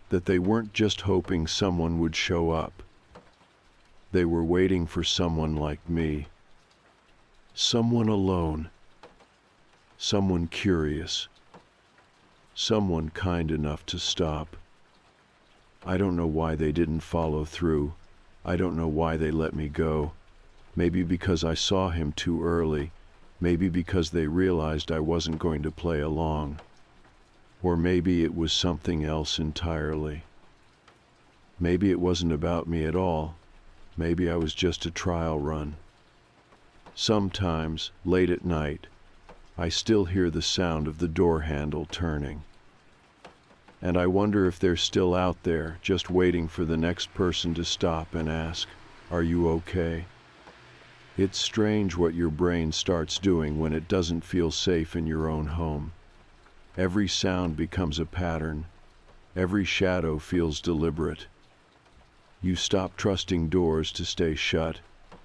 that they weren't just hoping someone would show up. They were waiting for someone like me. Someone alone. Someone curious. Someone kind enough to stop. I don't know why they didn't follow through. I don't know why they let me go. Maybe because I saw him too early. Maybe because they realized I wasn't going to play along. Or maybe it was something else entirely. Maybe it wasn't about me at all. Maybe I was just a trial run. Sometimes, late at night, I still hear the sound of the door handle turning. And I wonder if they're still out there, just waiting for the next person to stop and ask, "Are you okay?" It's strange what your brain starts doing when it doesn't feel safe in your own home. Every sound becomes a pattern. Every shadow feels deliberate. You stop trusting doors to stay shut.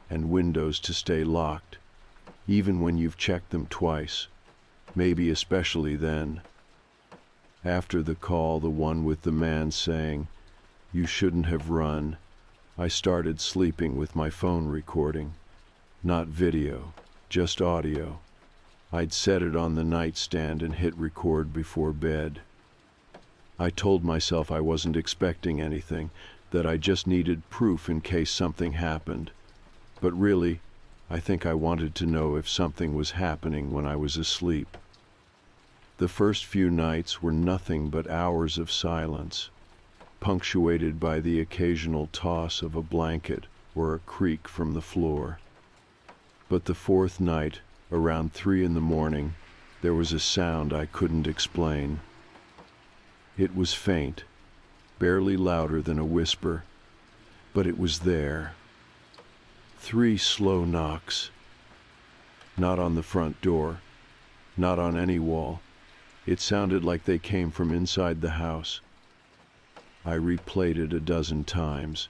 and windows to stay locked, even when you've checked them twice, maybe especially then. After the call, the one with the man saying, "You shouldn't have run," I started sleeping with my phone recording. Not video, just audio. I'd set it on the nightstand and hit record before bed. I told myself I wasn't expecting anything, that I just needed proof in case something happened. But really, I think I wanted to know if something was happening when I was asleep. The first few nights were nothing but hours of silence, punctuated by the occasional toss of a blanket or a creak from the floor. But the fourth night, around 3 a.m, there was a sound I couldn't explain. It was faint, barely louder than a whisper, but it was there. 3 slow knocks. Not on the front door, not on any wall. It sounded like they came from inside the house. I replayed it a dozen times,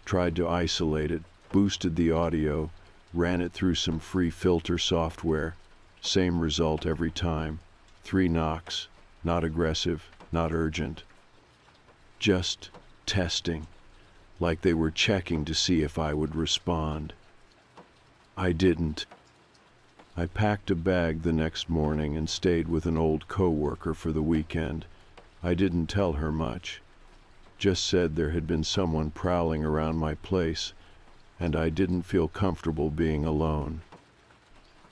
tried to isolate it, boosted the audio, ran it through some free filter software. Same result every time. 3 knocks, not aggressive, not urgent. Just testing, like they were checking to see if I would respond. I didn't. I packed a bag the next morning and stayed with an old co-worker for the weekend. I didn't tell her much. Just said there had been someone prowling around my place, and I didn't feel comfortable being alone.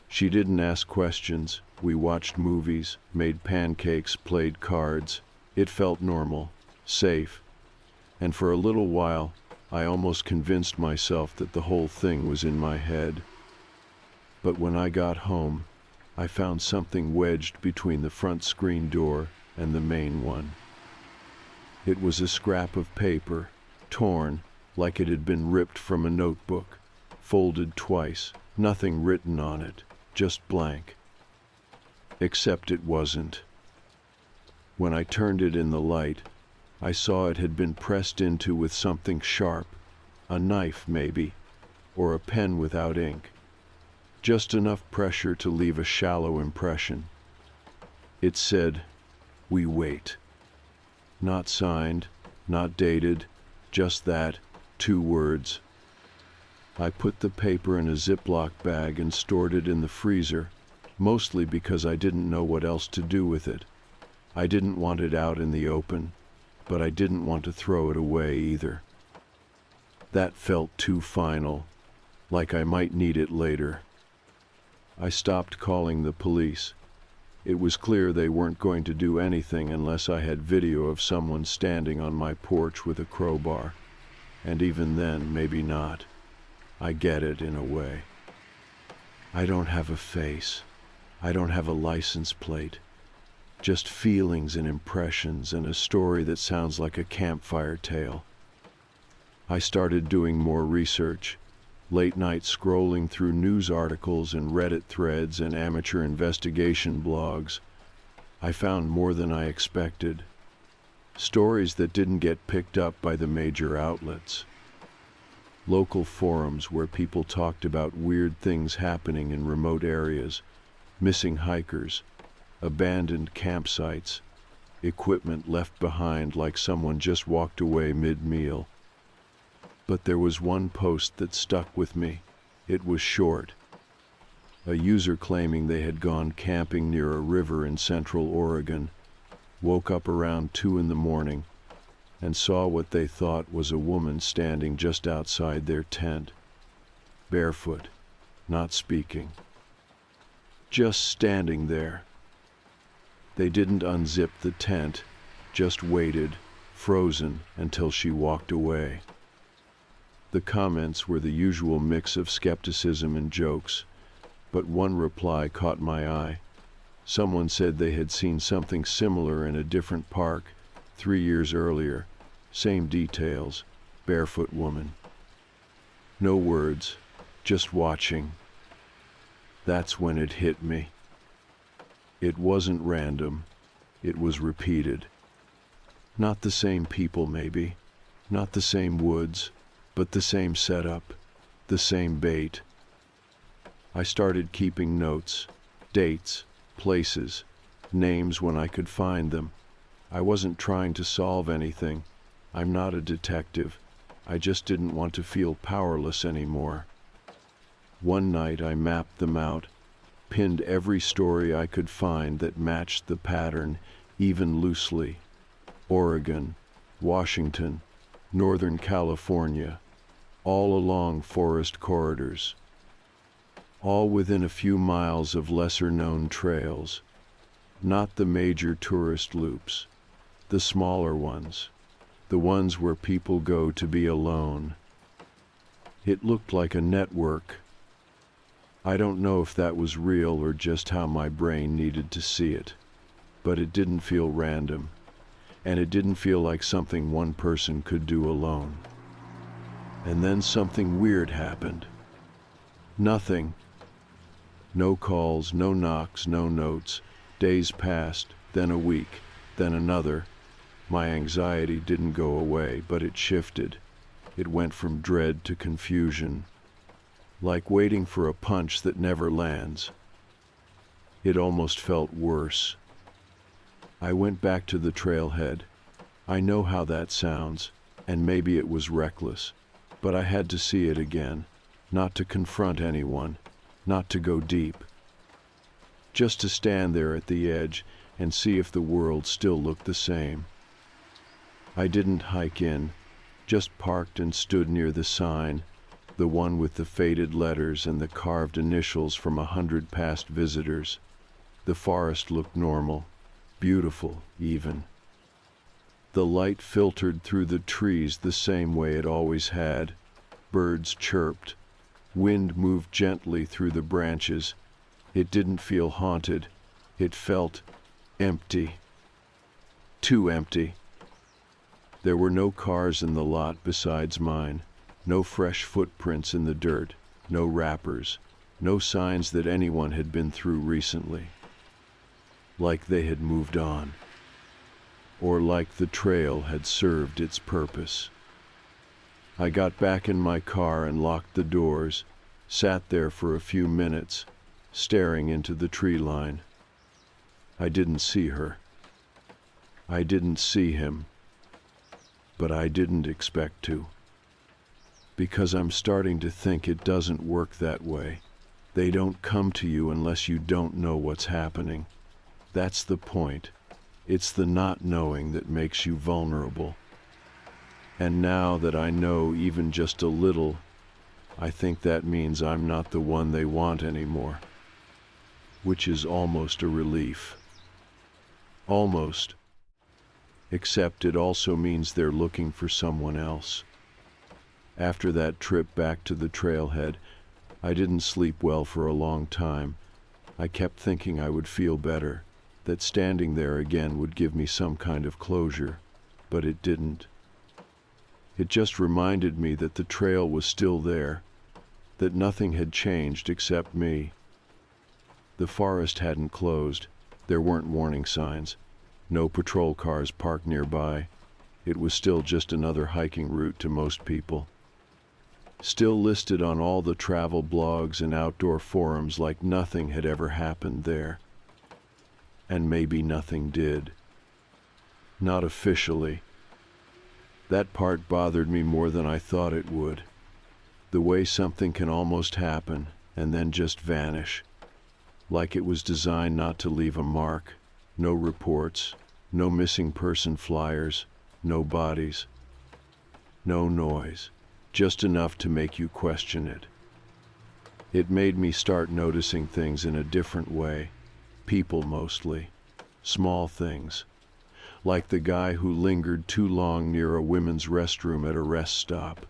She didn't ask questions. We watched movies, made pancakes, played cards. It felt normal, safe, and for a little while, I almost convinced myself that the whole thing was in my head. But when I got home, I found something wedged between the front screen door and the main one. It was a scrap of paper, torn, like it had been ripped from a notebook, folded twice, nothing written on it, just blank. Except it wasn't. When I turned it in the light, I saw it had been pressed into with something sharp, a knife maybe, or a pen without ink. Just enough pressure to leave a shallow impression. It said, "We wait." Not signed, not dated, just that, 2 words. I put the paper in a Ziploc bag and stored it in the freezer, mostly because I didn't know what else to do with it. I didn't want it out in the open, but I didn't want to throw it away either. That felt too final, like I might need it later. I stopped calling the police. It was clear they weren't going to do anything unless I had video of someone standing on my porch with a crowbar. And even then, maybe not. I get it in a way. I don't have a face. I don't have a license plate. Just feelings and impressions and a story that sounds like a campfire tale. I started doing more research. Late night scrolling through news articles and Reddit threads and amateur investigation blogs. I found more than I expected. Stories that didn't get picked up by the major outlets. Local forums where people talked about weird things happening in remote areas, missing hikers, abandoned campsites, equipment left behind like someone just walked away mid-meal. But there was one post that stuck with me. It was short. A user claiming they had gone camping near a river in central Oregon, woke up around 2 a.m, and saw what they thought was a woman standing just outside their tent, barefoot, not speaking. Just standing there. They didn't unzip the tent, just waited, frozen, until she walked away. The comments were the usual mix of skepticism and jokes, but one reply caught my eye. Someone said they had seen something similar in a different park 3 years earlier. Same details, barefoot woman. No words, just watching. That's when it hit me. It wasn't random, it was repeated. Not the same people maybe, not the same woods, but the same setup. the same bait. I started keeping notes, dates, places, names when I could find them. I wasn't trying to solve anything. I'm not a detective. I just didn't want to feel powerless anymore. One night I mapped them out, pinned every story I could find that matched the pattern, even loosely. Oregon, Washington, Northern California, all along forest corridors, all within a few miles of lesser-known trails, not the major tourist loops, the smaller ones, the ones where people go to be alone. It looked like a network. I don't know if that was real or just how my brain needed to see it, but it didn't feel random, and it didn't feel like something one person could do alone. And then something weird happened. Nothing. No calls, no knocks, no notes. Days passed, then a week, then another. My anxiety didn't go away, but it shifted. It went from dread to confusion, like waiting for a punch that never lands. It almost felt worse. I went back to the trailhead. I know how that sounds, and maybe it was reckless, but I had to see it again, not to confront anyone, not to go deep. Just to stand there at the edge and see if the world still looked the same. I didn't hike in, just parked and stood near the sign, the one with the faded letters and the carved initials from 100 past visitors. The forest looked normal, beautiful even. The light filtered through the trees the same way it always had. Birds chirped. Wind moved gently through the branches. It didn't feel haunted. It felt empty. Too empty. There were no cars in the lot besides mine. No fresh footprints in the dirt, no wrappers, no signs that anyone had been through recently. Like they had moved on. Or like the trail had served its purpose. I got back in my car and locked the doors, sat there for a few minutes, staring into the tree line. I didn't see her. I didn't see him. But I didn't expect to. Because I'm starting to think it doesn't work that way. They don't come to you unless you don't know what's happening. That's the point. It's the not knowing that makes you vulnerable. And now that I know even just a little, I think that means I'm not the one they want anymore. Which is almost a relief. Almost. Except it also means they're looking for someone else. After that trip back to the trailhead, I didn't sleep well for a long time. I kept thinking I would feel better, that standing there again would give me some kind of closure, but it didn't. It just reminded me that the trail was still there, that nothing had changed except me. The forest hadn't closed. There weren't warning signs. No patrol cars parked nearby. It was still just another hiking route to most people. Still listed on all the travel blogs and outdoor forums like nothing had ever happened there. And maybe nothing did. Not officially. That part bothered me more than I thought it would. The way something can almost happen and then just vanish. Like it was designed not to leave a mark. No reports, no missing person flyers, no bodies, no noise. Just enough to make you question it. It made me start noticing things in a different way. People mostly. Small things. Like the guy who lingered too long near a women's restroom at a rest stop.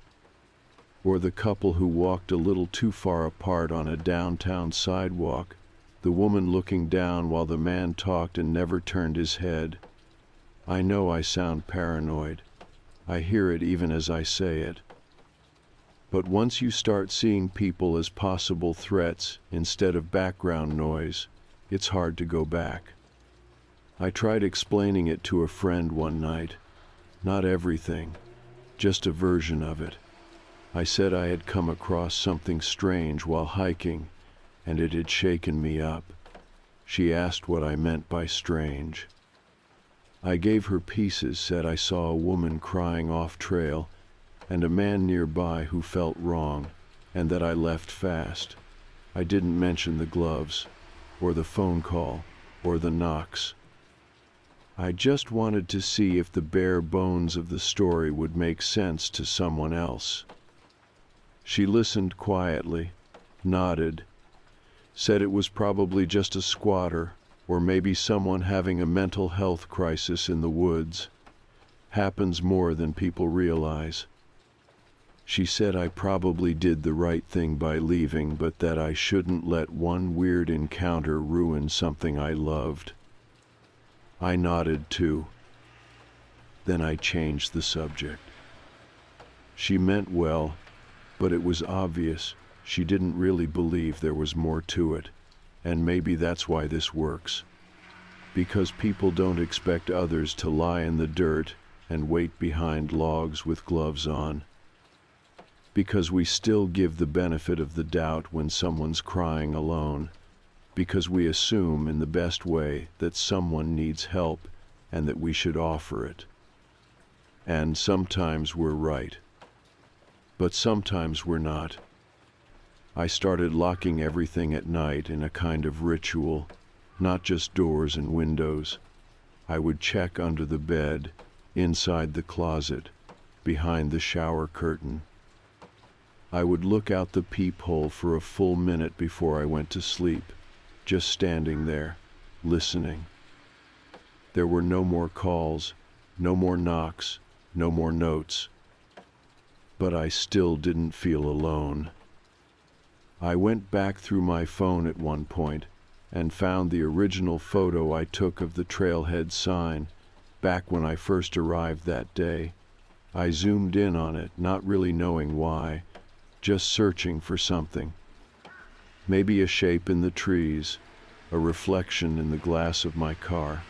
Or the couple who walked a little too far apart on a downtown sidewalk. The woman looking down while the man talked and never turned his head. I know I sound paranoid. I hear it even as I say it. But once you start seeing people as possible threats instead of background noise, it's hard to go back. I tried explaining it to a friend one night. Not everything, just a version of it. I said I had come across something strange while hiking, and it had shaken me up. She asked what I meant by strange. I gave her pieces, said I saw a woman crying off trail, and a man nearby who felt wrong, and that I left fast. I didn't mention the gloves, or the phone call, or the knocks. I just wanted to see if the bare bones of the story would make sense to someone else. She listened quietly, nodded, said it was probably just a squatter, or maybe someone having a mental health crisis in the woods. Happens more than people realize. She said I probably did the right thing by leaving, but that I shouldn't let one weird encounter ruin something I loved. I nodded too. Then I changed the subject. She meant well, but it was obvious she didn't really believe there was more to it, and maybe that's why this works. Because people don't expect others to lie in the dirt and wait behind logs with gloves on. Because we still give the benefit of the doubt when someone's crying alone. Because we assume in the best way that someone needs help and that we should offer it. And sometimes we're right. But sometimes we're not. I started locking everything at night in a kind of ritual, not just doors and windows. I would check under the bed, inside the closet, behind the shower curtain. I would look out the peephole for a full minute before I went to sleep, just standing there, listening. There were no more calls, no more knocks, no more notes. But I still didn't feel alone. I went back through my phone at one point and found the original photo I took of the trailhead sign back when I first arrived that day. I zoomed in on it, not really knowing why, just searching for something. Maybe a shape in the trees, a reflection in the glass of my car,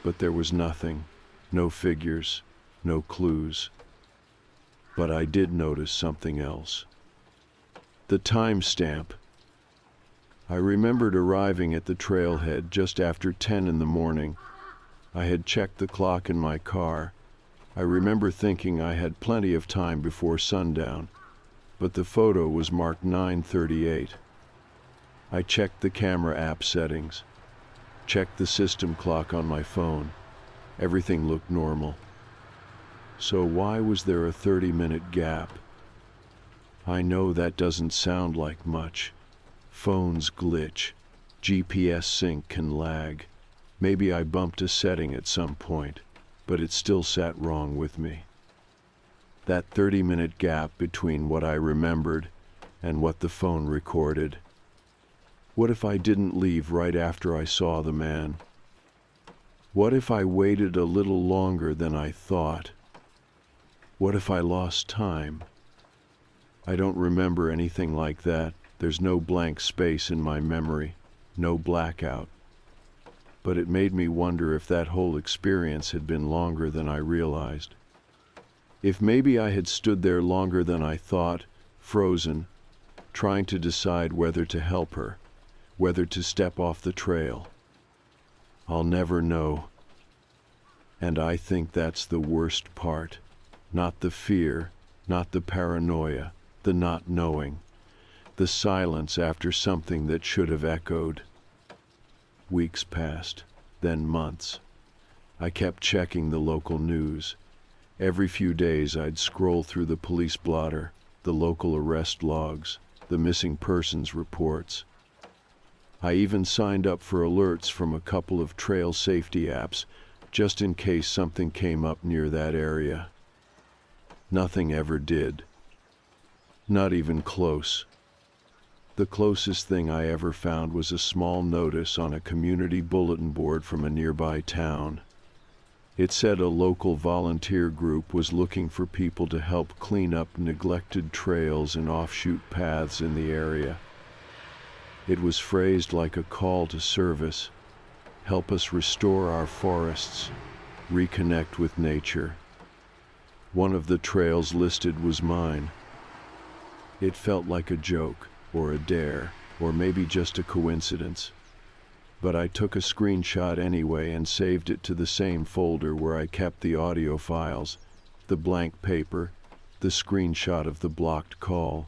but there was nothing, no figures, no clues. But I did notice something else. The timestamp. I remembered arriving at the trailhead just after 10 in the morning. I had checked the clock in my car. I remember thinking I had plenty of time before sundown, but the photo was marked 9:38. I checked the camera app settings, checked the system clock on my phone. Everything looked normal. So why was there a 30-minute gap? I know that doesn't sound like much. Phones glitch. GPS sync can lag. Maybe I bumped a setting at some point, but it still sat wrong with me. That 30-minute gap between what I remembered and what the phone recorded. What if I didn't leave right after I saw the man? What if I waited a little longer than I thought? What if I lost time? I don't remember anything like that. There's no blank space in my memory, no blackout. But it made me wonder if that whole experience had been longer than I realized. If maybe I had stood there longer than I thought, frozen, trying to decide whether to help her, whether to step off the trail. I'll never know. And I think that's the worst part. Not the fear, not the paranoia, the not knowing, the silence after something that should have echoed. Weeks passed, then months. I kept checking the local news. Every few days I'd scroll through the police blotter, the local arrest logs, the missing persons reports. I even signed up for alerts from a couple of trail safety apps, just in case something came up near that area. Nothing ever did. Not even close. The closest thing I ever found was a small notice on a community bulletin board from a nearby town. It said a local volunteer group was looking for people to help clean up neglected trails and offshoot paths in the area. It was phrased like a call to service. Help us restore our forests, reconnect with nature. One of the trails listed was mine. It felt like a joke, or a dare, or maybe just a coincidence. But I took a screenshot anyway and saved it to the same folder where I kept the audio files, the blank paper, the screenshot of the blocked call.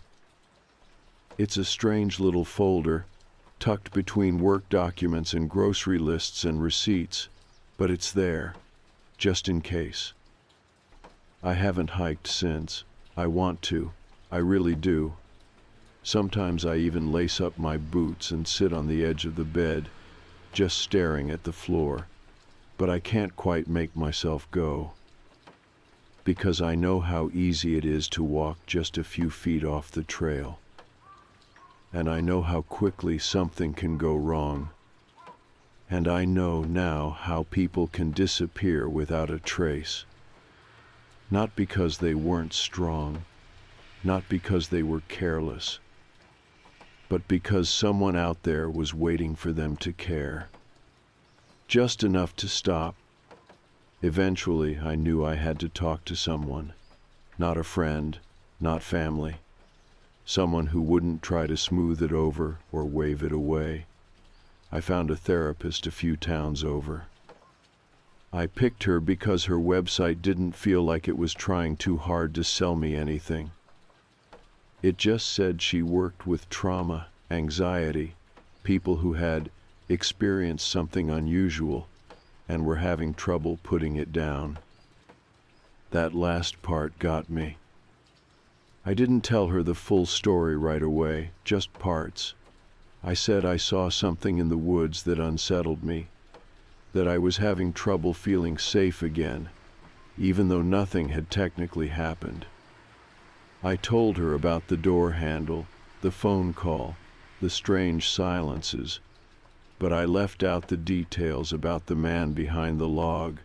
It's a strange little folder, tucked between work documents and grocery lists and receipts, but it's there, just in case. I haven't hiked since. I want to. I really do. Sometimes I even lace up my boots and sit on the edge of the bed, just staring at the floor, but I can't quite make myself go. Because I know how easy it is to walk just a few feet off the trail. And I know how quickly something can go wrong. And I know now how people can disappear without a trace. Not because they weren't strong, not because they were careless, but because someone out there was waiting for them to care. Just enough to stop. Eventually, I knew I had to talk to someone. Not a friend, not family. Someone who wouldn't try to smooth it over or wave it away. I found a therapist a few towns over. I picked her because her website didn't feel like it was trying too hard to sell me anything. It just said she worked with trauma, anxiety, people who had experienced something unusual and were having trouble putting it down. That last part got me. I didn't tell her the full story right away, just parts. I said I saw something in the woods that unsettled me, that I was having trouble feeling safe again, even though nothing had technically happened. I told her about the door handle, the phone call, the strange silences, but I left out the details about the man behind the log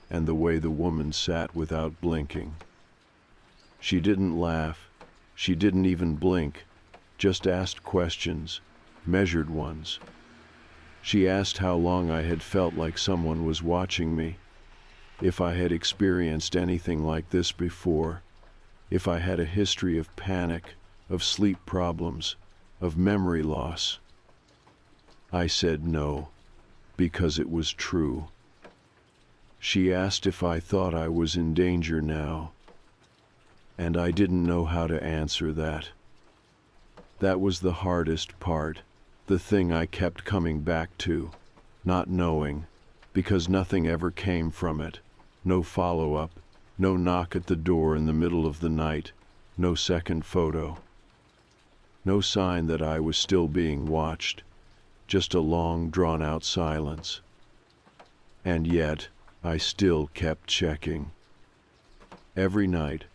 and the way the woman sat without blinking. She didn't laugh, she didn't even blink, just asked questions, measured ones. She asked how long I had felt like someone was watching me, if I had experienced anything like this before, if I had a history of panic, of sleep problems, of memory loss. I said no, because it was true. She asked if I thought I was in danger now, and I didn't know how to answer that. That was the hardest part, the thing I kept coming back to, not knowing, because nothing ever came from it, no follow-up, no knock at the door in the middle of the night, no second photo. No sign that I was still being watched, just a long, drawn-out silence. And yet, I still kept checking. Every night,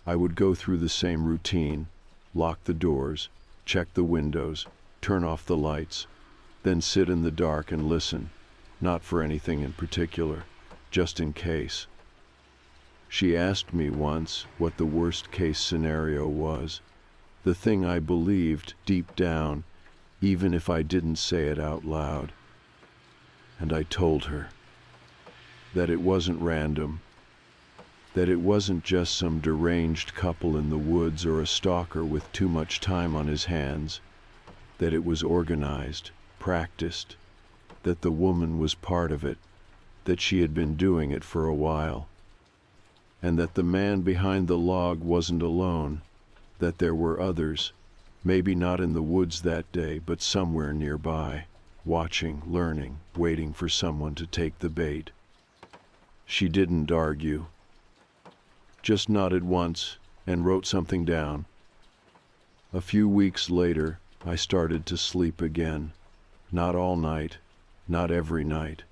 I would go through the same routine, lock the doors, check the windows, turn off the lights, then sit in the dark and listen, not for anything in particular, just in case. She asked me once what the worst-case scenario was, the thing I believed deep down, even if I didn't say it out loud. And I told her that it wasn't random, that it wasn't just some deranged couple in the woods or a stalker with too much time on his hands, that it was organized, practiced, that the woman was part of it, that she had been doing it for a while, and that the man behind the log wasn't alone, that there were others, maybe not in the woods that day, but somewhere nearby, watching, learning, waiting for someone to take the bait. She didn't argue, just nodded once and wrote something down. A few weeks later, I started to sleep again. Not all night, not every night,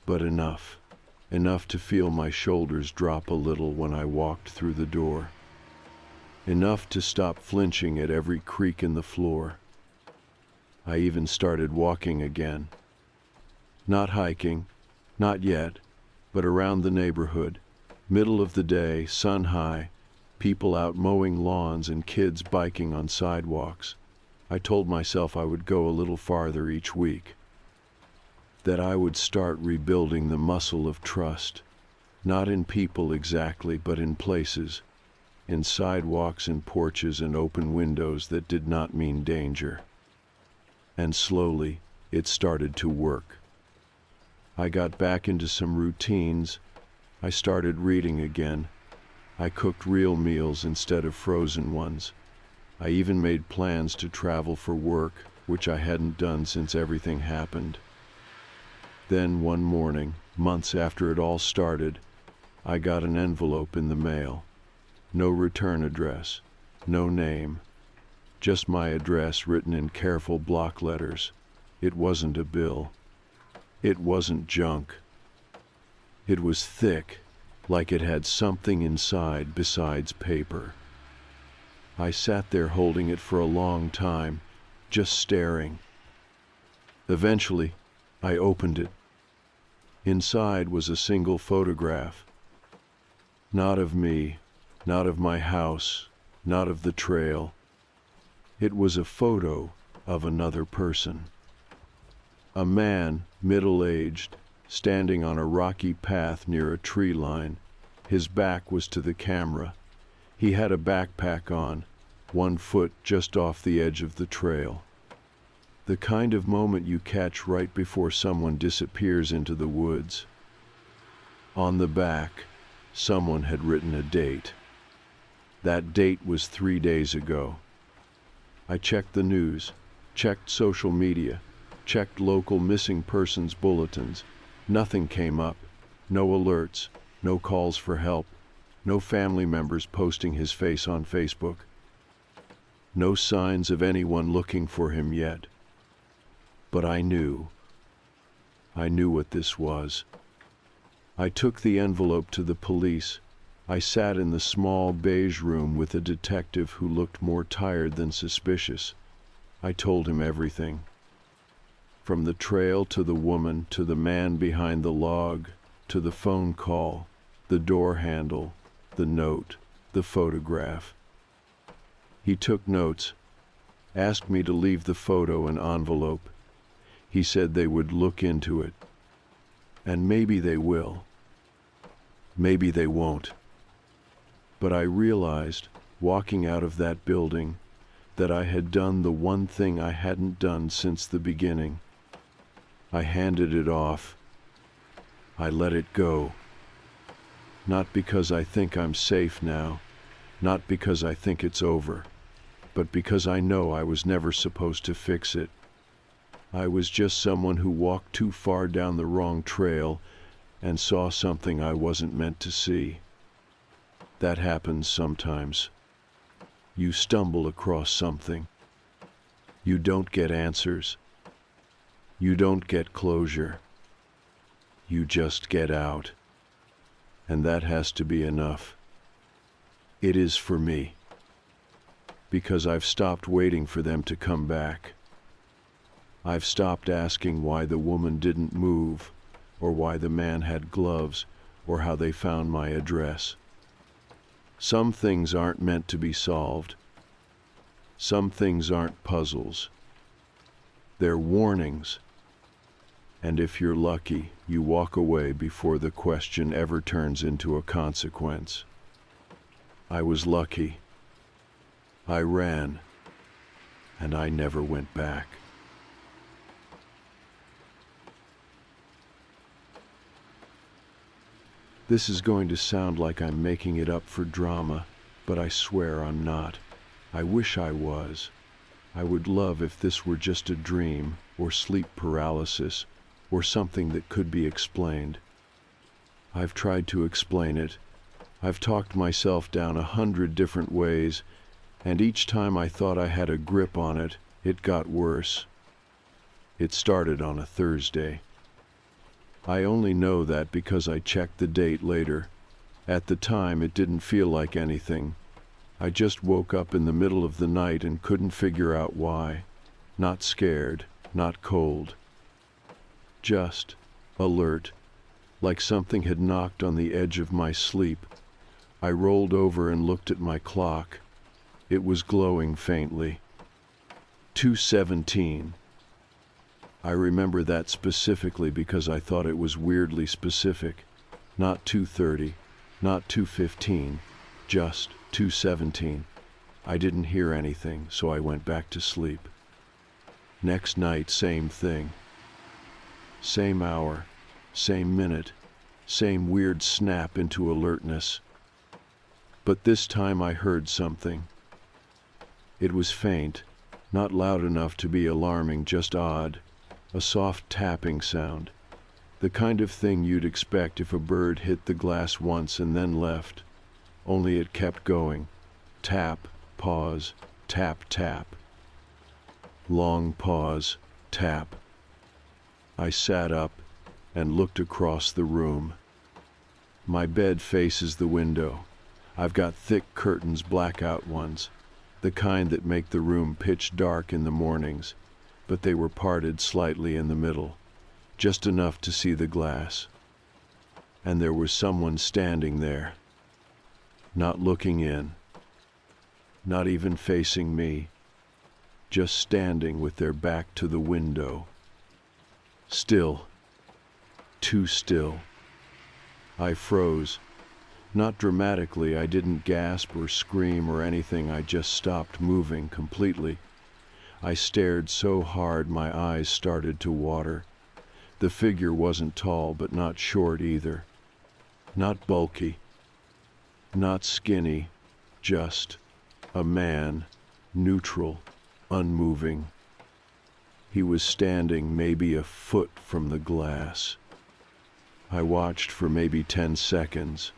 but enough to feel my shoulders drop a little when I walked through the door. Enough to stop flinching at every creak in the floor. I even started walking again. Not hiking, not yet, but around the neighborhood, middle of the day, sun high, people out mowing lawns and kids biking on sidewalks. I told myself I would go a little farther each week, that I would start rebuilding the muscle of trust, not in people exactly, but in places, in sidewalks and porches and open windows that did not mean danger. And slowly, it started to work. I got back into some routines. I started reading again. I cooked real meals instead of frozen ones. I even made plans to travel for work, which I hadn't done since everything happened. Then one morning, months after it all started, I got an envelope in the mail. No return address, no name, just my address written in careful block letters. It wasn't a bill. It wasn't junk. It was thick, like it had something inside besides paper. I sat there holding it for a long time, just staring. Eventually, I opened it. Inside was a single photograph. Not of me, not of my house, not of the trail. It was a photo of another person. A man, middle-aged, standing on a rocky path near a tree line. His back was to the camera. He had a backpack on, one foot just off the edge of the trail. The kind of moment you catch right before someone disappears into the woods. On the back, someone had written a date. That date was 3 days ago. I checked the news, checked social media, checked local missing persons bulletins. Nothing came up. No alerts, no calls for help, no family members posting his face on Facebook. No signs of anyone looking for him yet. But I knew what this was. I took the envelope to the police. I sat in the small beige room with a detective who looked more tired than suspicious. I told him everything. From the trail to the woman, to the man behind the log, to the phone call, the door handle, the note, the photograph. He took notes, asked me to leave the photo and envelope. He said they would look into it. And maybe they will. Maybe they won't. But I realized, walking out of that building, that I had done the one thing I hadn't done since the beginning. I handed it off. I let it go. Not because I think I'm safe now, not because I think it's over, but because I know I was never supposed to fix it. I was just someone who walked too far down the wrong trail and saw something I wasn't meant to see. That happens sometimes. You stumble across something. You don't get answers. You don't get closure. You just get out. And that has to be enough. It is for me. Because I've stopped waiting for them to come back. I've stopped asking why the woman didn't move, or why the man had gloves, or how they found my address. Some things aren't meant to be solved. Some things aren't puzzles. They're warnings. And if you're lucky, you walk away before the question ever turns into a consequence. I was lucky. I ran, and I never went back. This is going to sound like I'm making it up for drama, but I swear I'm not. I wish I was. I would love if this were just a dream, or sleep paralysis, or something that could be explained. I've tried to explain it. I've talked myself down 100 different ways, and each time I thought I had a grip on it, it got worse. It started on a Thursday. I only know that because I checked the date later. At the time, it didn't feel like anything. I just woke up in the middle of the night and couldn't figure out why. Not scared, not cold. Just alert, like something had knocked on the edge of my sleep. I rolled over and looked at my clock. It was glowing faintly. 2:17. I remember that specifically because I thought it was weirdly specific. Not 2:30, not 2:15, just 2:17. I didn't hear anything, so I went back to sleep. Next night, same thing. Same hour, same minute, same weird snap into alertness. But this time I heard something. It was faint, not loud enough to be alarming, just odd, a soft tapping sound. The kind of thing you'd expect if a bird hit the glass once and then left, only it kept going. Tap, pause, tap, tap. Long pause, tap. I sat up and looked across the room. My bed faces the window. I've got thick curtains, blackout ones, the kind that make the room pitch dark in the mornings, but they were parted slightly in the middle, just enough to see the glass. And there was someone standing there, not looking in, not even facing me, just standing with their back to the window. Still, too still. I froze. Not dramatically, I didn't gasp or scream or anything, I just stopped moving completely. I stared so hard my eyes started to water. The figure wasn't tall, but not short either. Not bulky. Not skinny. Just a man, neutral, unmoving. He was standing maybe a foot from the glass. I watched for maybe 10 seconds.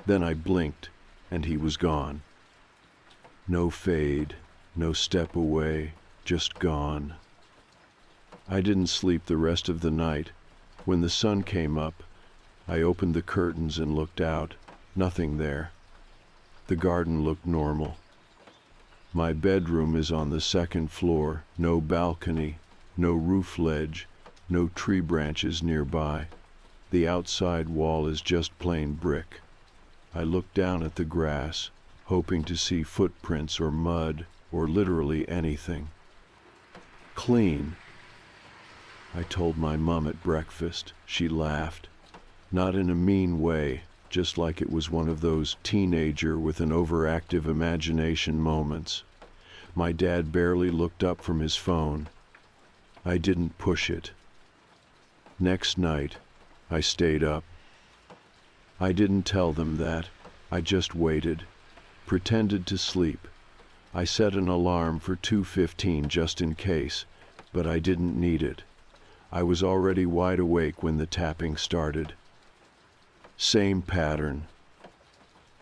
Then I blinked, and he was gone. No fade, no step away, just gone. I didn't sleep the rest of the night. When the sun came up, I opened the curtains and looked out. Nothing there. The garden looked normal. My bedroom is on the second floor, no balcony, no roof ledge, no tree branches nearby. The outside wall is just plain brick. I looked down at the grass, hoping to see footprints or mud or literally anything. Clean. I told my mom at breakfast. She laughed. Not in a mean way, just like it was one of those teenager with an overactive imagination moments. My dad barely looked up from his phone. I didn't push it. Next night, I stayed up. I didn't tell them that. I just waited, pretended to sleep. I set an alarm for 2:15 just in case, but I didn't need it. I was already wide awake when the tapping started. Same pattern,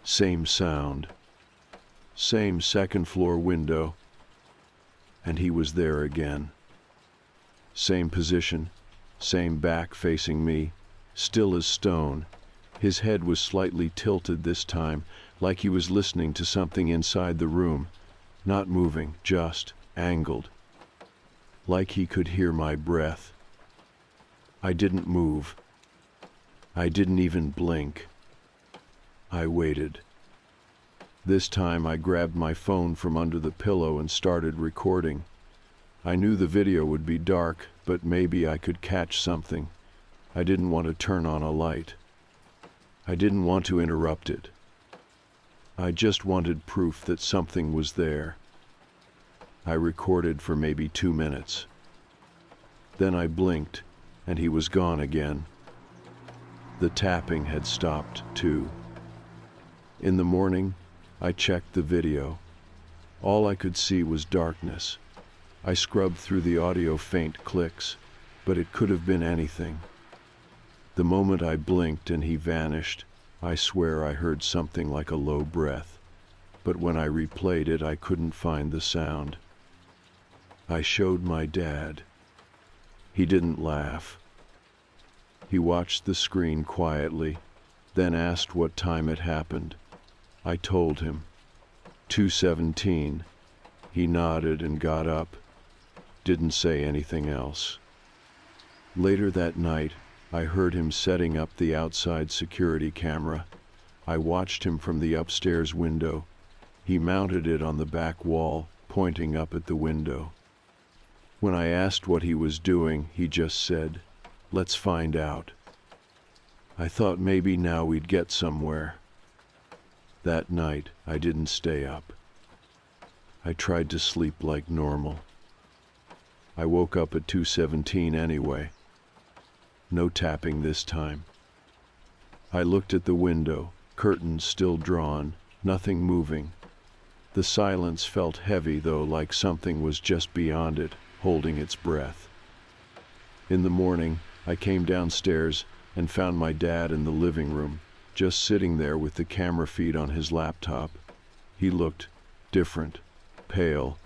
same sound, same second floor window, and he was there again. Same position, same back facing me, still as stone. His head was slightly tilted this time, like he was listening to something inside the room, not moving, just angled, like he could hear my breath. I didn't move. I didn't even blink. I waited. This time I grabbed my phone from under the pillow and started recording. I knew the video would be dark, but maybe I could catch something. I didn't want to turn on a light. I didn't want to interrupt it. I just wanted proof that something was there. I recorded for maybe 2 minutes. Then I blinked, and he was gone again. The tapping had stopped, too. In the morning, I checked the video. All I could see was darkness. I scrubbed through the audio, faint clicks, but it could have been anything. The moment I blinked and he vanished, I swear I heard something like a low breath. But when I replayed it, I couldn't find the sound. I showed my dad. He didn't laugh. He watched the screen quietly, then asked what time it happened. I told him. 2:17. He nodded and got up. Didn't say anything else. Later that night, I heard him setting up the outside security camera. I watched him from the upstairs window. He mounted it on the back wall, pointing up at the window. When I asked what he was doing, he just said, "Let's find out." I thought maybe now we'd get somewhere. That night, I didn't stay up. I tried to sleep like normal. I woke up at 2:17 anyway. No tapping this time. I looked at the window, curtains still drawn, nothing moving. The silence felt heavy though, like something was just beyond it, holding its breath. In the morning, I came downstairs and found my dad in the living room, just sitting there with the camera feed on his laptop. He looked different, pale,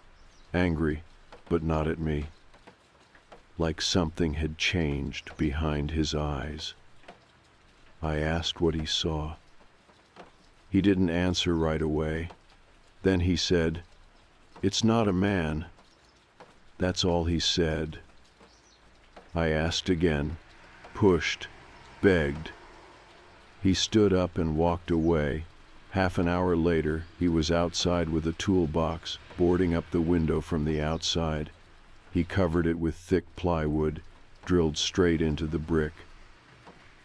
angry, but not at me. Like something had changed behind his eyes. I asked what he saw. He didn't answer right away. Then he said, "It's not a man." That's all he said. I asked again, pushed, begged. He stood up and walked away. Half an hour later, he was outside with a toolbox, boarding up the window from the outside. He covered it with thick plywood, drilled straight into the brick.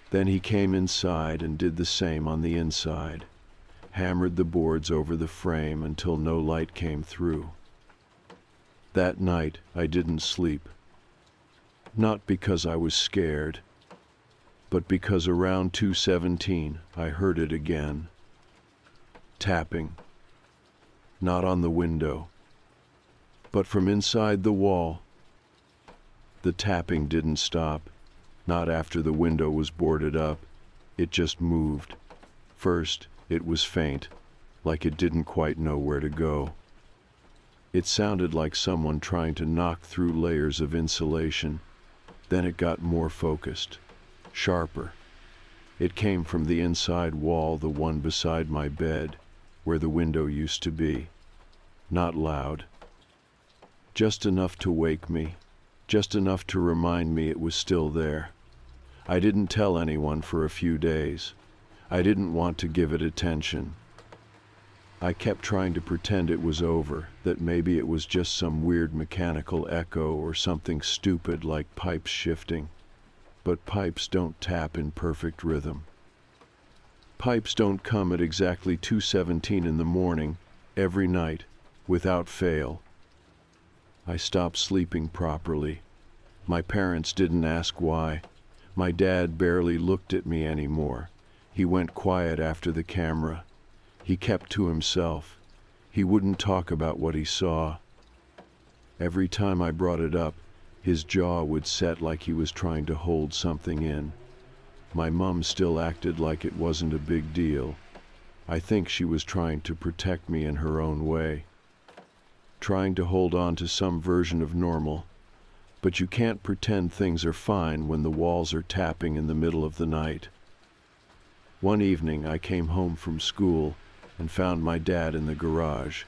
Then he came inside and did the same on the inside, hammered the boards over the frame until no light came through. That night, I didn't sleep. Not because I was scared, but because around 2:17 I heard it again. Tapping. Not on the window, but from inside the wall. The tapping didn't stop, not after the window was boarded up. It just moved. First, it was faint, like it didn't quite know where to go. It sounded like someone trying to knock through layers of insulation. Then it got more focused, sharper. It came from the inside wall, the one beside my bed, where the window used to be. Not loud. Just enough to wake me, just enough to remind me it was still there. I didn't tell anyone for a few days. I didn't want to give it attention. I kept trying to pretend it was over, that maybe it was just some weird mechanical echo or something stupid like pipes shifting. But pipes don't tap in perfect rhythm. Pipes don't come at exactly 2:17 in the morning, every night, without fail. I stopped sleeping properly. My parents didn't ask why. My dad barely looked at me anymore. He went quiet after the camera. He kept to himself. He wouldn't talk about what he saw. Every time I brought it up, his jaw would set like he was trying to hold something in. My mom still acted like it wasn't a big deal. I think she was trying to protect me in her own way. Trying to hold on to some version of normal. But you can't pretend things are fine when the walls are tapping in the middle of the night. One evening I came home from school and found my dad in the garage.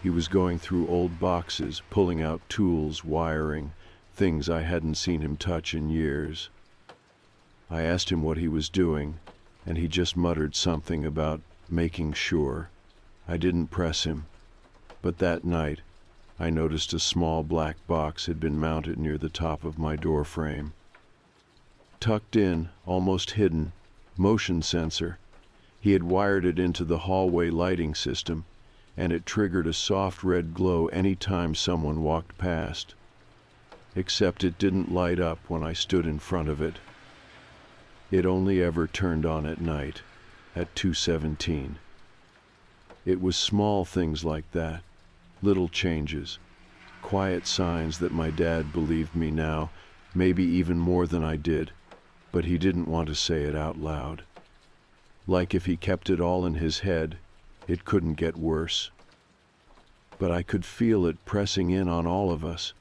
He was going through old boxes, pulling out tools, wiring, things I hadn't seen him touch in years. I asked him what he was doing, and he just muttered something about making sure. I didn't press him, but that night I noticed a small black box had been mounted near the top of my door frame. Tucked in, almost hidden, motion sensor. He had wired it into the hallway lighting system, and it triggered a soft red glow any time someone walked past. Except it didn't light up when I stood in front of it. It only ever turned on at night, at 2:17. It was small things like that, little changes, quiet signs that my dad believed me now, maybe even more than I did, but he didn't want to say it out loud. Like if he kept it all in his head, it couldn't get worse. But I could feel it pressing in on all of us.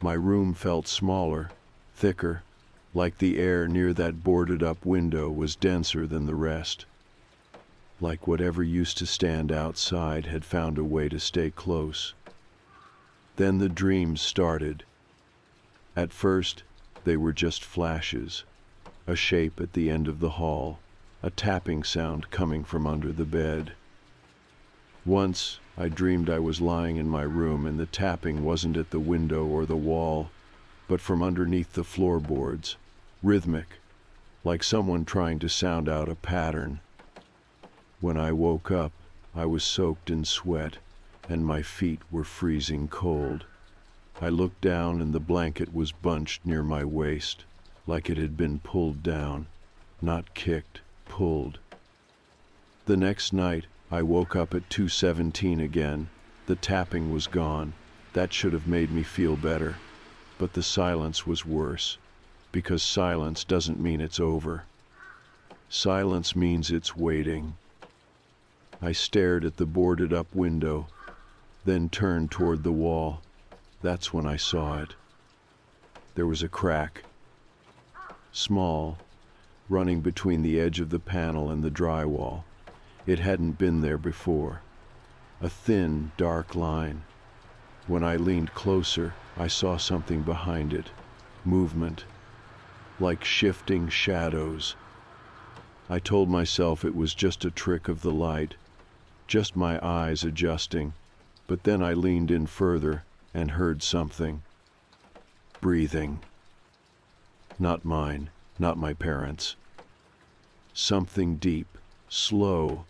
My room felt smaller, thicker, like the air near that boarded-up window was denser than the rest. Like whatever used to stand outside had found a way to stay close. Then the dreams started. At first, they were just flashes, a shape at the end of the hall, a tapping sound coming from under the bed. Once, I dreamed I was lying in my room and the tapping wasn't at the window or the wall, but from underneath the floorboards, rhythmic, like someone trying to sound out a pattern. When I woke up, I was soaked in sweat, and my feet were freezing cold. I looked down and the blanket was bunched near my waist, like it had been pulled down, not kicked, pulled. The next night, I woke up at 2:17 again. The tapping was gone. That should have made me feel better. But the silence was worse, because silence doesn't mean it's over. Silence means it's waiting. I stared at the boarded-up window, then turned toward the wall. That's when I saw it. There was a crack, small, running between the edge of the panel and the drywall. It hadn't been there before. A thin, dark line. When I leaned closer, I saw something behind it. Movement. Like shifting shadows. I told myself it was just a trick of the light, just my eyes adjusting, but then I leaned in further and heard something. Breathing. Not mine, not my parents'. Something deep, slow,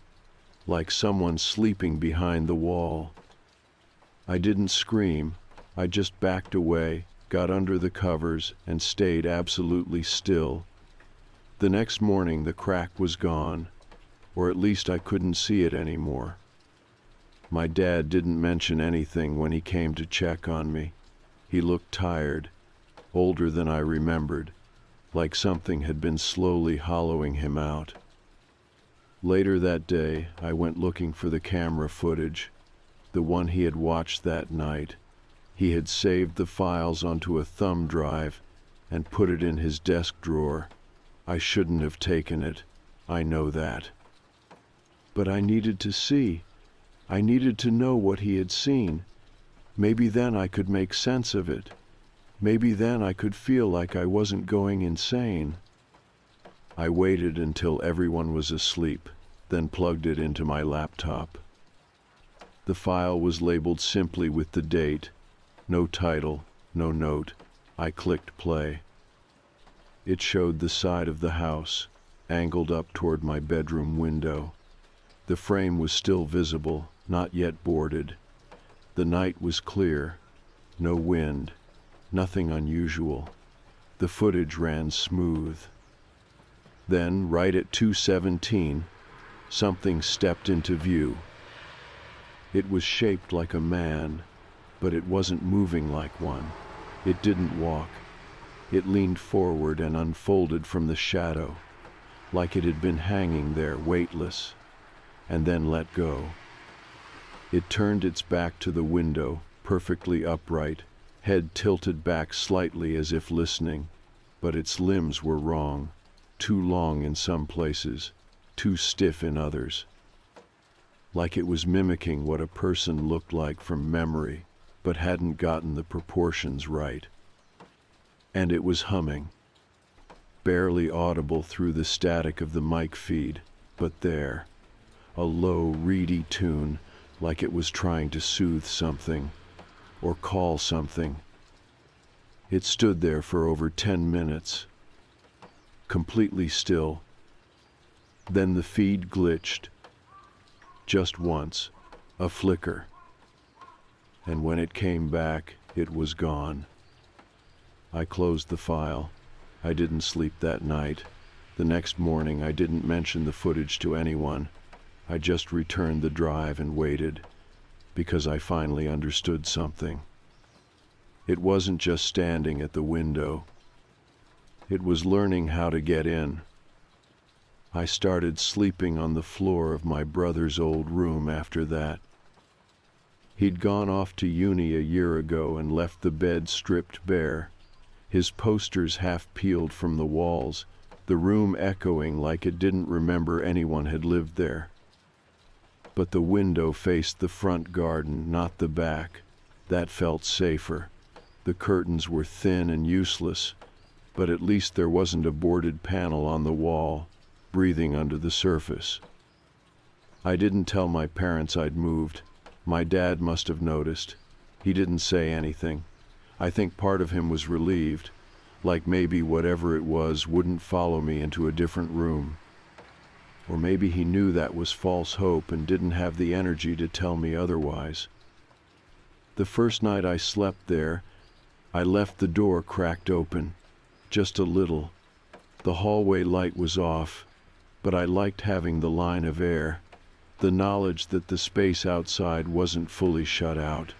like someone sleeping behind the wall. I didn't scream. I just backed away, got under the covers, and stayed absolutely still. The next morning the crack was gone, or at least I couldn't see it anymore. My dad didn't mention anything when he came to check on me. He looked tired, older than I remembered, like something had been slowly hollowing him out. Later that day, I went looking for the camera footage, the one he had watched that night. He had saved the files onto a thumb drive and put it in his desk drawer. I shouldn't have taken it, I know that. But I needed to see. I needed to know what he had seen. Maybe then I could make sense of it. Maybe then I could feel like I wasn't going insane. I waited until everyone was asleep, then plugged it into my laptop. The file was labeled simply with the date. No title, no note. I clicked play. It showed the side of the house, angled up toward my bedroom window. The frame was still visible, not yet boarded. The night was clear, no wind, nothing unusual. The footage ran smooth. Then, right at 2:17, something stepped into view. It was shaped like a man, but it wasn't moving like one. It didn't walk. It leaned forward and unfolded from the shadow, like it had been hanging there, weightless, and then let go. It turned its back to the window, perfectly upright, head tilted back slightly as if listening, but its limbs were wrong, too long in some places, too stiff in others. Like it was mimicking what a person looked like from memory, but hadn't gotten the proportions right. And it was humming, barely audible through the static of the mic feed, but there, a low, reedy tune, like it was trying to soothe something, or call something. It stood there for over 10 minutes, completely still. Then the feed glitched, just once, a flicker. And when it came back, it was gone. I closed the file. I didn't sleep that night. The next morning, I didn't mention the footage to anyone. I just returned the drive and waited, because I finally understood something. It wasn't just standing at the window. It was learning how to get in. I started sleeping on the floor of my brother's old room after that. He'd gone off to uni a year ago and left the bed stripped bare, his posters half peeled from the walls, the room echoing like it didn't remember anyone had lived there. But the window faced the front garden, not the back. That felt safer. The curtains were thin and useless, but at least there wasn't a boarded panel on the wall, breathing under the surface. I didn't tell my parents I'd moved. My dad must have noticed. He didn't say anything. I think part of him was relieved, like maybe whatever it was wouldn't follow me into a different room. Or maybe he knew that was false hope and didn't have the energy to tell me otherwise. The first night I slept there, I left the door cracked open, just a little. The hallway light was off, but I liked having the line of air, the knowledge that the space outside wasn't fully shut out.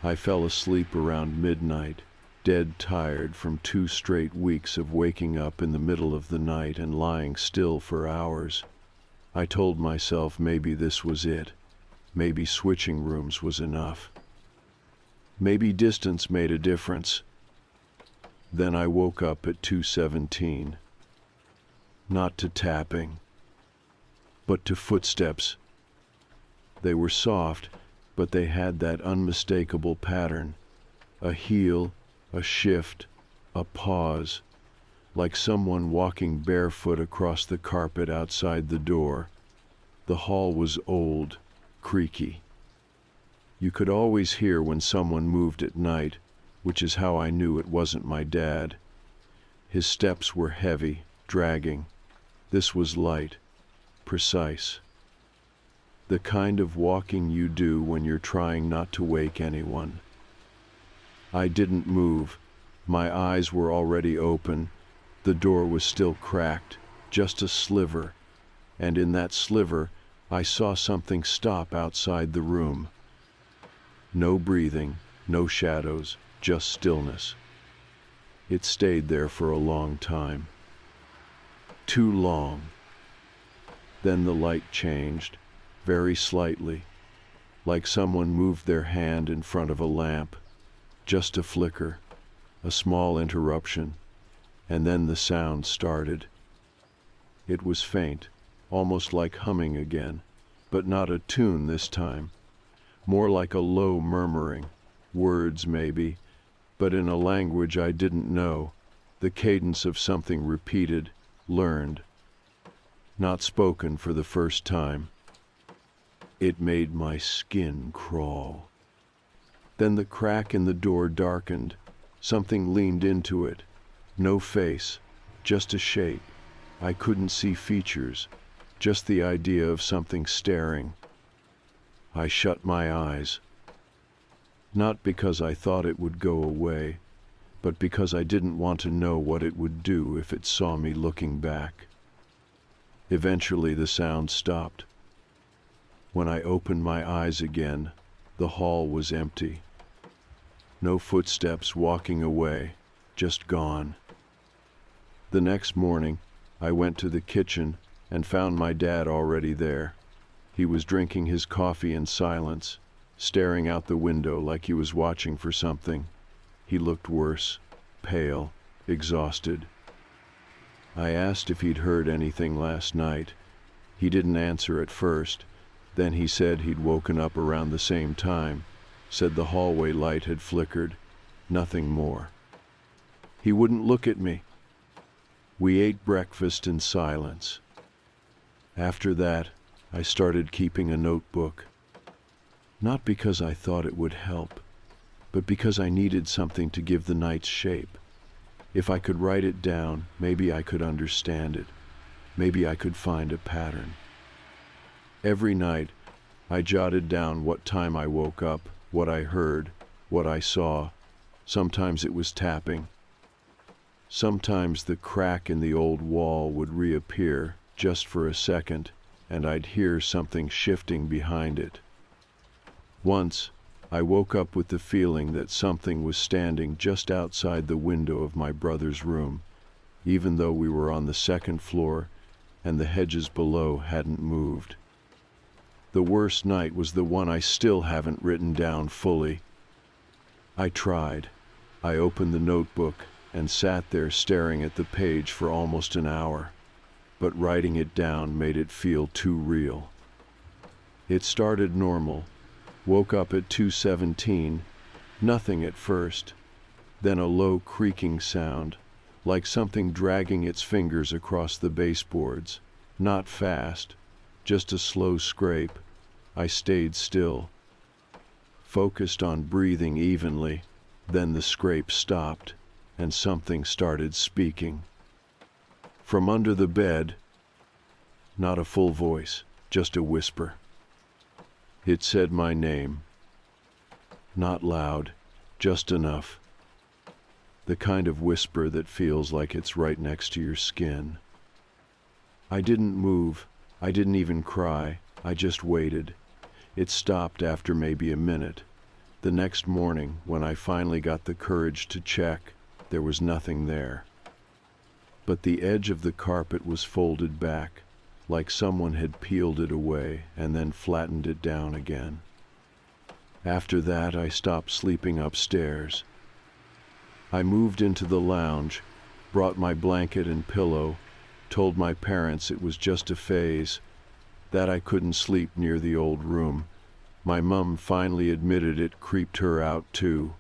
I fell asleep around midnight, dead tired from 2 straight weeks of waking up in the middle of the night and lying still for hours. I told myself maybe this was it. Maybe switching rooms was enough. Maybe distance made a difference. Then I woke up at 2:17. Not to tapping, but to footsteps. They were soft, but they had that unmistakable pattern. A heel, a shift, a pause, like someone walking barefoot across the carpet outside the door. The hall was old, creaky. You could always hear when someone moved at night, which is how I knew it wasn't my dad. His steps were heavy, dragging. This was light, precise. The kind of walking you do when you're trying not to wake anyone. I didn't move. My eyes were already open. The door was still cracked, just a sliver. And in that sliver, I saw something stop outside the room. No breathing, no shadows, just stillness. It stayed there for a long time. Too long. Then the light changed, very slightly, like someone moved their hand in front of a lamp. Just a flicker, a small interruption, and then the sound started. It was faint, almost like humming again, but not a tune this time. More like a low murmuring, words maybe, but in a language I didn't know, the cadence of something repeated, learned, not spoken for the first time. It made my skin crawl. Then the crack in the door darkened. Something leaned into it. No face, just a shape. I couldn't see features, just the idea of something staring. I shut my eyes. Not because I thought it would go away, but because I didn't want to know what it would do if it saw me looking back. Eventually the sound stopped. When I opened my eyes again, the hall was empty. No footsteps walking away, just gone. The next morning, I went to the kitchen and found my dad already there. He was drinking his coffee in silence, staring out the window like he was watching for something. He looked worse, pale, exhausted. I asked if he'd heard anything last night. He didn't answer at first. Then he said he'd woken up around the same time, said the hallway light had flickered, nothing more. He wouldn't look at me. We ate breakfast in silence. After that, I started keeping a notebook. Not because I thought it would help, but because I needed something to give the nights shape. If I could write it down, maybe I could understand it. Maybe I could find a pattern. Every night, I jotted down what time I woke up, what I heard, what I saw. Sometimes it was tapping. Sometimes the crack in the old wall would reappear, just for a second, and I'd hear something shifting behind it. Once, I woke up with the feeling that something was standing just outside the window of my brother's room, even though we were on the second floor and the hedges below hadn't moved. The worst night was the one I still haven't written down fully. I tried. I opened the notebook and sat there staring at the page for almost an hour, but writing it down made it feel too real. It started normal. Woke up at 2:17, nothing at first, then a low creaking sound, like something dragging its fingers across the baseboards. Not fast, just a slow scrape. I stayed still, focused on breathing evenly. Then the scrape stopped, and something started speaking. From under the bed, not a full voice, just a whisper. It said my name. Not loud, just enough. The kind of whisper that feels like it's right next to your skin. I didn't move, I didn't even cry, I just waited. It stopped after maybe a minute. The next morning, when I finally got the courage to check, there was nothing there. But the edge of the carpet was folded back, like someone had peeled it away and then flattened it down again. After that, I stopped sleeping upstairs. I moved into the lounge, brought my blanket and pillow, told my parents it was just a phase, that I couldn't sleep near the old room. My mum finally admitted it creeped her out too.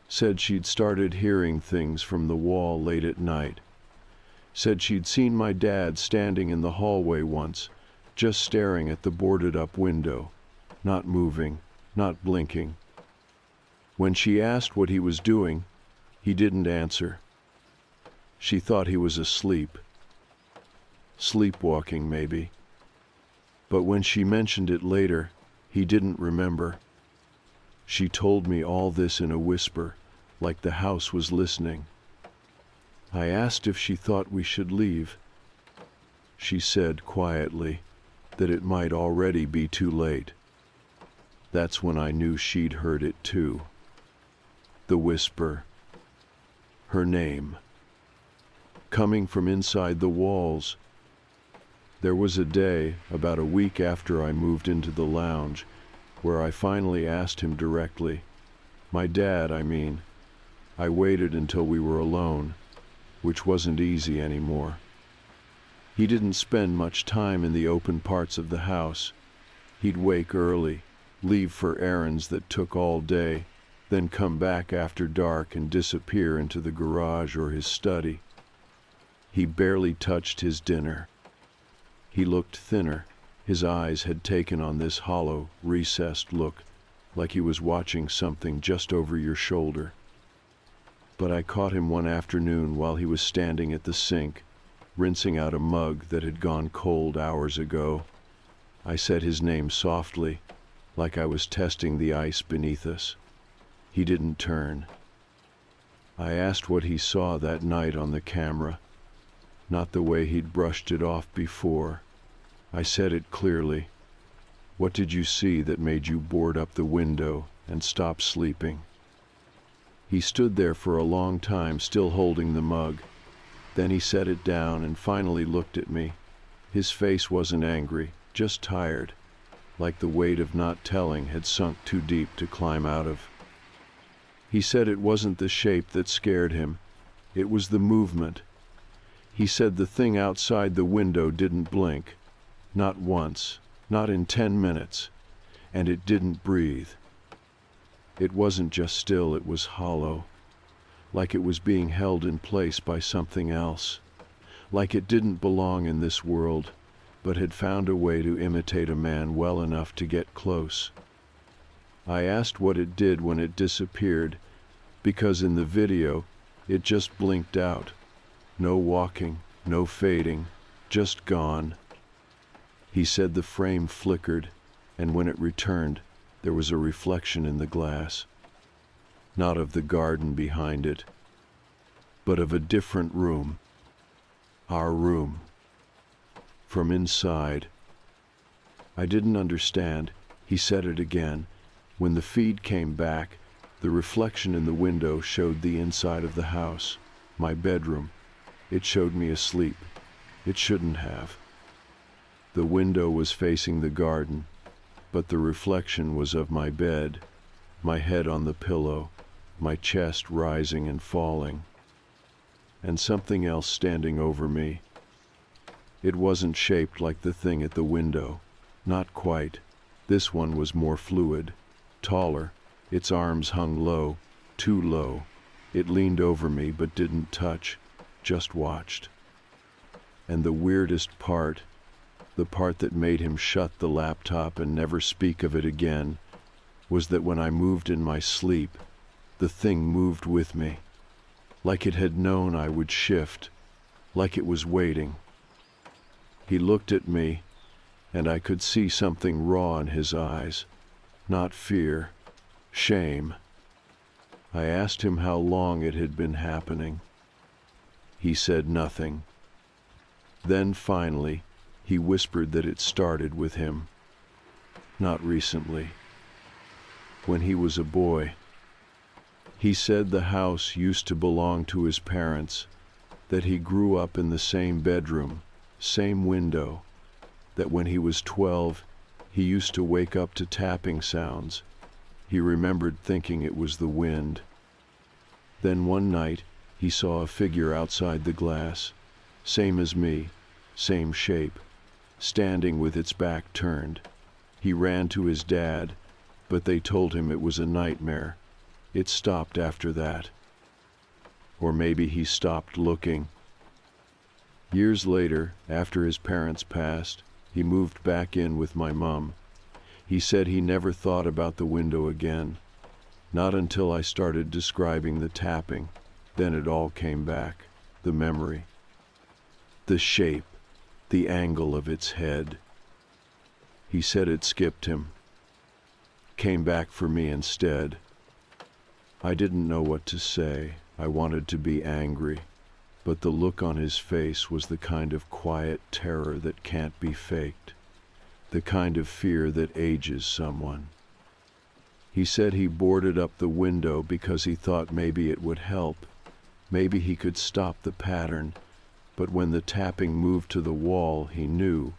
Said she'd started hearing things from the wall late at night. Said she'd seen my dad standing in the hallway once, just staring at the boarded-up window, not moving, not blinking. When she asked what he was doing, he didn't answer. She thought he was asleep. Sleepwalking, maybe. But when she mentioned it later, he didn't remember. She told me all this in a whisper, like the house was listening. I asked if she thought we should leave. She said quietly that it might already be too late. That's when I knew she'd heard it too. The whisper. Her name. Coming from inside the walls. There was a day, about a week after I moved into the lounge, where I finally asked him directly. My dad, I mean. I waited until we were alone, which wasn't easy anymore. He didn't spend much time in the open parts of the house. He'd wake early, leave for errands that took all day, then come back after dark and disappear into the garage or his study. He barely touched his dinner. He looked thinner. His eyes had taken on this hollow, recessed look, like he was watching something just over your shoulder. But I caught him one afternoon while he was standing at the sink, rinsing out a mug that had gone cold hours ago. I said his name softly, like I was testing the ice beneath us. He didn't turn. I asked what he saw that night on the camera, not the way he'd brushed it off before. I said it clearly. What did you see that made you board up the window and stop sleeping? He stood there for a long time, still holding the mug. Then he set it down and finally looked at me. His face wasn't angry, just tired, like the weight of not telling had sunk too deep to climb out of. He said it wasn't the shape that scared him, it was the movement. He said the thing outside the window didn't blink, not once, not in 10 minutes, and it didn't breathe. It wasn't just still, it was hollow, like it was being held in place by something else, like it didn't belong in this world, but had found a way to imitate a man well enough to get close. I asked what it did when it disappeared, because in the video, it just blinked out. No walking, no fading, just gone. He said the frame flickered, and when it returned, there was a reflection in the glass. Not of the garden behind it, but of a different room. Our room. From inside. I didn't understand. He said it again. When the feed came back, the reflection in the window showed the inside of the house, my bedroom. It showed me asleep. It shouldn't have. The window was facing the garden, but the reflection was of my bed, my head on the pillow, my chest rising and falling, and something else standing over me. It wasn't shaped like the thing at the window, not quite. This one was more fluid, taller. Its arms hung low, too low. It leaned over me but didn't touch, just watched. And the weirdest part, the part that made him shut the laptop and never speak of it again, was that when I moved in my sleep, the thing moved with me, like it had known I would shift, like it was waiting. He looked at me, and I could see something raw in his eyes. Not fear, shame. I asked him how long it had been happening. He said nothing. Then finally, he whispered that it started with him. Not recently. When he was a boy. He said the house used to belong to his parents, that he grew up in the same bedroom, same window, that when he was 12, he used to wake up to tapping sounds. He remembered thinking it was the wind. Then one night, he saw a figure outside the glass, same as me, same shape, standing with its back turned. He ran to his dad, but they told him it was a nightmare. It stopped after that. Or maybe he stopped looking. Years later, after his parents passed, he moved back in with my mom. He said he never thought about the window again. Not until I started describing the tapping. Then it all came back, the memory. The shape, the angle of its head. He said it skipped him. Came back for me instead. I didn't know what to say. I wanted to be angry, but the look on his face was the kind of quiet terror that can't be faked, the kind of fear that ages someone. He said he boarded up the window because he thought maybe it would help, maybe he could stop the pattern, but when the tapping moved to the wall, he knew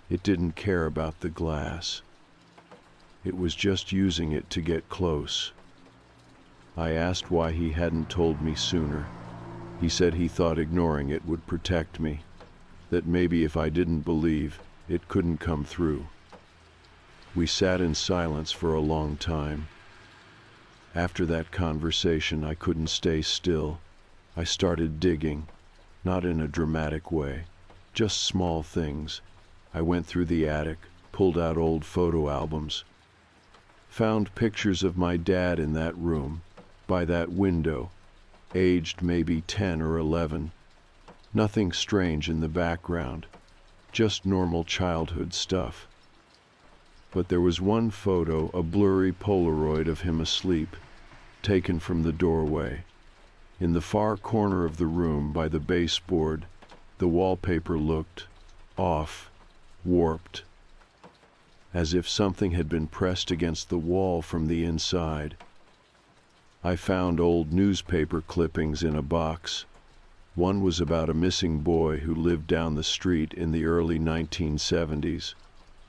it didn't care about the glass. It was just using it to get close. I asked why he hadn't told me sooner. He said he thought ignoring it would protect me, that maybe if I didn't believe, it couldn't come through. We sat in silence for a long time. After that conversation, I couldn't stay still. I started digging, not in a dramatic way, just small things. I went through the attic, pulled out old photo albums, found pictures of my dad in that room, by that window, aged maybe 10 or 11. Nothing strange in the background, just normal childhood stuff. But there was one photo, a blurry Polaroid of him asleep, taken from the doorway. In the far corner of the room by the baseboard, the wallpaper looked off, warped, as if something had been pressed against the wall from the inside. I found old newspaper clippings in a box. One was about a missing boy who lived down the street in the early 1970s.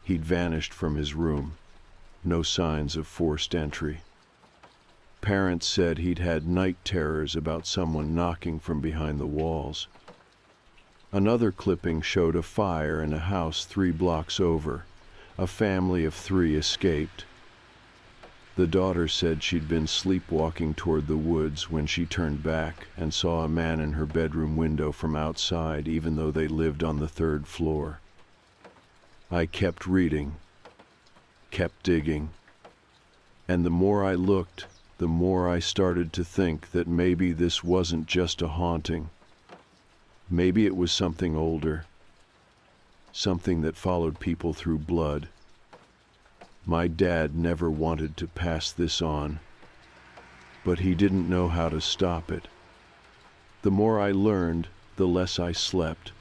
He'd vanished from his room. No signs of forced entry. Parents said he'd had night terrors about someone knocking from behind the walls. Another clipping showed a fire in a house 3 blocks over. A family of 3 escaped. The daughter said she'd been sleepwalking toward the woods when she turned back and saw a man in her bedroom window from outside, even though they lived on the 3rd floor. I kept reading, kept digging, and the more I looked, the more I started to think that maybe this wasn't just a haunting. Maybe it was something older, something that followed people through blood. My dad never wanted to pass this on, but he didn't know how to stop it. The more I learned, the less I slept.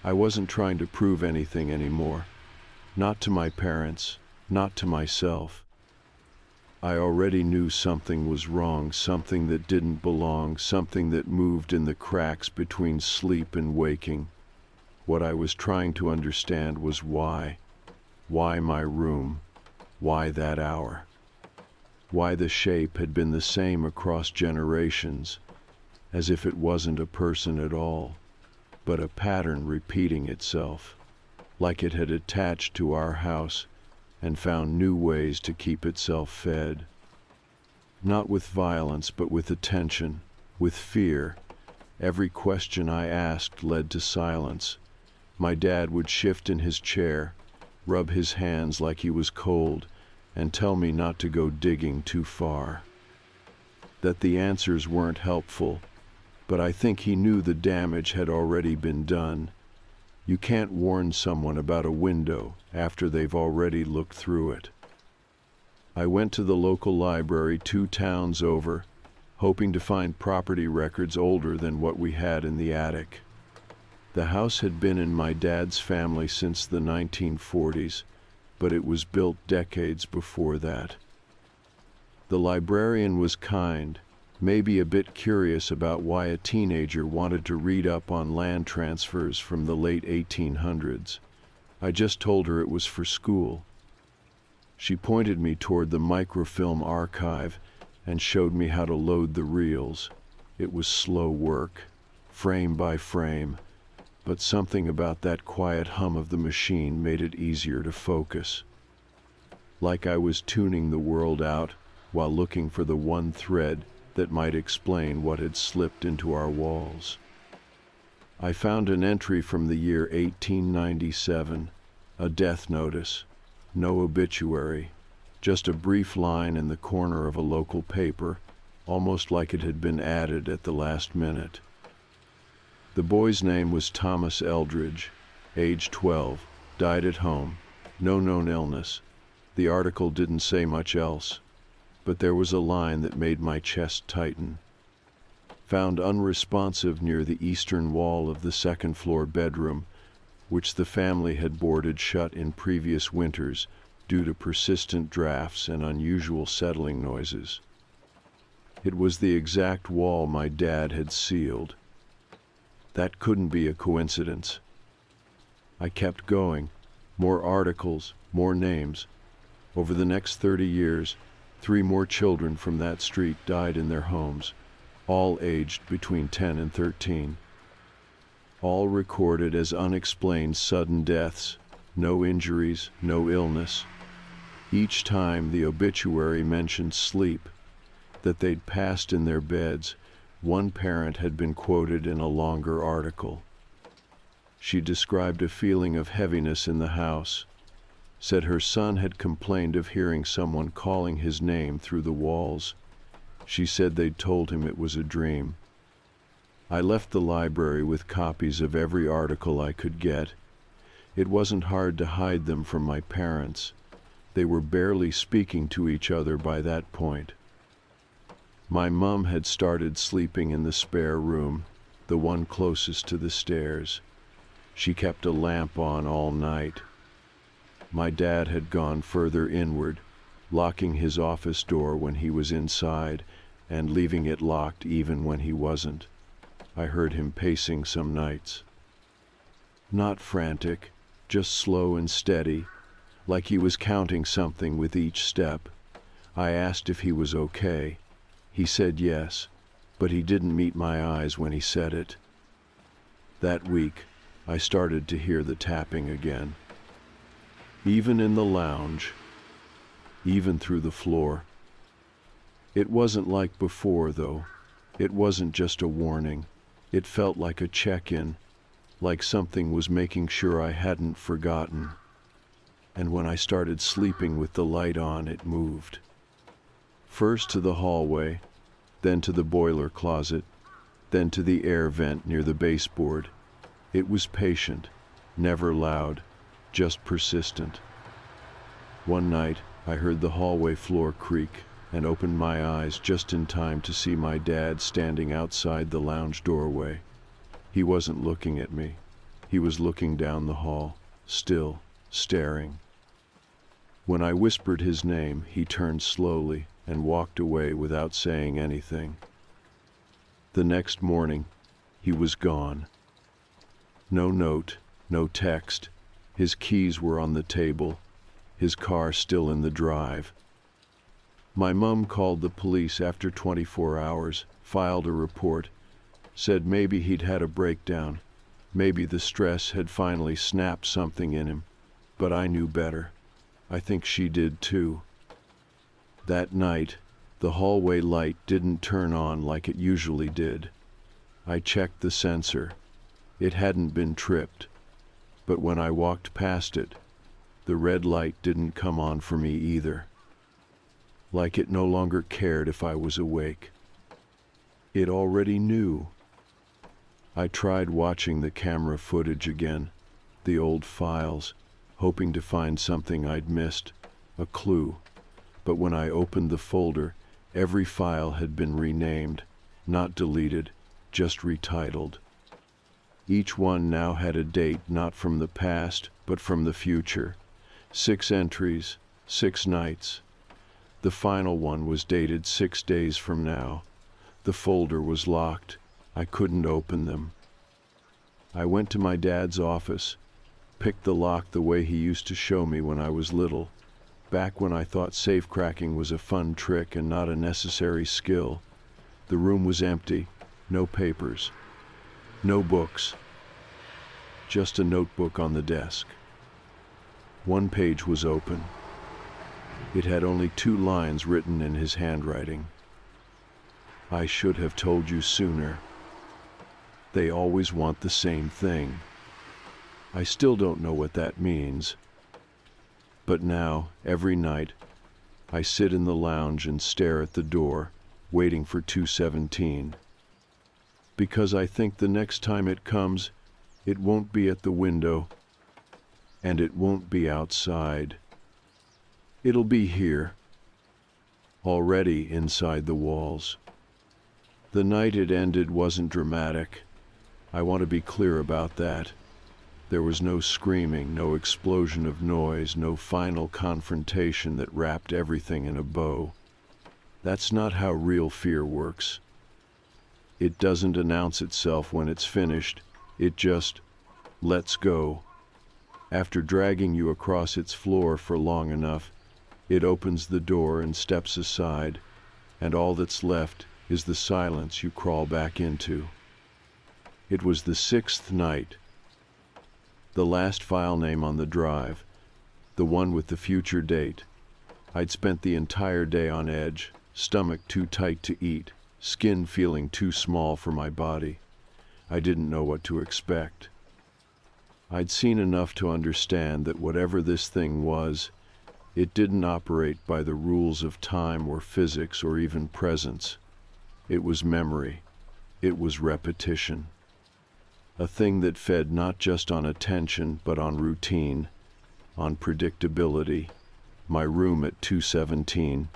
I wasn't trying to prove anything anymore. Not to my parents, not to myself. I already knew something was wrong, something that didn't belong, something that moved in the cracks between sleep and waking. What I was trying to understand was why. Why my room? Why that hour? Why the shape had been the same across generations, as if it wasn't a person at all, but a pattern repeating itself, like it had attached to our house and found new ways to keep itself fed. Not with violence, but with attention, with fear. Every question I asked led to silence. My dad would shift in his chair, rub his hands like he was cold, and tell me not to go digging too far. That the answers weren't helpful, but I think he knew the damage had already been done. You can't warn someone about a window after they've already looked through it. I went to the local library 2 towns over, hoping to find property records older than what we had in the attic. The house had been in my dad's family since the 1940s, but it was built decades before that. The librarian was kind, maybe a bit curious about why a teenager wanted to read up on land transfers from the late 1800s. I just told her it was for school. She pointed me toward the microfilm archive and showed me how to load the reels. It was slow work, frame by frame, but something about that quiet hum of the machine made it easier to focus. Like I was tuning the world out while looking for the one thread that might explain what had slipped into our walls. I found an entry from the year 1897, a death notice, no obituary, just a brief line in the corner of a local paper, almost like it had been added at the last minute. The boy's name was Thomas Eldridge, age 12, died at home, no known illness. The article didn't say much else, but there was a line that made my chest tighten. Found unresponsive near the eastern wall of the second-floor bedroom, which the family had boarded shut in previous winters due to persistent drafts and unusual settling noises. It was the exact wall my dad had sealed. That couldn't be a coincidence. I kept going. More articles, more names. Over the next 30 years, 3 more children from that street died in their homes, all aged between 10 and 13. All recorded as unexplained sudden deaths, no injuries, no illness. Each time the obituary mentioned sleep, that they'd passed in their beds. One parent had been quoted in a longer article. She described a feeling of heaviness in the house, said her son had complained of hearing someone calling his name through the walls. She said they'd told him it was a dream. I left the library with copies of every article I could get. It wasn't hard to hide them from my parents. They were barely speaking to each other by that point. My mom had started sleeping in the spare room, the one closest to the stairs. She kept a lamp on all night. My dad had gone further inward, locking his office door when he was inside and leaving it locked even when he wasn't. I heard him pacing some nights. Not frantic, just slow and steady, like he was counting something with each step. I asked if he was okay. He said yes, but he didn't meet my eyes when he said it. That week, I started to hear the tapping again. Even in the lounge, even through the floor. It wasn't like before, though. It wasn't just a warning. It felt like a check-in, like something was making sure I hadn't forgotten. And when I started sleeping with the light on, it moved. First to the hallway, then to the boiler closet, then to the air vent near the baseboard. It was patient, never loud, just persistent. One night, I heard the hallway floor creak and opened my eyes just in time to see my dad standing outside the lounge doorway. He wasn't looking at me. He was looking down the hall, still, staring. When I whispered his name, he turned slowly and walked away without saying anything. The next morning, he was gone. No note, no text. His keys were on the table, his car still in the drive. My mom called the police after 24 hours, filed a report, said maybe he'd had a breakdown, maybe the stress had finally snapped something in him, but I knew better. I think she did too. That night, the hallway light didn't turn on like it usually did. I checked the sensor. It hadn't been tripped, but when I walked past it, the red light didn't come on for me either. Like it no longer cared if I was awake. It already knew. I tried watching the camera footage again, the old files, hoping to find something I'd missed, a clue. But when I opened the folder, every file had been renamed, not deleted, just retitled. Each one now had a date not from the past, but from the future. 6 entries, 6 nights. The final one was dated 6 days from now. The folder was locked. I couldn't open them. I went to my dad's office, picked the lock the way he used to show me when I was little, back when I thought safe-cracking was a fun trick and not a necessary skill. The room was empty, no papers, no books, just a notebook on the desk. One page was open. It had only 2 lines written in his handwriting. I should have told you sooner. They always want the same thing. I still don't know what that means. But now, every night, I sit in the lounge and stare at the door, waiting for 217. Because I think the next time it comes, it won't be at the window, and it won't be outside. It'll be here, already inside the walls. The night it ended wasn't dramatic. I want to be clear about that. There was no screaming, no explosion of noise, no final confrontation that wrapped everything in a bow. That's not how real fear works. It doesn't announce itself when it's finished. It just lets go. After dragging you across its floor for long enough, it opens the door and steps aside, and all that's left is the silence you crawl back into. It was the 6th night. The last file name on the drive, the one with the future date. I'd spent the entire day on edge, stomach too tight to eat, skin feeling too small for my body. I didn't know what to expect. I'd seen enough to understand that whatever this thing was, it didn't operate by the rules of time or physics or even presence. It was memory. It was repetition. A thing that fed not just on attention, but on routine, on predictability. My room at 217,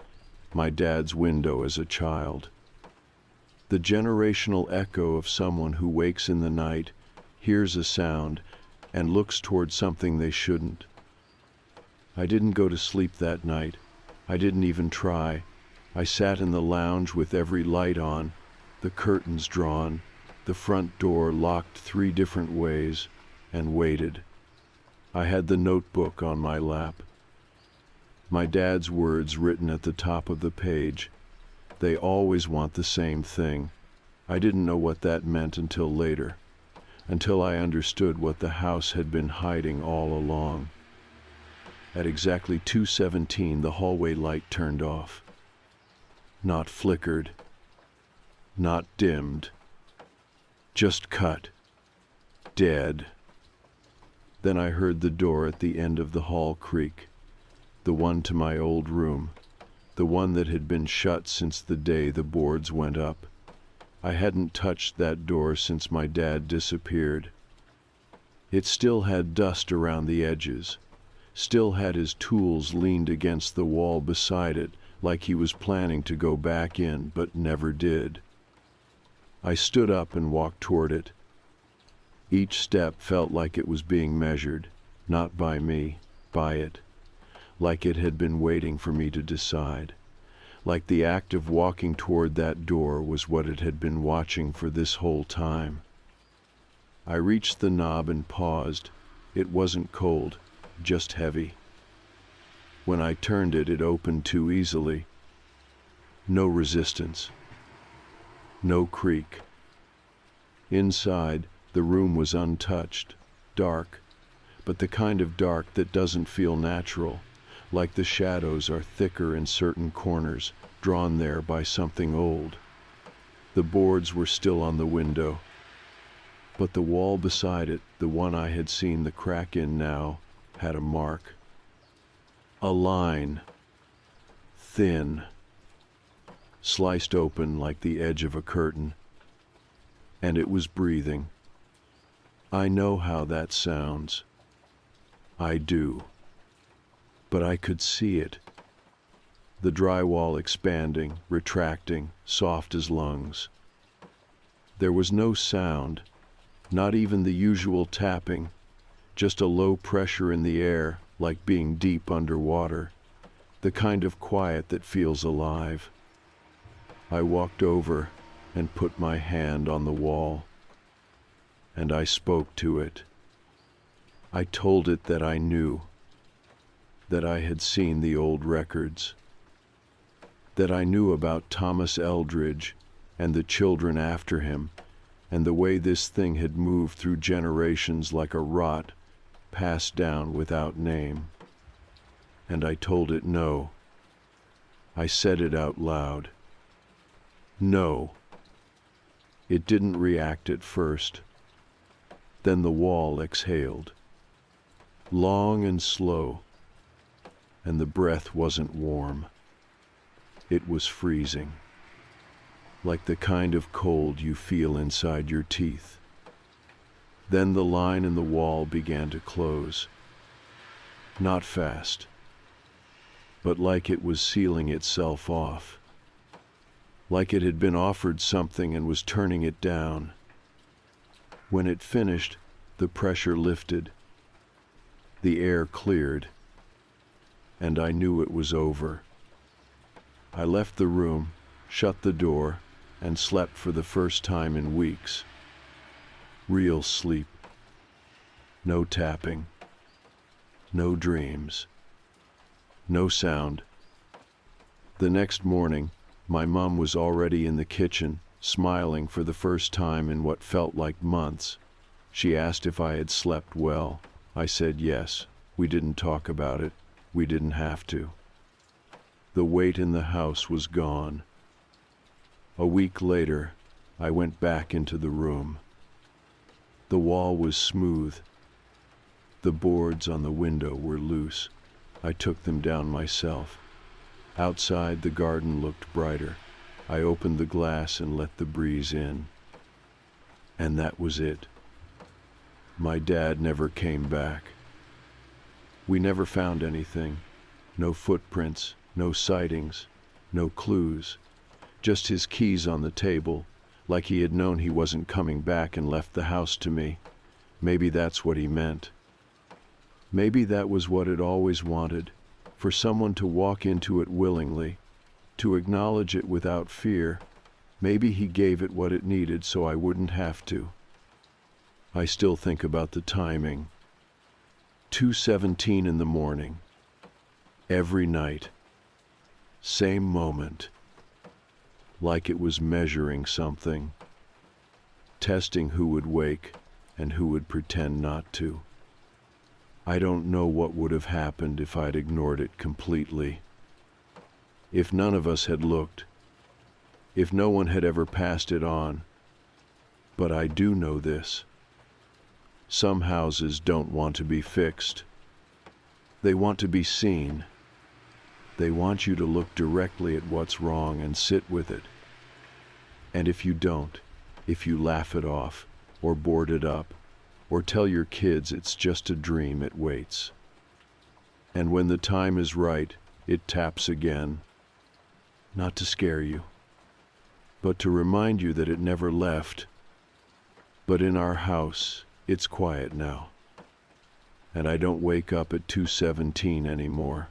my dad's window as a child. The generational echo of someone who wakes in the night, hears a sound, and looks toward something they shouldn't. I didn't go to sleep that night. I didn't even try. I sat in the lounge with every light on, the curtains drawn, the front door locked 3 different ways, and waited. I had the notebook on my lap. My dad's words written at the top of the page. They always want the same thing. I didn't know what that meant until later, until I understood what the house had been hiding all along. At exactly 2:17, the hallway light turned off. Not flickered, not dimmed, just cut, dead. Then I heard the door at the end of the hall creak, the one to my old room, the one that had been shut since the day the boards went up. I hadn't touched that door since my dad disappeared. It still had dust around the edges, still had his tools leaned against the wall beside it, like he was planning to go back in, but never did. I stood up and walked toward it. Each step felt like it was being measured, not by me, by it, like it had been waiting for me to decide, like the act of walking toward that door was what it had been watching for this whole time. I reached the knob and paused. It wasn't cold, just heavy. When I turned it, it opened too easily. No resistance. No creak. Inside, the room was untouched, dark, but the kind of dark that doesn't feel natural, like the shadows are thicker in certain corners, drawn there by something old. The boards were still on the window, but the wall beside it, the one I had seen the crack in now, had a mark. A line, thin, sliced open like the edge of a curtain, and it was breathing. I know how that sounds. I do. But I could see it. The drywall expanding, retracting, soft as lungs. There was no sound, not even the usual tapping, just a low pressure in the air, like being deep underwater, the kind of quiet that feels alive. I walked over and put my hand on the wall, and I spoke to it. I told it that I knew, that I had seen the old records, that I knew about Thomas Eldridge and the children after him, and the way this thing had moved through generations like a rot passed down without name. And I told it no. I said it out loud. No. It didn't react at first. Then the wall exhaled, long and slow, and the breath wasn't warm. It was freezing, like the kind of cold you feel inside your teeth. Then the line in the wall began to close. Not fast, but like it was sealing itself off. Like it had been offered something and was turning it down. When it finished, the pressure lifted. The air cleared, and I knew it was over. I left the room, shut the door, and slept for the first time in weeks. Real sleep. No tapping. No dreams. No sound. The next morning, my mom was already in the kitchen, smiling for the first time in what felt like months. She asked if I had slept well. I said yes. We didn't talk about it. We didn't have to. The weight in the house was gone. A week later, I went back into the room. The wall was smooth. The boards on the window were loose. I took them down myself. Outside, the garden looked brighter. I opened the glass and let the breeze in. And that was it. My dad never came back. We never found anything. No footprints, no sightings, no clues. Just his keys on the table, like he had known he wasn't coming back and left the house to me. Maybe that's what he meant. Maybe that was what it always wanted, for someone to walk into it willingly, to acknowledge it without fear. Maybe he gave it what it needed so I wouldn't have to. I still think about the timing. 2:17 in the morning. Every night. Same moment. Like it was measuring something. Testing who would wake and who would pretend not to. I don't know what would have happened if I'd ignored it completely. If none of us had looked. If no one had ever passed it on. But I do know this. Some houses don't want to be fixed. They want to be seen. They want you to look directly at what's wrong and sit with it. And if you don't, if you laugh it off, or board it up, or tell your kids it's just a dream, it waits. And when the time is right, it taps again. Not to scare you, but to remind you that it never left. But in our house, it's quiet now. And I don't wake up at 2:17 anymore.